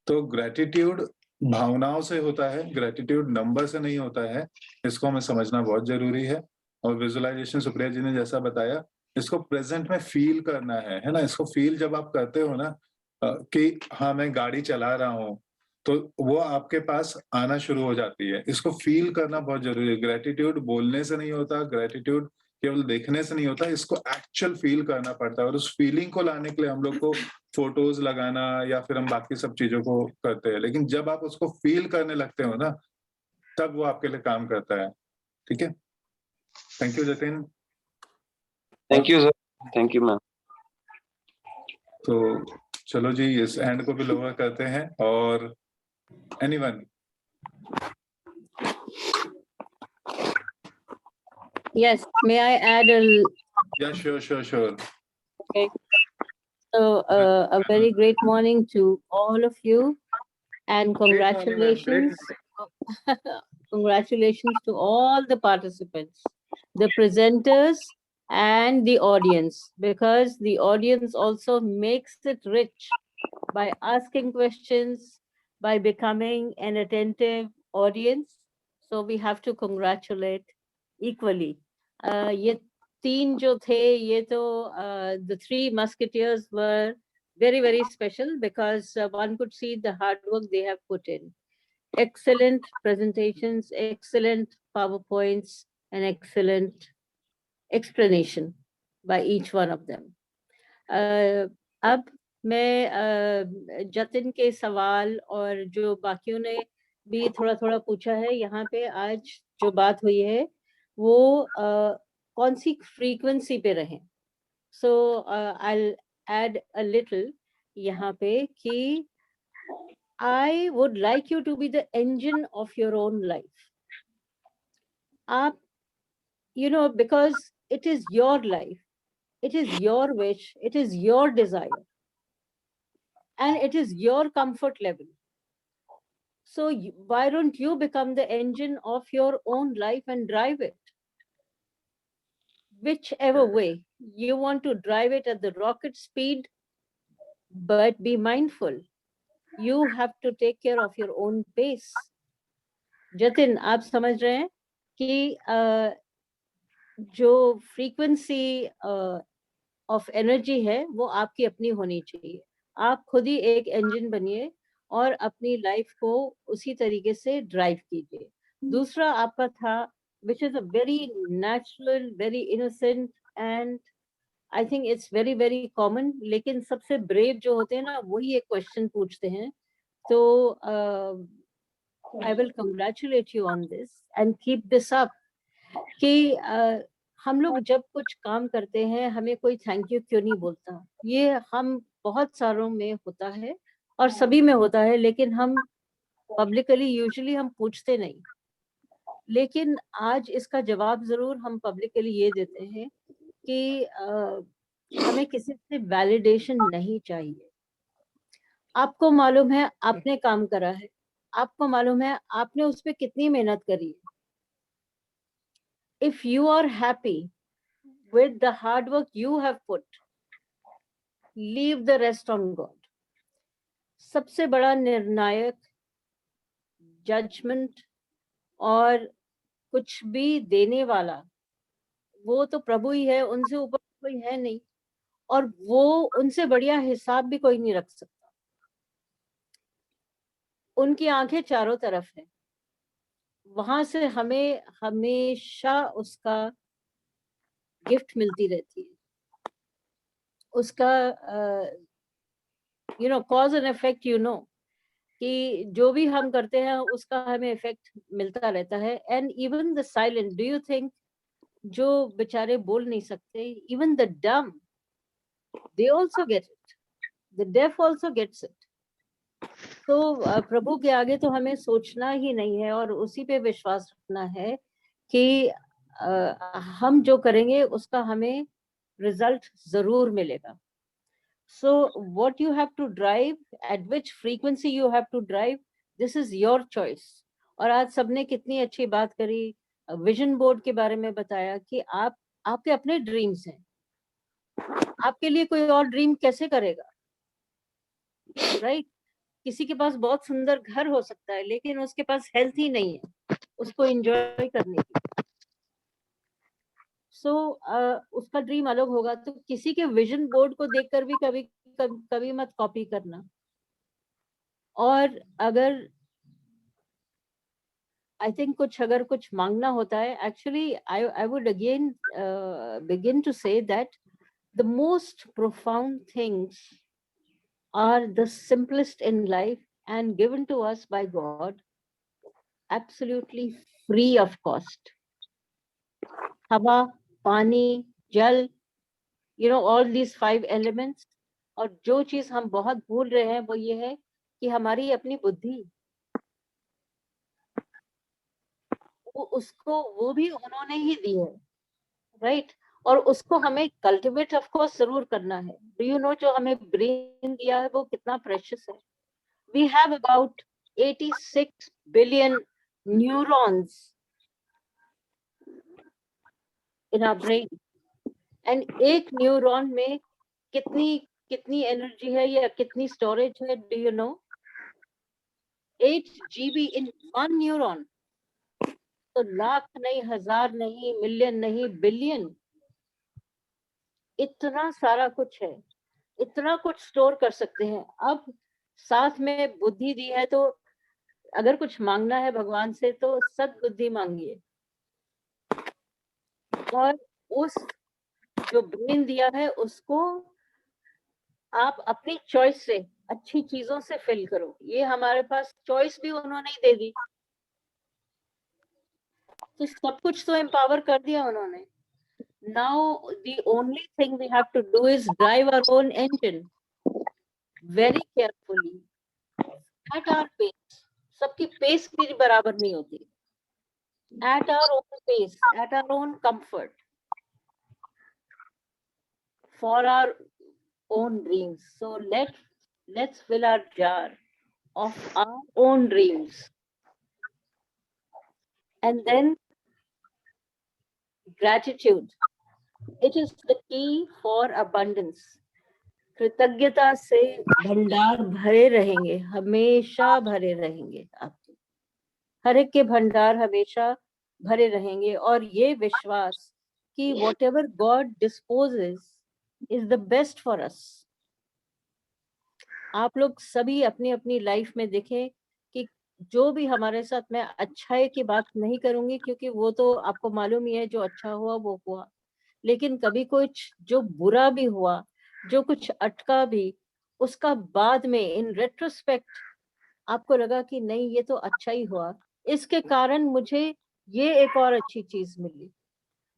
I: तो ग्रेटिट्यूड भावनाओं से होता है, ग्रेटिट्यूड नंबर से नहीं होता है। इसको हमें समझना बहुत जरूरी है। और विजुअलाइजेशन, सुप्रिया जी ने जैसा बताया, इसको प्रेजेंट में फील करना है ना। इसको फील जब आप करते हो ना, कि हाँ मैं गाड़ी चला रहा हूँ, तो वो आपके पास आना शुरू हो जाती है। इसको फील करना बहुत जरूरी है। ग्रेटिट्यूड बोलने से नहीं होता, ग्रेटिट्यूड केवल देखने से नहीं होता, इसको एक्चुअल फील करना पड़ता है। और उस फीलिंग को लाने के लिए हम लोग को फोटोज लगाना या फिर हम बाकी सब चीजों को करते हैं। लेकिन जब आप उसको फील करने लगते हो ना, तब वो आपके लिए काम करता है। ठीक है, thank you Jatin.
H: Thank you sir. Thank you ma'am.
I: तो चलो जी, इस हैंड को भी लोअर करते हैं। और anyone?
Q: Yes, may I add
I: Yeah, sure.
Q: Okay. So a very great morning to all of you, and congratulations. Congratulations to all the participants, the presenters and the audience, because the audience also makes it rich by asking questions, by becoming an attentive audience. So we have to congratulate equally. ये तीन जो थे, ये तो the three musketeers were very, very special because one could see the hard work they have put in. Excellent presentations, excellent PowerPoints, and excellent explanation by each one of them. अब मैं जतिन के सवाल और जो बाकियों ने भी थोड़ा थोड़ा पूछा है, यहाँ पे आज जो बात हुई है वो कौन सी फ्रीक्वेंसी पे रहें. सो आई add a little यहाँ पे कि I would like you to be the engine of your own life. आप, you know, because it is your life, it is your wish, it is your desire, and it is your comfort level. So why don't you become the engine of your own life and drive it? Whichever way you want to drive it at the rocket speed, but be mindful. You have to take care of your own pace. Jatin, आप समझ रहे हैं कि जो फ्रीक्वेंसी ऑफ एनर्जी है वो आपकी अपनी होनी चाहिए. आप खुद ही एक इंजन बनिए और अपनी लाइफ को उसी तरीके से ड्राइव कीजिए. दूसरा आपका था, which is a very natural, very innocent and I think it's very very common, लेकिन सबसे ब्रेव जो होते हैं ना वही एक क्वेश्चन पूछते हैं. तो I will congratulate you on this and keep this up कि हम लोग जब कुछ काम करते हैं हमें कोई थैंक यू क्यों नहीं बोलता. ये हम बहुत सारों में होता है और सभी में होता है, लेकिन हम पब्लिकली यूजुअली हम पूछते नहीं. लेकिन आज इसका जवाब जरूर हम पब्लिकली ये देते हैं कि हमें किसी से वैलिडेशन नहीं चाहिए. आपको मालूम है आपने काम करा है, आपको मालूम है आपने उस पर कितनी मेहनत करी है. If you are happy with the hard work you have put, leave the rest on God. सबसे बड़ा निर्णायक जजमेंट और कुछ भी देने वाला वो तो प्रभु ही है, उनसे ऊपर कोई है नहीं, और वो उनसे बढ़िया हिसाब भी कोई नहीं रख सकता. उनकी आंखें चारों तरफ है, वहां से हमें हमेशा उसका गिफ्ट मिलती रहती है. उसका you know cause and effect, you know कि जो भी हम करते हैं उसका हमें इफेक्ट मिलता रहता है. And even the silent, do you think जो बेचारे बोल नहीं सकते, even the dumb, they also get it, the deaf also gets it. तो प्रभु के आगे तो हमें सोचना ही नहीं है और उसी पे विश्वास रखना है कि हम जो करेंगे उसका हमें रिजल्ट जरूर मिलेगा. So what you have to drive, at which frequency you have to drive, this is your choice. और आज सबने कितनी अच्छी बात करी, विजन बोर्ड के बारे में बताया कि आपके अपने ड्रीम्स हैं. आपके लिए कोई और ड्रीम कैसे करेगा, राइट? किसी के पास बहुत सुंदर घर हो सकता है लेकिन उसके पास हेल्थ ही नहीं है उसको एंजॉय करने की. सो उसका ड्रीम अलग होगा. तो किसी के विजन बोर्ड को देखकर भी कभी मत कॉपी करना. और अगर आई थिंक अगर कुछ मांगना होता है, actually I would again begin to say that the most profound things are the simplest in life and given to us by God absolutely free of cost. हवा, पानी, जल, you know all these 5 elements. और जो चीज हम बहुत भूल रहे हैं वो ये है कि हमारी अपनी बुद्धि, वो भी उन्होंने ही दी है, राइट? और उसको हमें कल्टिवेट ऑफ कोर्स जरूर करना है. डू यू नो जो हमें ब्रेन दिया है वो कितना प्रेशियस है. We have about 86 billion neurons in our brain, and एक न्यूरॉन में कितनी एनर्जी है या कितनी स्टोरेज है, do you know? 8 GB in one neuron. तो लाख नहीं, हजार नहीं, मिलियन नहीं, बिलियन. इतना सारा कुछ है, इतना कुछ स्टोर कर सकते हैं. अब साथ में बुद्धि दी है, तो अगर कुछ मांगना है भगवान से तो सद्बुद्धि मांगिए. और उस जो ब्रेन दिया है उसको आप अपनी चॉइस से अच्छी चीजों से फिल करो। ये हमारे पास चॉइस भी उन्होंने ही दे दी, तो सब कुछ तो एम्पावर कर दिया उन्होंने। Now the only thing we have to do is drive our own engine very carefully at our pace. सबकी पेस भी बराबर नहीं होती। At our own pace, at our own comfort, for our own dreams. So let's fill our jar of our own dreams. And then gratitude. It is the key for abundance. कृतज्ञता से भंडार भरे रहेंगे, हमेशा भरे रहेंगे आपके। हर एक के भंडार हमेशा भरे रहेंगे, और ये विश्वास कि whatever God disposes is the best for us. आप लोग सभी अपनी अपनी लाइफ में देखें कि जो भी हमारे साथ, मैं अच्छाई की बात नहीं करूंगी क्योंकि वो तो आपको मालूम ही है, जो अच्छा हुआ वो हुआ, लेकिन कभी कुछ जो बुरा भी हुआ, जो कुछ अटका भी, उसका बाद में इन रेट्रोस्पेक्ट आपको लगा कि नहीं ये तो अच्छा ही हुआ, इसके कारण मुझे ये एक और अच्छी चीज मिली।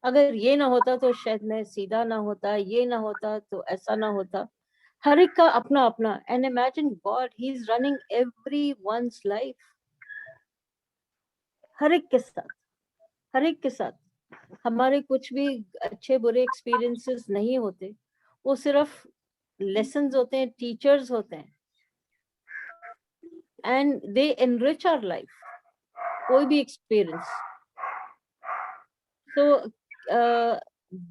Q: अगर ये ना होता तो शायद मैं सीधा ना होता, ये ना होता तो ऐसा ना होता। हर एक का अपना अपना। And imagine God, he is running everyone's life. हर एक के साथ, हर एक के साथ हमारे कुछ भी अच्छे बुरे एक्सपीरियंसेस नहीं होते, वो सिर्फ लेसन्स होते हैं, टीचर्स होते हैं, and they enrich our life. कोई भी एक्सपीरियंस। तो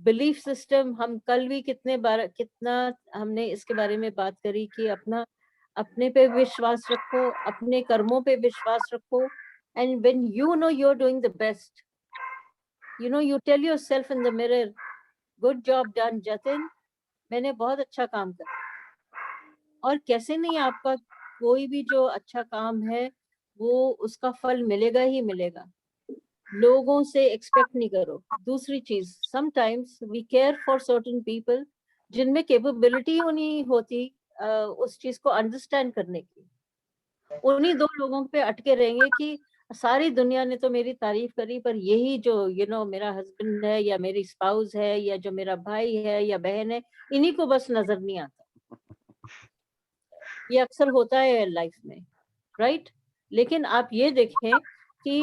Q: बिलीफ सिस्टम, हम कल भी कितना हमने इसके बारे में बात करी कि अपने पे विश्वास रखो, अपने कर्मों पे विश्वास रखो, and when you know you are doing the best, you know, you tell yourself in the mirror, good job done Jatin, मैंने बहुत अच्छा काम करा। और कैसे नहीं, आपका कोई भी जो अच्छा काम है वो उसका फल मिलेगा ही मिलेगा। लोगों से एक्सपेक्ट नहीं करो। दूसरी चीज, sometimes we care for certain people जिनमें कैपेबिलिटी नहीं होती उस चीज को अंडरस्टैंड करने की। उन्हीं दो लोगों पे अटके रहेंगे कि सारी दुनिया ने तो मेरी तारीफ करी, पर यही जो मेरा हस्बैंड है या मेरी स्पाउस है या जो मेरा भाई है या बहन है, इन्हीं को बस नजर नहीं आता। ये अक्सर होता है लाइफ में, राइट? लेकिन आप ये देखें कि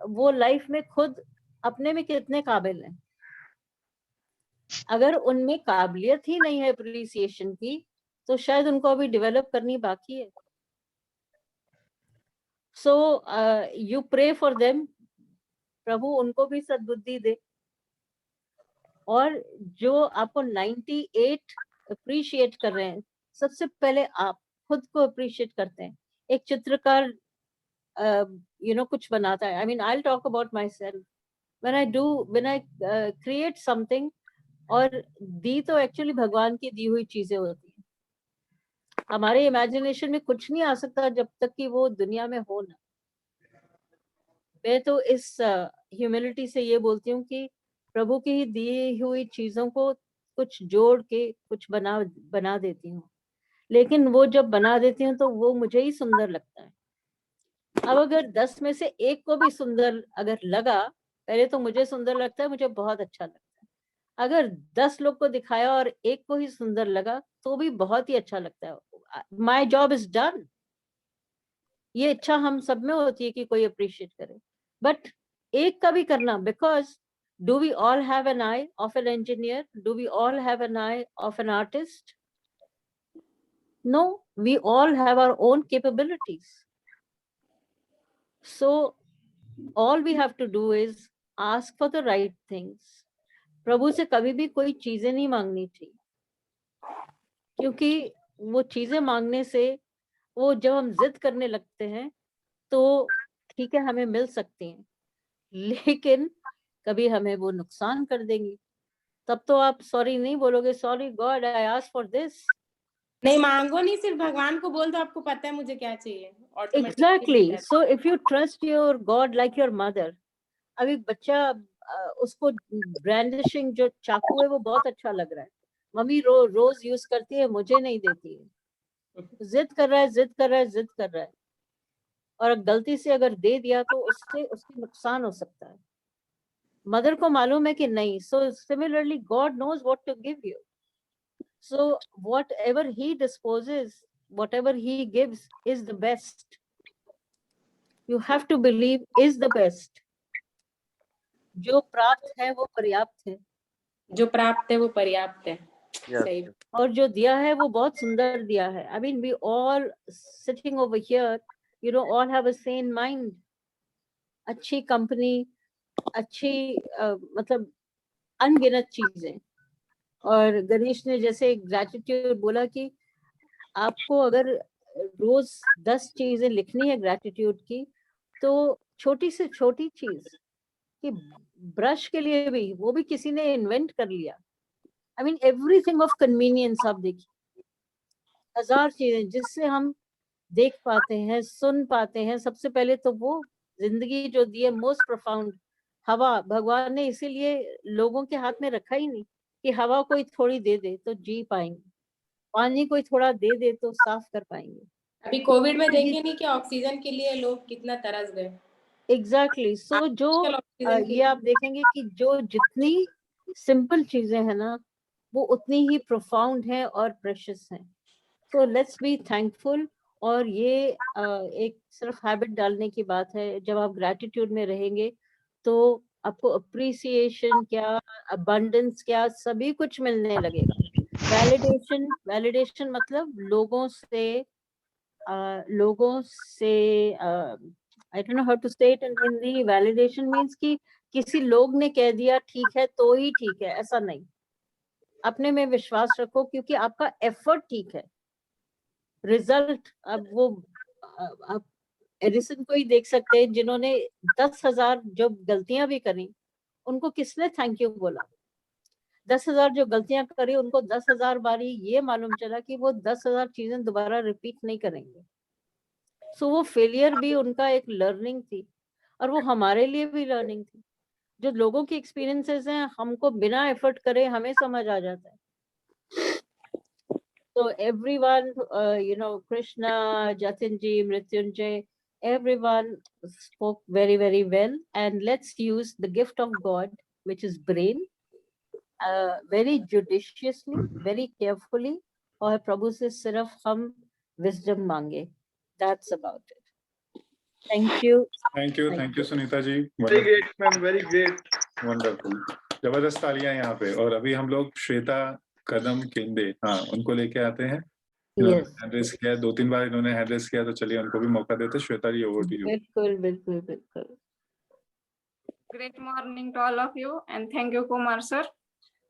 Q: वो लाइफ में खुद अपने में कितने काबिल हैं। अगर उनमें काबिलियत ही नहीं है अप्रिसिएशन की, तो शायद उनको अभी डेवलप करनी बाकी है। So you pray for them, प्रभु उनको भी सद्बुद्धि दे। और जो आपको 98 अप्रिशिएट कर रहे हैं, सबसे पहले आप खुद को अप्रिशिएट करते हैं। एक चित्रकार कुछ बनाता है, I mean, I'll talk about myself. When I create something, और दी तो एक्चुअली भगवान की दी हुई चीजें होती हैं। हमारे इमेजिनेशन में कुछ नहीं आ सकता जब तक कि वो दुनिया में हो ना। मैं तो इस ह्यूमिलिटी से ये बोलती हूँ कि प्रभु की ही दी हुई चीजों को कुछ जोड़ के कुछ बना देती हूँ, लेकिन वो जब बना देती हूँ तो वो मुझे ही सुंदर लगता है। अब अगर 10 में से एक को भी सुंदर अगर लगा, पहले तो मुझे सुंदर लगता है, मुझे बहुत अच्छा लगता है। अगर 10 लोग को दिखाया और एक को ही सुंदर लगा तो भी बहुत ही अच्छा लगता है। My job is done. ये इच्छा हम सब में होती है कि कोई अप्रिशिएट करे, बट एक का भी करना, because do we all have an eye of an engineer? Do we all have an eye of an artist? No, we all have our own capabilities. So all we have to do is ask for the right things. प्रभु से कभी भी कोई चीजें नहीं मांगनी चाहिए, क्योंकि वो चीजें मांगने से, वो जब हम जिद करने लगते हैं तो ठीक है हमें मिल सकती हैं, लेकिन कभी हमें वो नुकसान कर देंगी। तब तो आप सॉरी नहीं बोलोगे, sorry God I asked for this.
B: नहीं मांगो नहीं, सिर्फ भगवान को बोल दो आपको पता है मुझे क्या चाहिए।
Q: Exactly. So if you trust your God like your mother, अब एक बच्चा उसको ब्रांडिशिंग जो चाकू है वो बहुत अच्छा लग रहा है, मम्मी रोज यूज करती है, मुझे नहीं देती है। जिद कर रहा है, जिद कर रहा है, जिद कर रहा है, और गलती से अगर दे दिया तो उससे उसके नुकसान हो सकता है। मदर को मालूम है कि नहीं। So similarly God knows what to give you. So whatever he disposes, whatever he gives is the best. You have to believe is the best. जो प्राप्त है वो पर्याप्त है।
B: जो प्राप्त है वो पर्याप्त है।
K: Yes,
B: सही।
K: yes.
Q: और जो दिया है वो बहुत सुंदर दिया है। I mean, we all sitting over here, you know, all have a sane mind. अच्छी कंपनी, अच्छी मतलब अनगिनत चीजें। और गणेश ने जैसे ग्रैटिट्यूड बोला कि आपको अगर रोज 10 चीजें लिखनी है ग्रैटिट्यूड की, तो छोटी से छोटी चीज कि ब्रश के लिए भी वो भी किसी ने इन्वेंट कर लिया। I mean, everything of convenience आप देखिए, 1000 चीजें जिससे हम देख पाते हैं, सुन पाते हैं। सबसे पहले तो वो जिंदगी जो दी है मोस्ट प्रोफाउंड हवा, भगवान ने इसीलिए लोगों के हाथ में रखा ही नहीं कि हवा कोई थोड़ी दे दे तो जी पाएंगे, पानी कोई थोड़ा दे दे तो साफ कर पाएंगे।
B: अभी कोविड में देखे नहीं कि ऑक्सीजन के लिए लोग कितना तरस गए।
Q: एग्जैक्टली। सो जो
B: ऑक्सीजन
Q: ये आप देखेंगे कि जो जितनी सिंपल चीजें हैं ना, वो उतनी ही प्रोफाउंड है और प्रेशियस हैं। So let's be thankful. और ये एक सिर्फ हैबिट डालने की बात है। जब आप ग्रैटिट्यूड में रहेंगे तो आपको अप्रिसिएशन क्या, अबंडेंस क्या, सभी कुछ मिलने लगेगा। वैलिडेशन मतलब लोगों से I don't know how to say it in Hindi. Validation means कि किसी लोग ने कह दिया ठीक है तो ही ठीक है, ऐसा नहीं। अपने में विश्वास रखो क्योंकि आपका एफर्ट ठीक है। रिजल्ट, अब वो आप एडिसन को ही देख सकते हैं जिन्होंने 10,000 जो गलतियां भी करी, उनको किसने थैंक यू बोला? 10,000 जो गलतियां करी उनको 10,000 बारी ये मालूम चला कि वो 10,000 चीजें दोबारा रिपीट नहीं करेंगे। सो वो फेलियर भी उनका एक लर्निंग थी, और वो हमारे लिए भी लर्निंग थी। जो लोगों की एक्सपीरियंसेस हैं, हमको बिना एफर्ट करे हमें समझ आ जाता है। So everyone, you know, Krishna, Jatinji, Mrityunjay, everyone spoke very, very well. And let's use the gift of God, which is brain, very judiciously, very carefully. और प्रभु से सिर्फ हम wisdom मांगे. That's about it. Thank you.
I: Thank you, Sunita ji.
A: Very great, ma'am. Very great.
I: Wonderful. जबरदस्त तालियां यहाँ पे। और अभी हम लोग श्वेता कदम केंदे, हाँ, उनको लेके आते हैं। हैंड रेस किया 2-3 बार इन्होंने हैंड रेस किया, तो चलिए उनको भी मौका देते। Shweta ji, over to you.
Q: बिल्कुल बिल्कुल बिल्कुल।
R: Great morning to all of you and thank you Kumar sir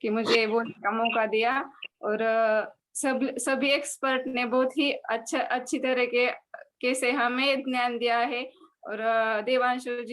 R: कि मुझे बोलने का मौका दिया। और सभी एक्सपर्ट ने बहुत ही अच्छी तरीके से हमें ज्ञान दिया है। और देवांशु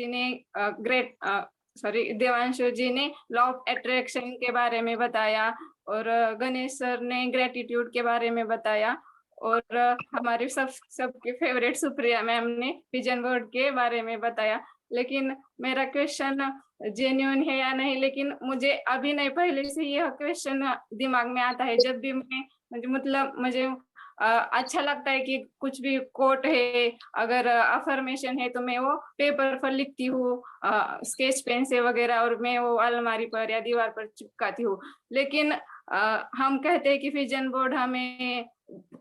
R: जी ने लॉ ऑफ अट्रैक्शन के बारे में बताया, और गणेश सर ने ग्रेटिट्यूड के बारे में बताया, और हमारे सबके फेवरेट सुप्रिया मैम ने विजन बोर्ड के बारे में बताया। लेकिन मेरा क्वेश्चन जेन्युइन है या नहीं, लेकिन मुझे अभी नहीं, पहले से यह क्वेश्चन दिमाग में आता है। जब भी मुझे अच्छा लगता है कि कुछ भी कोट है, अगर अफर्मेशन है, तो मैं वो पेपर पर लिखती हूँ स्केच पेन से वगैरह, और मैं वो अलमारी पर या दीवार पर चिपकाती हूँ। लेकिन हम कहते हैं कि विजन बोर्ड हमें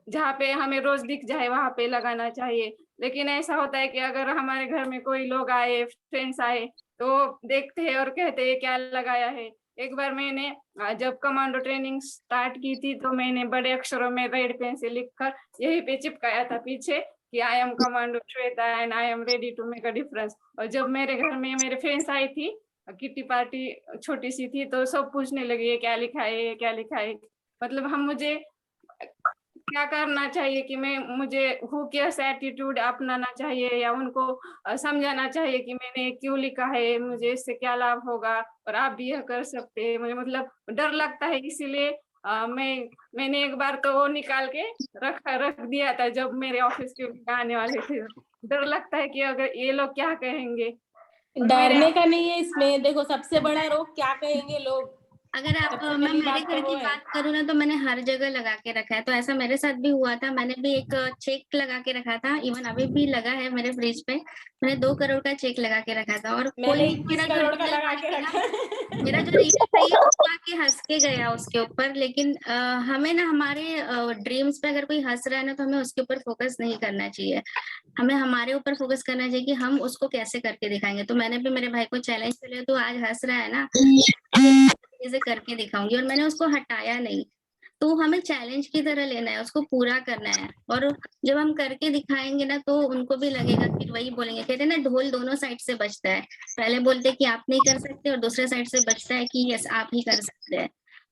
R: जहाँ पे हमें रोज दिख जाए वहां पे लगाना चाहिए। लेकिन ऐसा होता है कि अगर हमारे घर में कोई लोग आए, फ्रेंड्स आए, तो देखते हैं और कहते हैं क्या लगाया है। एक बार मैंने जब कमांडो ट्रेनिंग स्टार्ट की थी, तो मैंने बड़े अक्षरों में रेड पेन से लिखकर यहीं पे चिपकाया था पीछे कि I am commando Shweta and I am ready to make a difference. और जब मेरे घर में मेरे फ्रेंड्स आई थी, किटी पार्टी छोटी सी थी, तो सब पूछने लगे क्या लिखा है, क्या लिखा है। मतलब मुझे क्या करना चाहिए कि मुझे हुकियस एटीट्यूड अपनाना चाहिए, या उनको समझाना चाहिए कि मैंने क्यों लिखा है, मुझे इससे क्या लाभ होगा और आप भी यह कर सकते हैं। मुझे डर लगता है, इसीलिए मैंने एक बार तो वो निकाल के रख दिया था जब मेरे ऑफिस के आने वाले थे। डर लगता है कि अगर ये लोग क्या कहेंगे।
B: डरने का नहीं है इसमें। देखो, सबसे बड़ा रोग क्या कहेंगे लोग,
D: अगर आप
B: सबसे
D: मैं
B: पहली
D: मेरे
B: बात
D: घर
B: तो
D: की
B: वो है।
D: बात करूँ ना, तो मैंने हर जगह लगा के रखा है, तो ऐसा मेरे साथ भी हुआ था। मैंने भी एक चेक लगा के रखा था, इवन अभी भी लगा है मेरे फ्रिज पे। मैंने 2 करोड़ का चेक लगा के रखा था, और कोई
B: मैंने
D: मेरा
B: 21
D: जो
B: करोड़ का
D: रियल
B: लगा
D: भाई
B: के
D: है ना,
B: रखा है।
D: मेरा जो रियल भाई है वो आके हंस के गया उसके ऊपर। लेकिन हमें ना हमारे ड्रीम्स पे अगर कोई हंस रहा है ना, तो हमें उसके ऊपर फोकस नहीं करना चाहिए। हमें हमारे ऊपर फोकस करना चाहिए कि हम उसको कैसे करके दिखाएंगे। तो मैंने भी मेरे भाई को चैलेंज दिया, तो आज हंस रहा है ना, चीजें करके दिखाऊंगी, और मैंने उसको हटाया नहीं। तो हमें चैलेंज की तरह लेना है, उसको पूरा करना है। और जब हम करके दिखाएंगे ना, तो उनको भी लगेगा, फिर वही बोलेंगे, कहते हैं ना ढोल दोनों साइड से बजता है। पहले बोलते हैं कि आप नहीं कर सकते, और दूसरे साइड से बजता है कि यस आप ही कर सकते हैं।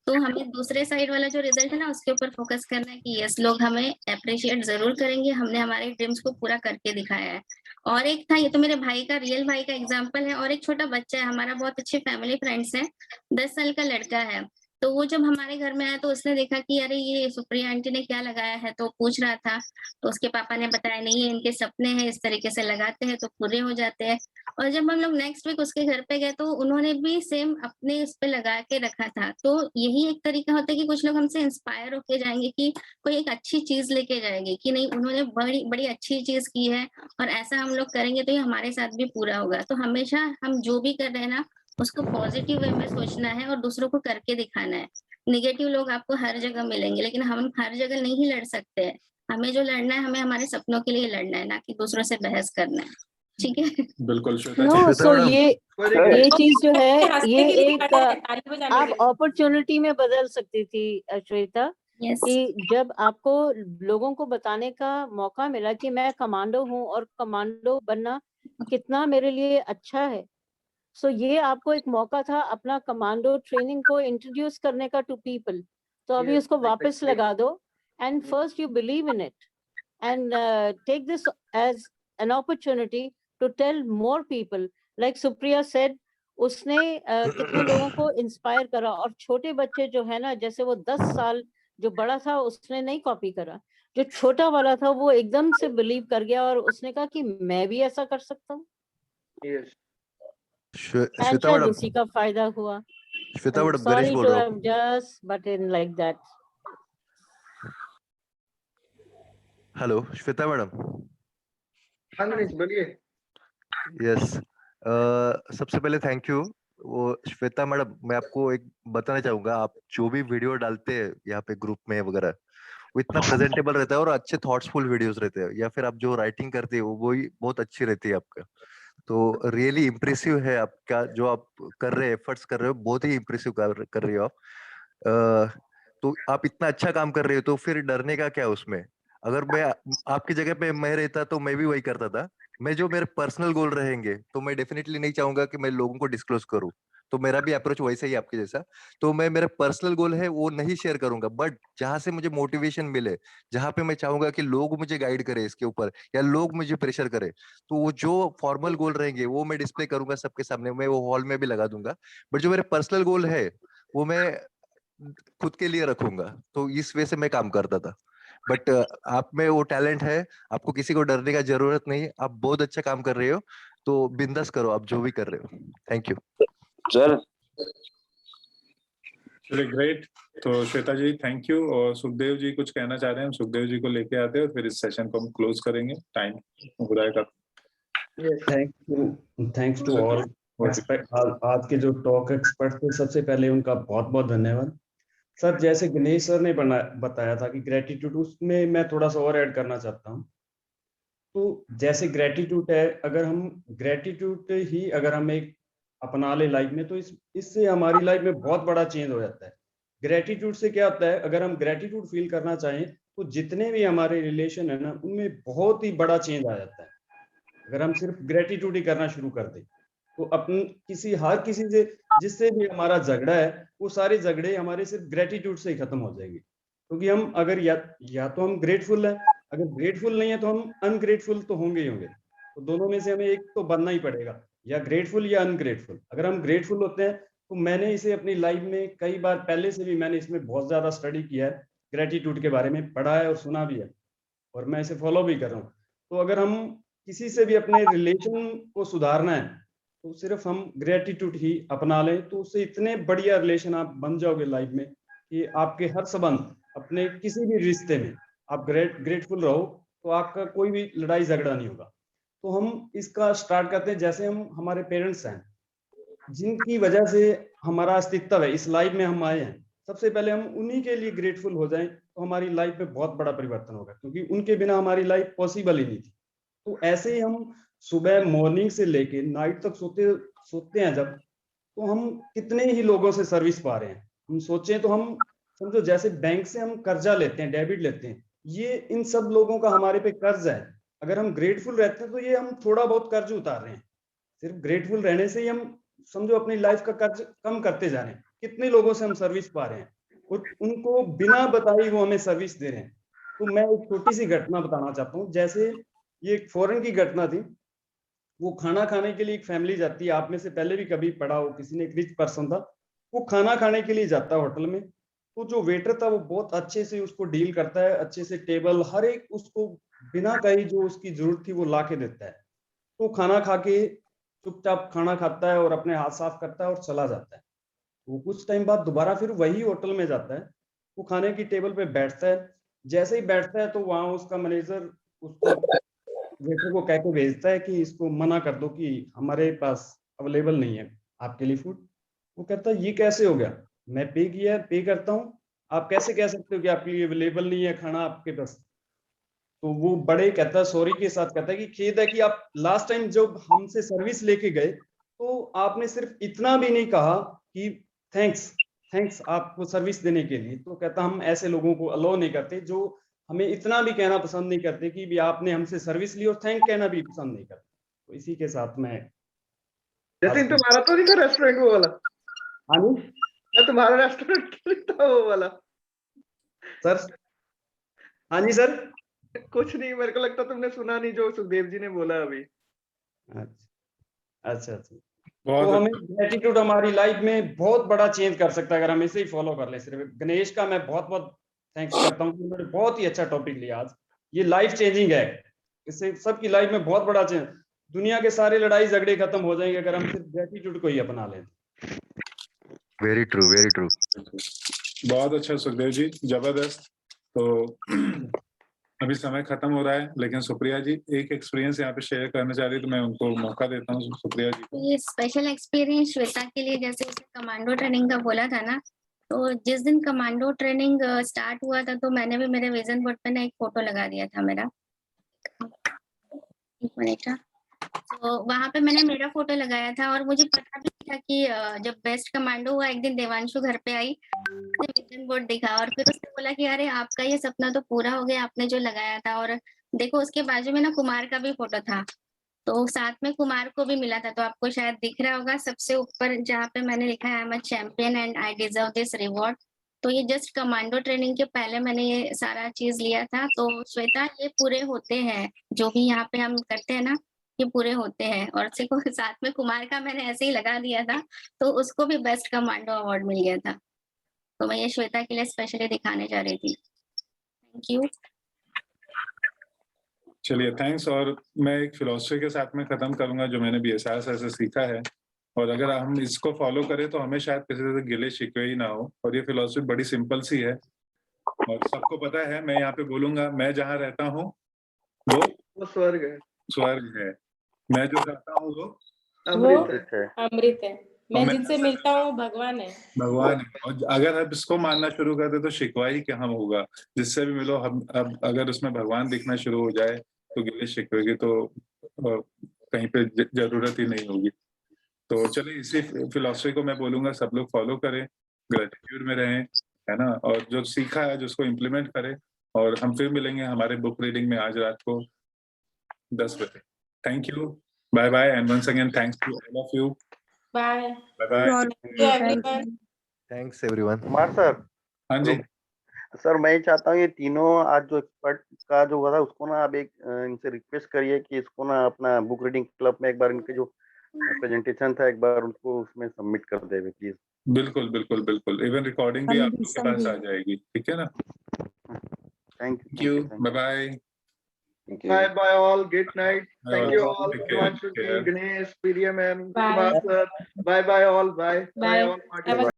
D: तो हमें दूसरे साइड वाला जो रिजल्ट है ना, उसके ऊपर फोकस करना है कि यस लोग हमें अप्रिशिएट जरूर करेंगे, हमने हमारे ड्रीम्स को पूरा करके दिखाया है। और एक था, ये तो मेरे भाई का, रियल भाई का एग्जाम्पल है। और एक छोटा बच्चा है हमारा, बहुत अच्छे फैमिली फ्रेंड्स है, 10 साल का लड़का है। तो वो जब हमारे घर में आया, तो उसने देखा कि अरे ये सुप्रिया आंटी ने क्या लगाया है, तो पूछ रहा था। तो उसके पापा ने बताया, नहीं ये इनके सपने हैं, इस तरीके से लगाते हैं तो पूरे हो जाते हैं। और जब हम लोग नेक्स्ट वीक उसके घर पे गए, तो उन्होंने भी सेम अपने उस पे लगा के रखा था। तो यही एक तरीका होता है कि कुछ लोग हमसे इंस्पायर होके जाएंगे, कि कोई एक अच्छी चीज लेके जाएंगे कि नहीं उन्होंने बड़ी बड़ी अच्छी चीज की है, और ऐसा हम लोग करेंगे तो ये हमारे साथ भी पूरा होगा। तो हमेशा हम जो भी कर रहे हैं ना, उसको पॉजिटिव वे में सोचना है, और दूसरों को करके दिखाना है। नेगेटिव लोग आपको हर जगह मिलेंगे, लेकिन हम हर जगह नहीं लड़ सकते हैं। हमें जो लड़ना है, हमें हमारे सपनों के लिए लड़ना है, ना कि दूसरों से बहस करना है। ठीक है।
I: बिल्कुल श्वेता जी।
Q: नो,
K: श्वेता
Q: सो
K: मैडम,
Q: ये चीज जो है,
B: हंसने
Q: ये
B: की भी
Q: एक
B: वजह है, ताली बजाने
Q: आप
B: की।
Q: अपॉर्चुनिटी में बदल सकती थी श्वेता,
D: यस
Q: कि जब आपको लोगों को बताने का मौका मिला कि मैं कमांडो हूँ और कमांडो बनना कितना मेरे लिए अच्छा है, सो ये आपको एक मौका था अपना कमांडो ट्रेनिंग को इंट्रोड्यूस करने का टू पीपल। तो अभी
A: Yes,
Q: उसको वापस
A: exactly.
Q: लगा दो, and first you believe in it, and take this as an opportunity to tell more people. Like Supriya said, उसने कितने लोगों को इंस्पायर करा। और छोटे बच्चे जो है ना, जैसे वो 10 साल, जो बड़ा था उसने नहीं कॉपी करा, जो छोटा वाला था वो एकदम से बिलीव कर गया, और उसने कहा कि मैं भी ऐसा कर सकता हूँ,
A: Yes.
Q: एंड
K: श्वेता
Q: शायद
K: मैडम,
Q: उसी का फायदा हुआ।
K: श्वेता मैडम, गणेश
Q: सॉरी
K: बोल
Q: टू
K: रहा
Q: हैव
K: हूँ।
Q: Just but in like that.
K: Hello Shweta madam.
A: हाँ गणेश बोलिए।
K: यस, सबसे पहले थैंक यू। वो श्वेता मैडम, मैं आपको एक बताना चाहूंगा, आप जो भी वीडियो डालते हैं यहाँ पे ग्रुप में वगैरह, वो इतना प्रेजेंटेबल रहता है और अच्छे थॉट्सफुल वीडियोस रहते हैं, या फिर आप जो राइटिंग करते हो वो ही बहुत अच्छी रहती है आपका। तो रियली इम्प्रेसिव है आपका जो आप कर रहे हैं, एफर्ट्स कर रहे हो, बहुत ही इम्प्रेसिव कर रहे हो आप। तो आप इतना अच्छा काम कर रहे हो, तो फिर डरने का क्या उसमें? अगर मैं आपकी जगह पे मैं रहता तो मैं भी वही करता था। मैं जो मेरे पर्सनल गोल रहेंगे तो मैं डेफिनेटली नहीं चाहूंगा कि मैं लोगों को डिस्क्लोज करूं। तो मेरा भी अप्रोच वैसा ही आपके जैसा। तो मैं मेरे पर्सनल गोल है वो नहीं शेयर करूंगा, बट जहां से मुझे मोटिवेशन मिले, जहां पे मैं चाहूंगा कि लोग मुझे गाइड करे इसके ऊपर, या लोग मुझे प्रेशर करे, तो वो जो फॉर्मल गोल रहेंगे वो मैं डिस्प्ले करूंगा सबके सामने, मैं वो हॉल में भी लगा दूंगा। बट जो मेरे पर्सनल गोल है वो मैं खुद के लिए रखूंगा। तो इस वे से मैं काम करता था। बट आप में वो टैलेंट है, आपको किसी को डरने का जरूरत नहीं, आप बहुत अच्छा काम कर रहे हो। तो बिंदास करो आप जो भी कर रहे हो। Thank you
H: sir.
I: चलिए ग्रेट। तो श्वेता जी थैंक यू। और सुखदेव जी कुछ कहना चाह रहे हैं, हम सुखदेव जी को लेके आते हैं, फिर इस सेशन को हम क्लोज करेंगे, टाइम हो जाएगा।
S: थैंक्स टू ऑल आज के जो टॉक एक्सपर्ट थे, सबसे पहले उनका बहुत बहुत धन्यवाद। सर जैसे गणेश सर ने बताया था कि ग्रेटिट्यूड, उसमें मैं थोड़ा सा और ऐड करना चाहता हूँ। तो जैसे ग्रेटिट्यूड है, अगर हम ग्रेटिट्यूड ही अगर हम एक अपना ले लाइफ में, तो इससे हमारी लाइफ में बहुत बड़ा चेंज हो जाता है। ग्रेटिट्यूड से क्या होता है, अगर हम ग्रेटिट्यूड फील करना चाहें तो जितने भी हमारे रिलेशन है ना, उनमें बहुत ही बड़ा चेंज आ जाता है। अगर हम सिर्फ ग्रेटिट्यूड ही करना शुरू कर दें, तो अपन हर किसी से जिससे भी हमारा झगड़ा है, वो सारे झगड़े हमारे सिर्फ ग्रेटिट्यूड से ही खत्म हो जाएंगे। क्योंकि हम अगर या तो हम ग्रेटफुल है, अगर ग्रेटफुल नहीं है तो हम अनग्रेटफुल तो होंगे ही होंगे। तो दोनों में से हमें एक तो बनना ही पड़ेगा, या ग्रेटफुल या अनग्रेटफुल। अगर हम ग्रेटफुल होते हैं, तो मैंने इसे अपनी लाइफ में कई बार पहले से भी मैंने इसमें बहुत ज्यादा स्टडी किया है, ग्रेटिट्यूड के बारे में पढ़ा है और सुना भी है, और मैं इसे फॉलो भी कर रहा हूँ। तो अगर हम किसी से भी अपने रिलेशन को सुधारना है, तो सिर्फ हम ग्रेटिट्यूड ही अपना लें तो उससे इतने बढ़िया रिलेशन आप बन जाओगे लाइफ में कि आपके हर संबंध अपने किसी भी रिश्ते में आप ग्रेटफुल रहो तो आपका कोई भी लड़ाई झगड़ा नहीं होगा। तो हम इसका स्टार्ट करते हैं, जैसे हम हमारे पेरेंट्स हैं जिनकी वजह से हमारा अस्तित्व है, इस लाइफ में हम आए हैं, सबसे पहले हम उन्हीं के लिए ग्रेटफुल हो जाएं तो हमारी लाइफ में बहुत बड़ा परिवर्तन होगा, क्योंकि उनके बिना हमारी लाइफ पॉसिबल ही नहीं थी। तो ऐसे ही हम सुबह मॉर्निंग से लेके नाइट तक सोते हैं जब, तो हम कितने ही लोगों से सर्विस पा रहे हैं। हम सोचें तो हम समझो जैसे बैंक से हम कर्जा लेते हैं, डेबिट लेते हैं, ये इन सब लोगों का हमारे पे कर्ज है। अगर हम ग्रेटफुल रहते हैं तो ये हम थोड़ा बहुत कर्ज उतार रहे हैं। सिर्फ ग्रेटफुल रहने से ही हम समझो अपनी लाइफ का कर्ज कम करते जा रहे हैं। कितने लोगों से हम सर्विस पा रहे हैं और उनको बिना बताए वो हमें सर्विस दे रहे हैं। तो मैं एक छोटी सी घटना बताना चाहता हूँ। जैसे ये एक फॉरेन की घटना थी। वो खाना खाने के लिए एक फैमिली जाती है, आप में से पहले भी कभी पढ़ा हो, किसी ने, एक रिच पर्सन था, वो खाना खाने के लिए जाता है होटल में। तो जो वेटर था वो बहुत अच्छे से उसको डील करता है, अच्छे से टेबल हर एक उसको बिना कही जो उसकी जरूरत थी वो ला के देता है। तो खाना खा के चुपचाप खाना खाता है और अपने हाथ साफ करता है और चला जाता है। वो कुछ टाइम बाद दोबारा फिर वही होटल में जाता है, वो खाने की टेबल पे बैठता है। जैसे ही बैठता है तो वहां उसका मैनेजर उसको वेटर को कह के भेजता है कि इसको मना कर दो कि हमारे पास अवेलेबल नहीं है आपके लिए फूड। वो कहता है ये कैसे हो गया, मैं पे किया है, पे करता हूँ, आप कैसे कह सकते हो कि आपके लिए अवेलेबल नहीं है खाना आपके पास। तो वो बड़े कहता है, सॉरी के साथ कहता है कि खेद है कि आप लास्ट टाइम जब हमसे सर्विस लेके गए तो आपने सिर्फ इतना भी नहीं कहा कि थैंक्स आपको सर्विस देने के लिए। तो कहता हम ऐसे लोगों को अलाउ नहीं करते जो हमें इतना भी कहना पसंद नहीं करते कि भी आपने हमसे सर्विस ली, और थैंक कहना भी पसंद नहीं करते। तो इसी के साथ मैं
A: जतिन तुम्हारा तो नहीं था रेस्टोरेंट वो वाला?
S: हाँ जी,
A: तुम्हारा रेस्टोरेंट था वो वाला
S: सर? हाँ जी सर।
A: कुछ नहीं, मेरे को लगता तुमने सुना नहीं जो सुखदेव जी ने बोला अभी।
S: अच्छा। तो हमें ग्रेटिट्यूड हमारी लाइफ में बहुत बड़ा चेंज कर सकता है अगर हम इसे ही फॉलो कर ले। सिर्फ गणेश का मैं बहुत बहुत थैंक्स करता हूँ, उन्होंने बहुत ही अच्छा टॉपिक लिया आज। ये लाइफ चेंजिंग है, इससे सबकी लाइफ में बहुत बड़ा चेंज, दुनिया के सारे लड़ाई झगड़े खत्म हो जाएंगे अगर हम सिर्फ ग्रेटिट्यूड को ही अपना लें।
K: Very true, very true.
I: बहुत अच्छा सुखदेव जी, जबरदस्त। तो अभी समय खत्म हो रहा है, लेकिन सुप्रिया जी एक एक्सपीरियंस यहाँ पे शेयर करना चाह रही, तो मैं उनको मौका देता हूँ। सुप्रिया जी।
D: ये स्पेशल एक्सपीरियंस श्वेता के लिए, जैसे उसने कमांडो ट्रेनिंग का बोला था ना, तो जिस दिन कमांडो ट्रेनिंग स्टार्ट हुआ था तो मैंने भी मेरे विजन बोर्ड पे ना एक फोटो लगा दिया था मेरा, एक मिनट का। तो वहां पे मैंने मेरा फोटो लगाया था और मुझे पता भी था कि जब बेस्ट कमांडो हुआ एक दिन देवांशु घर पे आई, विजन बोर्ड दिखा और फिर उसने बोला कि अरे आपका ये सपना तो पूरा हो गया, आपने जो लगाया था। और देखो उसके बाजू में ना कुमार का भी फोटो था, तो साथ में कुमार को भी मिला था। तो आपको शायद दिख रहा होगा सबसे ऊपर जहाँ पे मैंने लिखा है I am a champion and I deserve this reward. तो ये जस्ट कमांडो ट्रेनिंग के पहले मैंने ये सारा चीज लिया था। तो श्वेता ये पूरे होते हैं, जो भी यहाँ पे हम करते हैं ना ये पूरे होते हैं। और देखो साथ में कुमार का मैंने ऐसे ही लगा दिया था, तो उसको भी बेस्ट कमांडो अवार्ड मिल गया था। तो मैं ये श्वेता के लिए स्पेशली दिखाने जा रही थी। Thank you.
I: चलिए, थैंक्स। और मैं एक फिलॉसफी के साथ में खत्म करूंगा जो मैंने BSR से सीखा है, और अगर हम इसको फॉलो करें तो हमें शायद किसी से गिले शिकवे ही ना हो। और ये फिलॉसफी बड़ी सिंपल सी है और सबको पता है। मैं यहाँ पे बोलूंगा, मैं जहाँ रहता हूँ वो
A: स्वर्ग है,
I: स्वर्ग है। मैं जो करता हूँ वो
B: अमृत है। मैं जिनसे मिलता हूँ भगवान है।
I: भगवान है। और अगर आप इसको मानना शुरू कर दे तो शिकवा ही क्या हम होगा। जिससे भी मिलो, हम अब अगर उसमें भगवान दिखना शुरू हो जाए तो गिले शिकवे की तो कहीं पे जरूरत ही नहीं होगी। तो चलिए, इसी फिलॉसफी को मैं बोलूंगा सब लोग फॉलो करें, ग्रेटिट्यूड में रहें, है ना, और जो सीखा है जिसको इम्प्लीमेंट करें। और हम फिर मिलेंगे हमारे बुक रीडिंग में आज रात को 10 बजे। Thank you, bye bye, and once again thanks to all of you.
B: Bye
I: bye.
K: Thanks everyone.
P: Kumar sir.
I: हाँ जी
P: सर, मैं चाहता हूँ ये तीनों आज जो एक्सपर्ट का जो हुआ था उसको ना आप एक इनसे रिक्वेस्ट करिए कि इसको ना अपना बुक रीडिंग क्लब में एक बार इनके जो प्रेजेंटेशन था एक बार उनको उसमें सबमिट कर देवे प्लीज।
I: बिल्कुल बिल्कुल बिल्कुल, इवन रिकॉर्डिंग भी आपके पास आ जाएगी, ठीक है ना।
P: Thank
I: you, bye bye.
A: Bye bye all. Good night. Thank you all.
I: Take care.
A: Himanshu ji,
I: Care.
A: Ganesh, Priya ma'am,
B: Bye.
A: Kumar sir. Bye bye all. Bye.
B: Bye.
A: all.
B: Have a